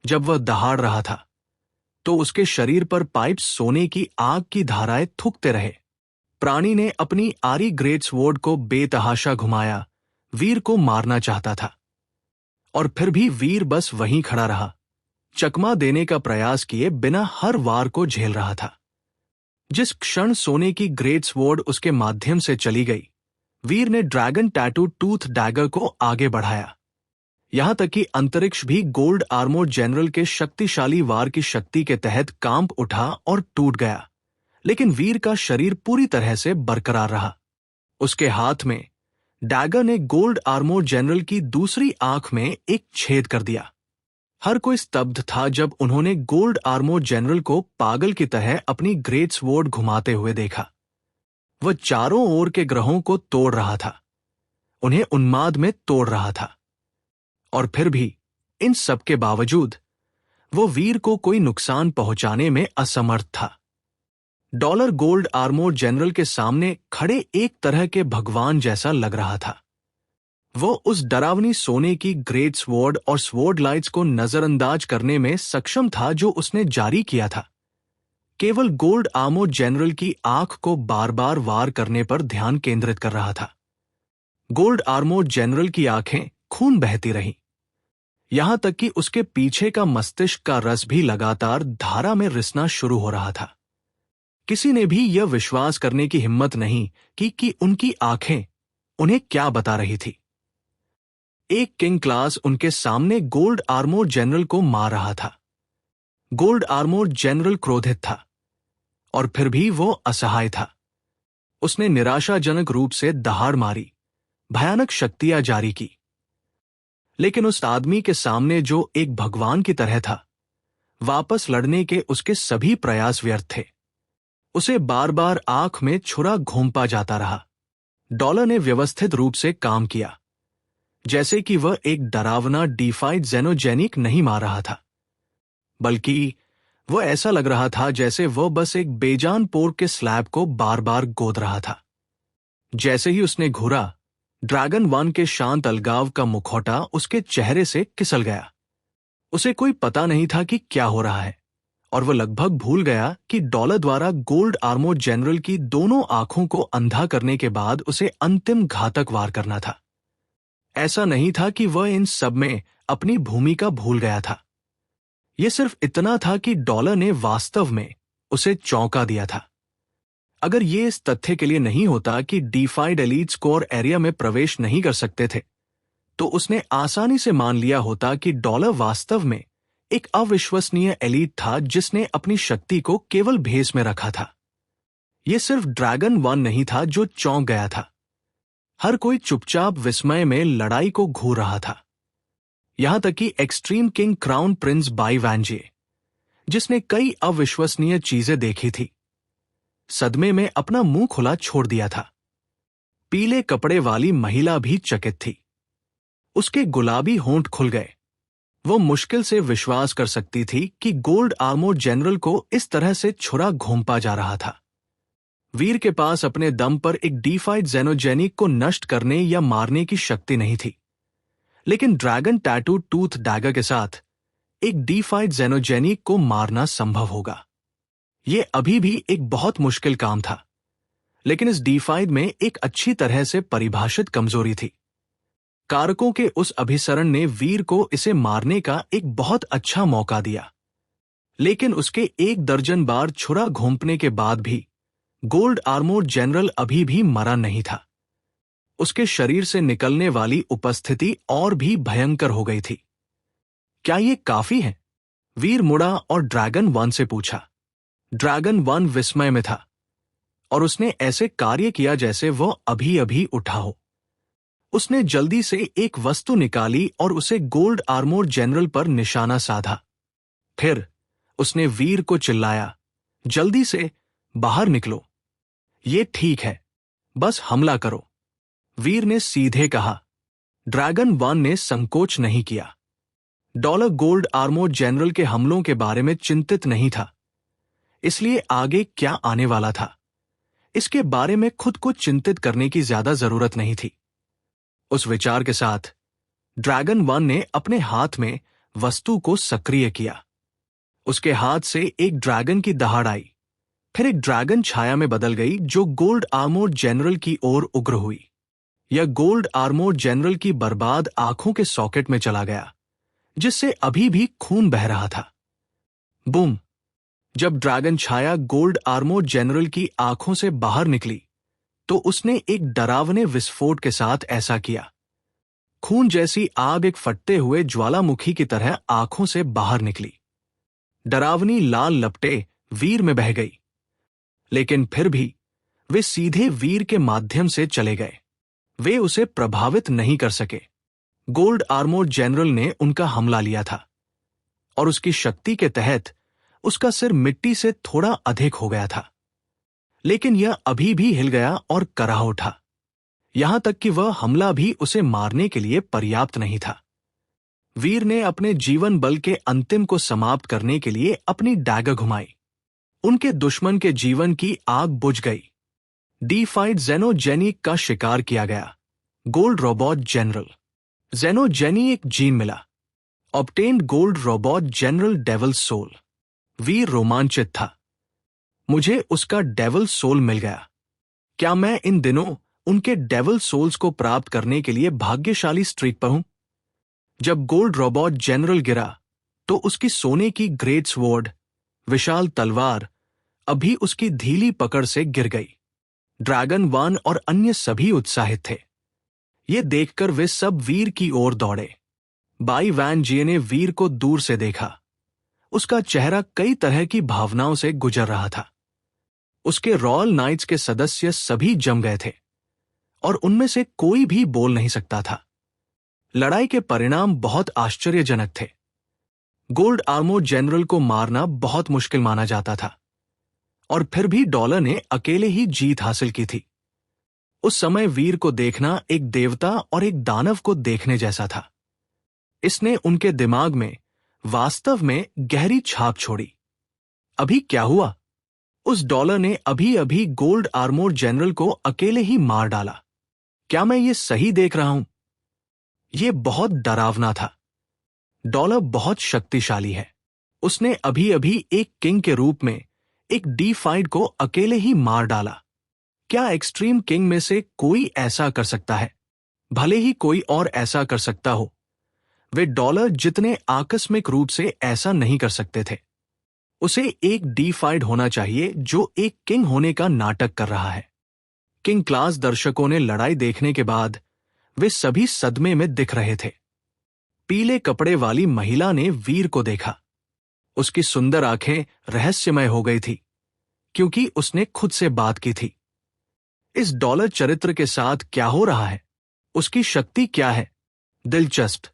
जब वह दहाड़ रहा था तो उसके शरीर पर पाइप सोने की आग की धाराएं थूकते रहे। प्राणी ने अपनी आरी ग्रेट स्वॉर्ड को बेतहाशा घुमाया, वीर को मारना चाहता था। और फिर भी वीर बस वहीं खड़ा रहा, चकमा देने का प्रयास किए बिना हर वार को झेल रहा था। जिस क्षण सोने की ग्रेट स्वॉर्ड उसके माध्यम से चली गई, वीर ने ड्रैगन टैटू टूथ डैगर को आगे बढ़ाया। यहां तक कि अंतरिक्ष भी गोल्ड आर्मोर जनरल के शक्तिशाली वार की शक्ति के तहत कांप उठा और टूट गया। लेकिन वीर का शरीर पूरी तरह से बरकरार रहा। उसके हाथ में डैगर ने गोल्ड आर्मोर जनरल की दूसरी आंख में एक छेद कर दिया। हर कोई स्तब्ध था जब उन्होंने गोल्ड आर्मोर जनरल को पागल की तरह अपनी ग्रेट स्वॉर्ड घुमाते हुए देखा। वह चारों ओर के ग्रहों को तोड़ रहा था, उन्हें उन्माद में तोड़ रहा था। और फिर भी इन सब के बावजूद वो वीर को कोई नुकसान पहुंचाने में असमर्थ था। डॉलर गोल्ड आर्मोर जनरल के सामने खड़े एक तरह के भगवान जैसा लग रहा था। वो उस डरावनी सोने की ग्रेट स्वॉर्ड और स्वॉर्ड लाइट्स को नजरअंदाज करने में सक्षम था जो उसने जारी किया था। केवल गोल्ड आर्मोर जनरल की आंख को बार बार वार करने पर ध्यान केंद्रित कर रहा था। गोल्ड आर्मोर जनरल की आंखें खून बहती रहीं, यहां तक कि उसके पीछे का मस्तिष्क का रस भी लगातार धारा में रिसना शुरू हो रहा था। किसी ने भी यह विश्वास करने की हिम्मत नहीं कि उनकी आंखें उन्हें क्या बता रही थी। एक किंग क्लास उनके सामने गोल्ड आर्मोर जनरल को मार रहा था। गोल्ड आर्मोर जनरल क्रोधित था और फिर भी वो असहाय था। उसने निराशाजनक रूप से दहाड़ मारी, भयानक शक्तियां जारी की। लेकिन उस आदमी के सामने जो एक भगवान की तरह था, वापस लड़ने के उसके सभी प्रयास व्यर्थ थे। उसे बार बार आंख में छुरा घूमता जाता रहा। डॉलर ने व्यवस्थित रूप से काम किया, जैसे कि वह एक डरावना डीफाइड जेनोजेनिक नहीं मार रहा था, बल्कि वह ऐसा लग रहा था जैसे वह बस एक बेजान पोर्क के स्लैब को बार बार गोद रहा था। जैसे ही उसने घूरा, ड्रैगन वन के शांत अलगाव का मुखौटा उसके चेहरे से किसल गया। उसे कोई पता नहीं था कि क्या हो रहा है, और वह लगभग भूल गया कि डॉलर द्वारा गोल्ड आर्मोर जनरल की दोनों आंखों को अंधा करने के बाद उसे अंतिम घातक वार करना था। ऐसा नहीं था कि वह इन सब में अपनी भूमिका भूल गया था। यह सिर्फ इतना था कि डॉलर ने वास्तव में उसे चौंका दिया था। अगर ये इस तथ्य के लिए नहीं होता कि डीफाइड एलीट्स कोर एरिया में प्रवेश नहीं कर सकते थे, तो उसने आसानी से मान लिया होता कि डॉलर वास्तव में एक अविश्वसनीय एलीट था जिसने अपनी शक्ति को केवल भेस में रखा था। यह सिर्फ ड्रैगन वन नहीं था जो चौंक गया था। हर कोई चुपचाप विस्मय में लड़ाई को घूर रहा था। यहां तक कि extreme king crown prince by वैंजे, जिसने कई अविश्वसनीय चीजें देखी थी, सदमे में अपना मुंह खुला छोड़ दिया था। पीले कपड़े वाली महिला भी चकित थी। उसके गुलाबी होंठ खुल गए। वो मुश्किल से विश्वास कर सकती थी कि गोल्ड आर्मोर जनरल को इस तरह से छुरा घूमता जा रहा था। वीर के पास अपने दम पर एक डीफाइड जेनोजेनिक को नष्ट करने या मारने की शक्ति नहीं थी, लेकिन ड्रैगन टैटू टूथ डैगर के साथ एक डीफाइड जेनोजेनिक को मारना संभव होगा। यह अभी भी एक बहुत मुश्किल काम था, लेकिन इस D5 में एक अच्छी तरह से परिभाषित कमजोरी थी। कारकों के उस अभिसरण ने वीर को इसे मारने का एक बहुत अच्छा मौका दिया, लेकिन उसके 1 दर्जन बार छुरा घोंपने के बाद भी गोल्ड आर्मोर्ड जनरल अभी भी मरा नहीं था। उसके शरीर से निकलने वाली उपस्थिति और भी भयंकर हो गई थी। क्या ये काफी है? वीर मुड़ा और ड्रैगन 1 से पूछा। ड्रैगन 1 विस्मय में था और उसने ऐसे कार्य किया जैसे वह अभी अभी उठा हो। उसने जल्दी से एक वस्तु निकाली और उसे गोल्ड आर्मोर्ड जनरल पर निशाना साधा। फिर उसने वीर को चिल्लाया, जल्दी से बाहर निकलो। ये ठीक है, बस हमला करो, वीर ने सीधे कहा। ड्रैगन 1 ने संकोच नहीं किया। डॉलर गोल्ड आर्मोर्ड जनरल के हमलों के बारे में चिंतित नहीं था, इसलिए आगे क्या आने वाला था इसके बारे में खुद को चिंतित करने की ज्यादा जरूरत नहीं थी। उस विचार के साथ ड्रैगन 1 ने अपने हाथ में वस्तु को सक्रिय किया। उसके हाथ से एक ड्रैगन की दहाड़ आई, फिर एक ड्रैगन छाया में बदल गई जो गोल्ड आर्मोर्ड जनरल की ओर उग्र हुई। यह गोल्ड आर्मोर्ड जनरल की बर्बाद आंखों के सॉकेट में चला गया, जिससे अभी भी खून बह रहा था। बूम! जब ड्रैगन छाया गोल्ड आर्मोर्ड जनरल की आंखों से बाहर निकली तो उसने एक डरावने विस्फोट के साथ ऐसा किया। खून जैसी आग एक फटते हुए ज्वालामुखी की तरह आंखों से बाहर निकली। डरावनी लाल लपटें वीर में बह गई, लेकिन फिर भी वे सीधे वीर के माध्यम से चले गए। वे उसे प्रभावित नहीं कर सके। गोल्ड आर्मोर्ड जनरल ने उनका हमला लिया था और उसकी शक्ति के तहत उसका सिर मिट्टी से थोड़ा अधिक हो गया था, लेकिन यह अभी भी हिल गया और कराह उठा, यहां तक कि वह हमला भी उसे मारने के लिए पर्याप्त नहीं था। वीर ने अपने जीवन बल के अंतिम को समाप्त करने के लिए अपनी डैगर घुमाई। उनके दुश्मन के जीवन की आग बुझ गई। D5 जेनोजेनी का शिकार किया गया। गोल्ड रोबोट जनरल जेनोजेनी एक जीन मिला। Obtained gold robot general devil soul. वीर रोमांचित था। मुझे उसका डेविल सोल मिल गया। क्या मैं इन दिनों उनके डेविल सोल्स को प्राप्त करने के लिए भाग्यशाली स्ट्रीक पर हूं? जब गोल्ड रोबोट जनरल गिरा तो उसकी सोने की ग्रेट स्वॉर्ड, विशाल तलवार, अभी उसकी धीली पकड़ से गिर गई। ड्रैगन 1 और अन्य सभी उत्साहित थे। ये देखकर वे सब वीर की ओर दौड़े। बाई वैन जिए ने वीर को दूर से देखा। उसका चेहरा कई तरह की भावनाओं से गुजर रहा था। उसके रॉयल नाइट्स के सदस्य सभी जम गए थे और उनमें से कोई भी बोल नहीं सकता था। लड़ाई के परिणाम बहुत आश्चर्यजनक थे। गोल्ड आर्मोर्ड जनरल को मारना बहुत मुश्किल माना जाता था और फिर भी डॉलर ने अकेले ही जीत हासिल की थी। उस समय वीर को देखना एक देवता और एक दानव को देखने जैसा था। इसने उनके दिमाग में वास्तव में गहरी छाप छोड़ी। अभी क्या हुआ? उस डॉलर ने अभी अभी गोल्ड आर्मोर्ड जनरल को अकेले ही मार डाला। क्या मैं ये सही देख रहा हूं? यह बहुत डरावना था। डॉलर बहुत शक्तिशाली है। उसने अभी अभी एक किंग के रूप में एक D5 को अकेले ही मार डाला। क्या एक्सट्रीम किंग में से कोई ऐसा कर सकता है? भले ही कोई और ऐसा कर सकता हो, वे डॉलर जितने आकस्मिक रूप से ऐसा नहीं कर सकते थे। उसे एक D5 होना चाहिए जो एक किंग होने का नाटक कर रहा है। किंग क्लास दर्शकों ने लड़ाई देखने के बाद वे सभी सदमे में दिख रहे थे। पीले कपड़े वाली महिला ने वीर को देखा। उसकी सुंदर आंखें रहस्यमय हो गई थी क्योंकि उसने खुद से बात की थी। इस डॉलर चरित्र के साथ क्या हो रहा है? उसकी शक्ति क्या है? दिलचस्प,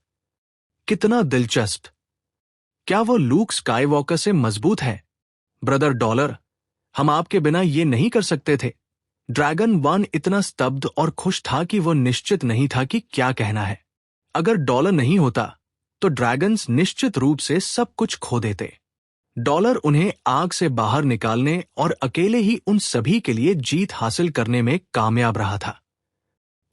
कितना दिलचस्प। क्या वो लूक स्काईवॉकर से मजबूत है? ब्रदर डॉलर, हम आपके बिना ये नहीं कर सकते थे। ड्रैगन 1 इतना स्तब्ध और खुश था कि वो निश्चित नहीं था कि क्या कहना है। अगर डॉलर नहीं होता तो ड्रैगन्स निश्चित रूप से सब कुछ खो देते। डॉलर उन्हें आग से बाहर निकालने और अकेले ही उन सभी के लिए जीत हासिल करने में कामयाब रहा था।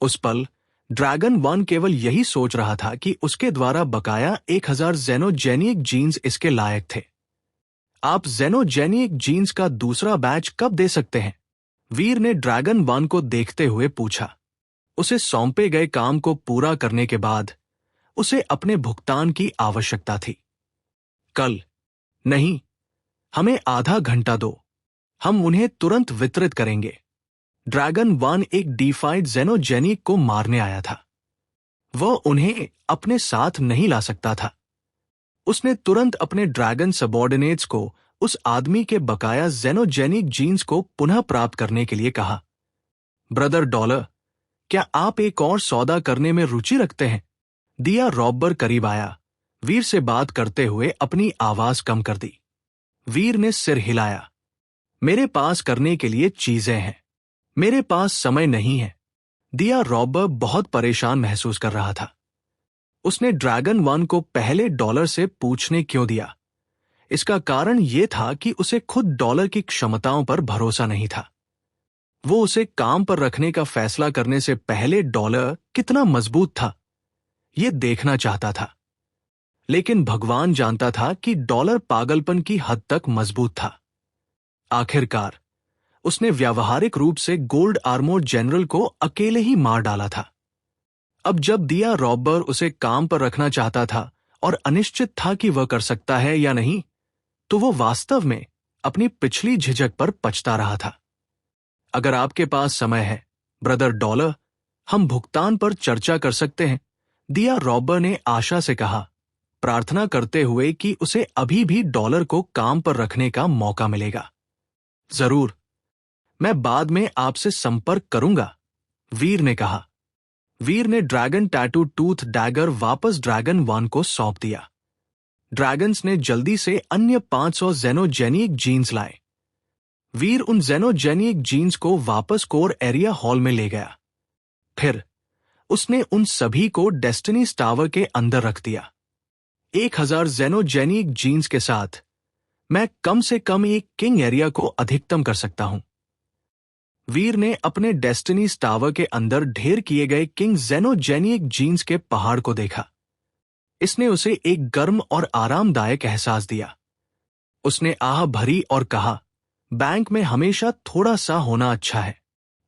उस पल ड्रैगन 1 केवल यही सोच रहा था कि उसके द्वारा बकाया 1000 जेनोजेनिक जीन्स इसके लायक थे। आप जेनोजेनिक जीन्स का दूसरा बैच कब दे सकते हैं? वीर ने ड्रैगन वन को देखते हुए पूछा। उसे सौंपे गए काम को पूरा करने के बाद उसे अपने भुगतान की आवश्यकता थी। कल नहीं, हमें आधा घंटा दो, हम उन्हें तुरंत वितरित करेंगे। ड्रैगन वन एक डीफाइड जेनोजेनिक को मारने आया था। वह उन्हें अपने साथ नहीं ला सकता था। उसने तुरंत अपने ड्रैगन सबॉर्डिनेट्स को उस आदमी के बकाया जेनोजेनिक जीन्स को पुनः प्राप्त करने के लिए कहा। ब्रदर डॉलर, क्या आप एक और सौदा करने में रुचि रखते हैं? दिया रॉबर करीब आया, वीर से बात करते हुए अपनी आवाज कम कर दी। वीर ने सिर हिलाया। मेरे पास करने के लिए चीजें हैं, मेरे पास समय नहीं है। दिया रॉबर बहुत परेशान महसूस कर रहा था। उसने ड्रैगन वन को पहले डॉलर से पूछने क्यों दिया? इसका कारण यह था कि उसे खुद डॉलर की क्षमताओं पर भरोसा नहीं था। वो उसे काम पर रखने का फैसला करने से पहले डॉलर कितना मजबूत था, यह देखना चाहता था। लेकिन भगवान जानता था कि डॉलर पागलपन की हद तक मजबूत था। आखिरकार उसने व्यावहारिक रूप से गोल्ड आर्मोर्ड जनरल को अकेले ही मार डाला था। अब जब दिया रॉबर उसे काम पर रखना चाहता था और अनिश्चित था कि वह कर सकता है या नहीं, तो वो वास्तव में अपनी पिछली झिझक पर पछता रहा था। अगर आपके पास समय है ब्रदर डॉलर, हम भुगतान पर चर्चा कर सकते हैं, दिया रॉबर ने आशा से कहा, प्रार्थना करते हुए कि उसे अभी भी डॉलर को काम पर रखने का मौका मिलेगा। जरूर, मैं बाद में आपसे संपर्क करूंगा, वीर ने कहा। वीर ने ड्रैगन टैटू टूथ डैगर वापस ड्रैगन वन को सौंप दिया। ड्रैगन्स ने जल्दी से अन्य 500 जेनोजेनिक जीन्स लाए। वीर उन जेनोजेनिक जीन्स को वापस कोर एरिया हॉल में ले गया। फिर उसने उन सभी को डेस्टिनीज टावर के अंदर रख दिया। 1000 जेनोजेनिक जीन्स के साथ मैं कम से कम एक किंग एरिया को अधिकतम कर सकता हूं। वीर ने अपने डेस्टिनीज टावर के अंदर ढेर किए गए किंग जेनोजेनिक जीन्स के पहाड़ को देखा। इसने उसे एक गर्म और आरामदायक एहसास दिया। उसने आह भरी और कहा, बैंक में हमेशा थोड़ा सा होना अच्छा है।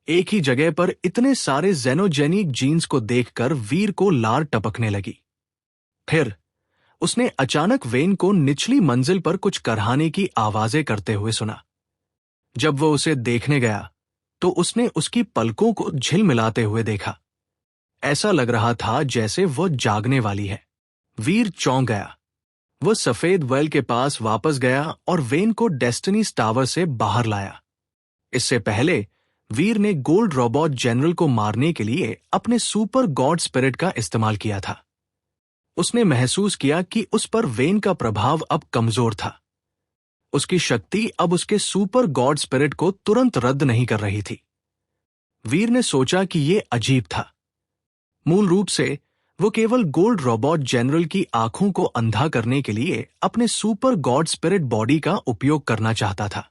एक ही जगह पर इतने सारे जेनोजेनिक जीन्स को देखकर वीर को लार टपकने लगी। फिर उसने अचानक वेन को निचली मंजिल पर कुछ करहाने की आवाजें करते हुए सुना। जब वो उसे देखने गया तो उसने उसकी पलकों को झिलमिलाते हुए देखा। ऐसा लग रहा था जैसे वह जागने वाली है। वीर चौंक गया। वह सफेद वेल के पास वापस गया और वेन को डेस्टिनीज टावर से बाहर लाया। इससे पहले वीर ने गोल्ड रोबोट जनरल को मारने के लिए अपने सुपर गॉड स्पिरिट का इस्तेमाल किया था। उसने महसूस किया कि उस पर वेन का प्रभाव अब कमजोर था। उसकी शक्ति अब उसके सुपर गॉड स्पिरिट को तुरंत रद्द नहीं कर रही थी। वीर ने सोचा कि यह अजीब था। मूल रूप से वो केवल गोल्ड रोबोट जनरल की आंखों को अंधा करने के लिए अपने सुपर गॉड स्पिरिट बॉडी का उपयोग करना चाहता था।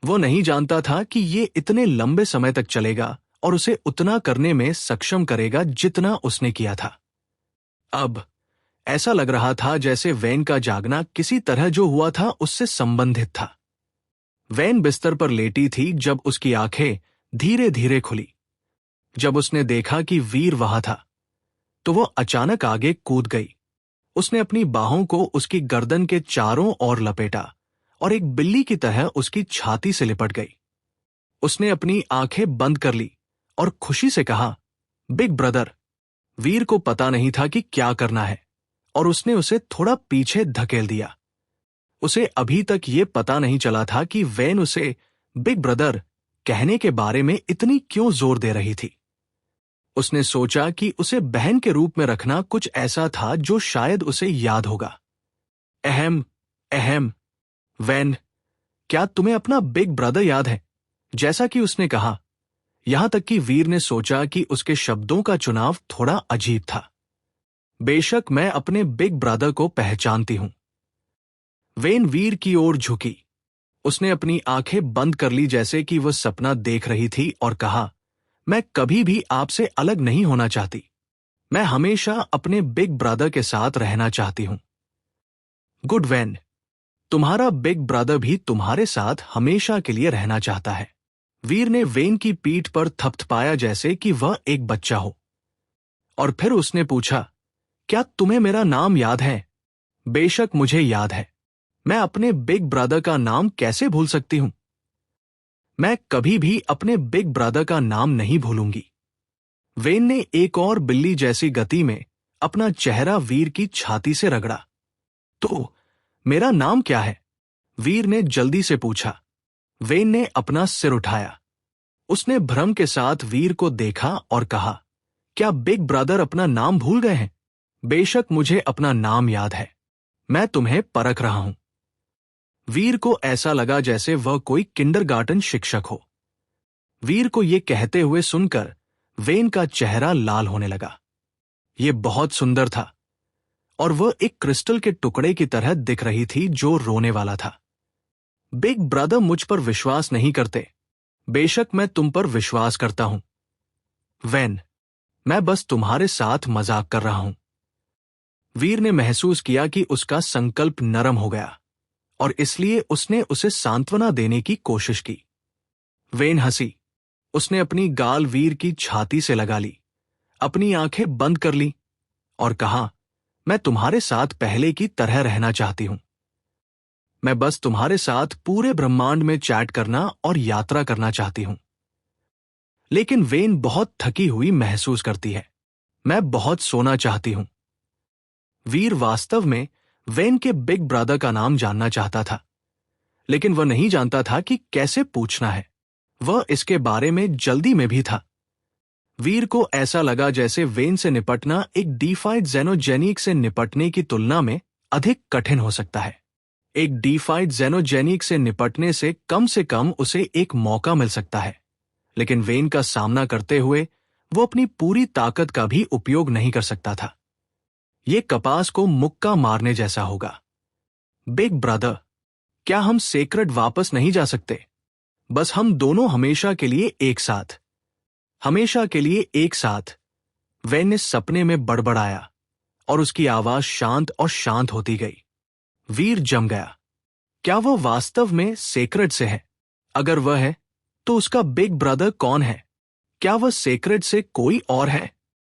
वो नहीं जानता था कि ये इतने लंबे समय तक चलेगा और उसे उतना करने में सक्षम करेगा जितना उसने किया था। अब ऐसा लग रहा था जैसे वैन का जागना किसी तरह जो हुआ था उससे संबंधित था। वैन बिस्तर पर लेटी थी जब उसकी आंखें धीरे धीरे खुली। जब उसने देखा कि वीर वहां था तो वो अचानक आगे कूद गई। उसने अपनी बाहों को उसकी गर्दन के चारों ओर लपेटा और एक बिल्ली की तरह उसकी छाती से लिपट गई। उसने अपनी आंखें बंद कर ली और खुशी से कहा, बिग ब्रदर। वीर को पता नहीं था कि क्या करना है और उसने उसे थोड़ा पीछे धकेल दिया। उसे अभी तक ये पता नहीं चला था कि वैन उसे बिग ब्रदर कहने के बारे में इतनी क्यों जोर दे रही थी। उसने सोचा कि उसे बहन के रूप में रखना कुछ ऐसा था जो शायद उसे याद होगा। अहम अहम वैन, क्या तुम्हें अपना बिग ब्रदर याद है? जैसा कि उसने कहा। यहां तक कि वीर ने सोचा कि उसके शब्दों का चुनाव थोड़ा अजीब था। बेशक मैं अपने बिग ब्रदर को पहचानती हूं। वेन वीर की ओर झुकी। उसने अपनी आंखें बंद कर ली जैसे कि वह सपना देख रही थी और कहा, मैं कभी भी आपसे अलग नहीं होना चाहती। मैं हमेशा अपने बिग ब्रदर के साथ रहना चाहती हूं। गुड वैन, तुम्हारा बिग ब्रदर भी तुम्हारे साथ हमेशा के लिए रहना चाहता है। वीर ने वेन की पीठ पर थपथपाया जैसे कि वह एक बच्चा हो, और फिर उसने पूछा, क्या तुम्हें मेरा नाम याद है? बेशक मुझे याद है। मैं अपने बिग ब्रदर का नाम कैसे भूल सकती हूं? मैं कभी भी अपने बिग ब्रदर का नाम नहीं भूलूंगी। वेन ने एक और बिल्ली जैसी गति में अपना चेहरा वीर की छाती से रगड़ा। तो मेरा नाम क्या है? वीर ने जल्दी से पूछा। वेन ने अपना सिर उठाया। उसने भ्रम के साथ वीर को देखा और कहा, क्या बिग ब्रदर अपना नाम भूल गए हैं? बेशक मुझे अपना नाम याद है। मैं तुम्हें परख रहा हूं। वीर को ऐसा लगा जैसे वह कोई किंडरगार्टन शिक्षक हो। वीर को यह कहते हुए सुनकर वेन का चेहरा लाल होने लगा। यह बहुत सुंदर था, और वह एक क्रिस्टल के टुकड़े की तरह दिख रही थी जो रोने वाला था। बिग ब्रदर मुझ पर विश्वास नहीं करते। बेशक मैं तुम पर विश्वास करता हूं। वेन, मैं बस तुम्हारे साथ मजाक कर रहा हूं। वीर ने महसूस किया कि उसका संकल्प नरम हो गया, और इसलिए उसने उसे सांत्वना देने की कोशिश की। वेन हंसी। उसने अपनी गाल वीर की छाती से लगा ली, अपनी आंखें बंद कर ली और कहा, मैं तुम्हारे साथ पहले की तरह रहना चाहती हूं। मैं बस तुम्हारे साथ पूरे ब्रह्मांड में चैट करना और यात्रा करना चाहती हूं। लेकिन वेन बहुत थकी हुई महसूस करती है। मैं बहुत सोना चाहती हूं। वीर वास्तव में वेन के बिग ब्रदर का नाम जानना चाहता था, लेकिन वह नहीं जानता था कि कैसे पूछना है। वह इसके बारे में जल्दी में भी था। वीर को ऐसा लगा जैसे वेन से निपटना एक डीफाइड जेनोजेनिक से निपटने की तुलना में अधिक कठिन हो सकता है। एक डीफाइड जेनोजेनिक से निपटने से कम उसे एक मौका मिल सकता है, लेकिन वेन का सामना करते हुए वो अपनी पूरी ताकत का भी उपयोग नहीं कर सकता था। ये कपास को मुक्का मारने जैसा होगा। बिग ब्रदर, क्या हम सेक्रेड वापस नहीं जा सकते? बस हम दोनों हमेशा के लिए एक साथ, हमेशा के लिए एक साथ। वेन ने सपने में बड़बड़ाया, और उसकी आवाज शांत और शांत होती गई। वीर जम गया। क्या वह वास्तव में सेक्रेड से है? अगर वह है, तो उसका बिग ब्रदर कौन है? क्या वह सेक्रेड से कोई और है?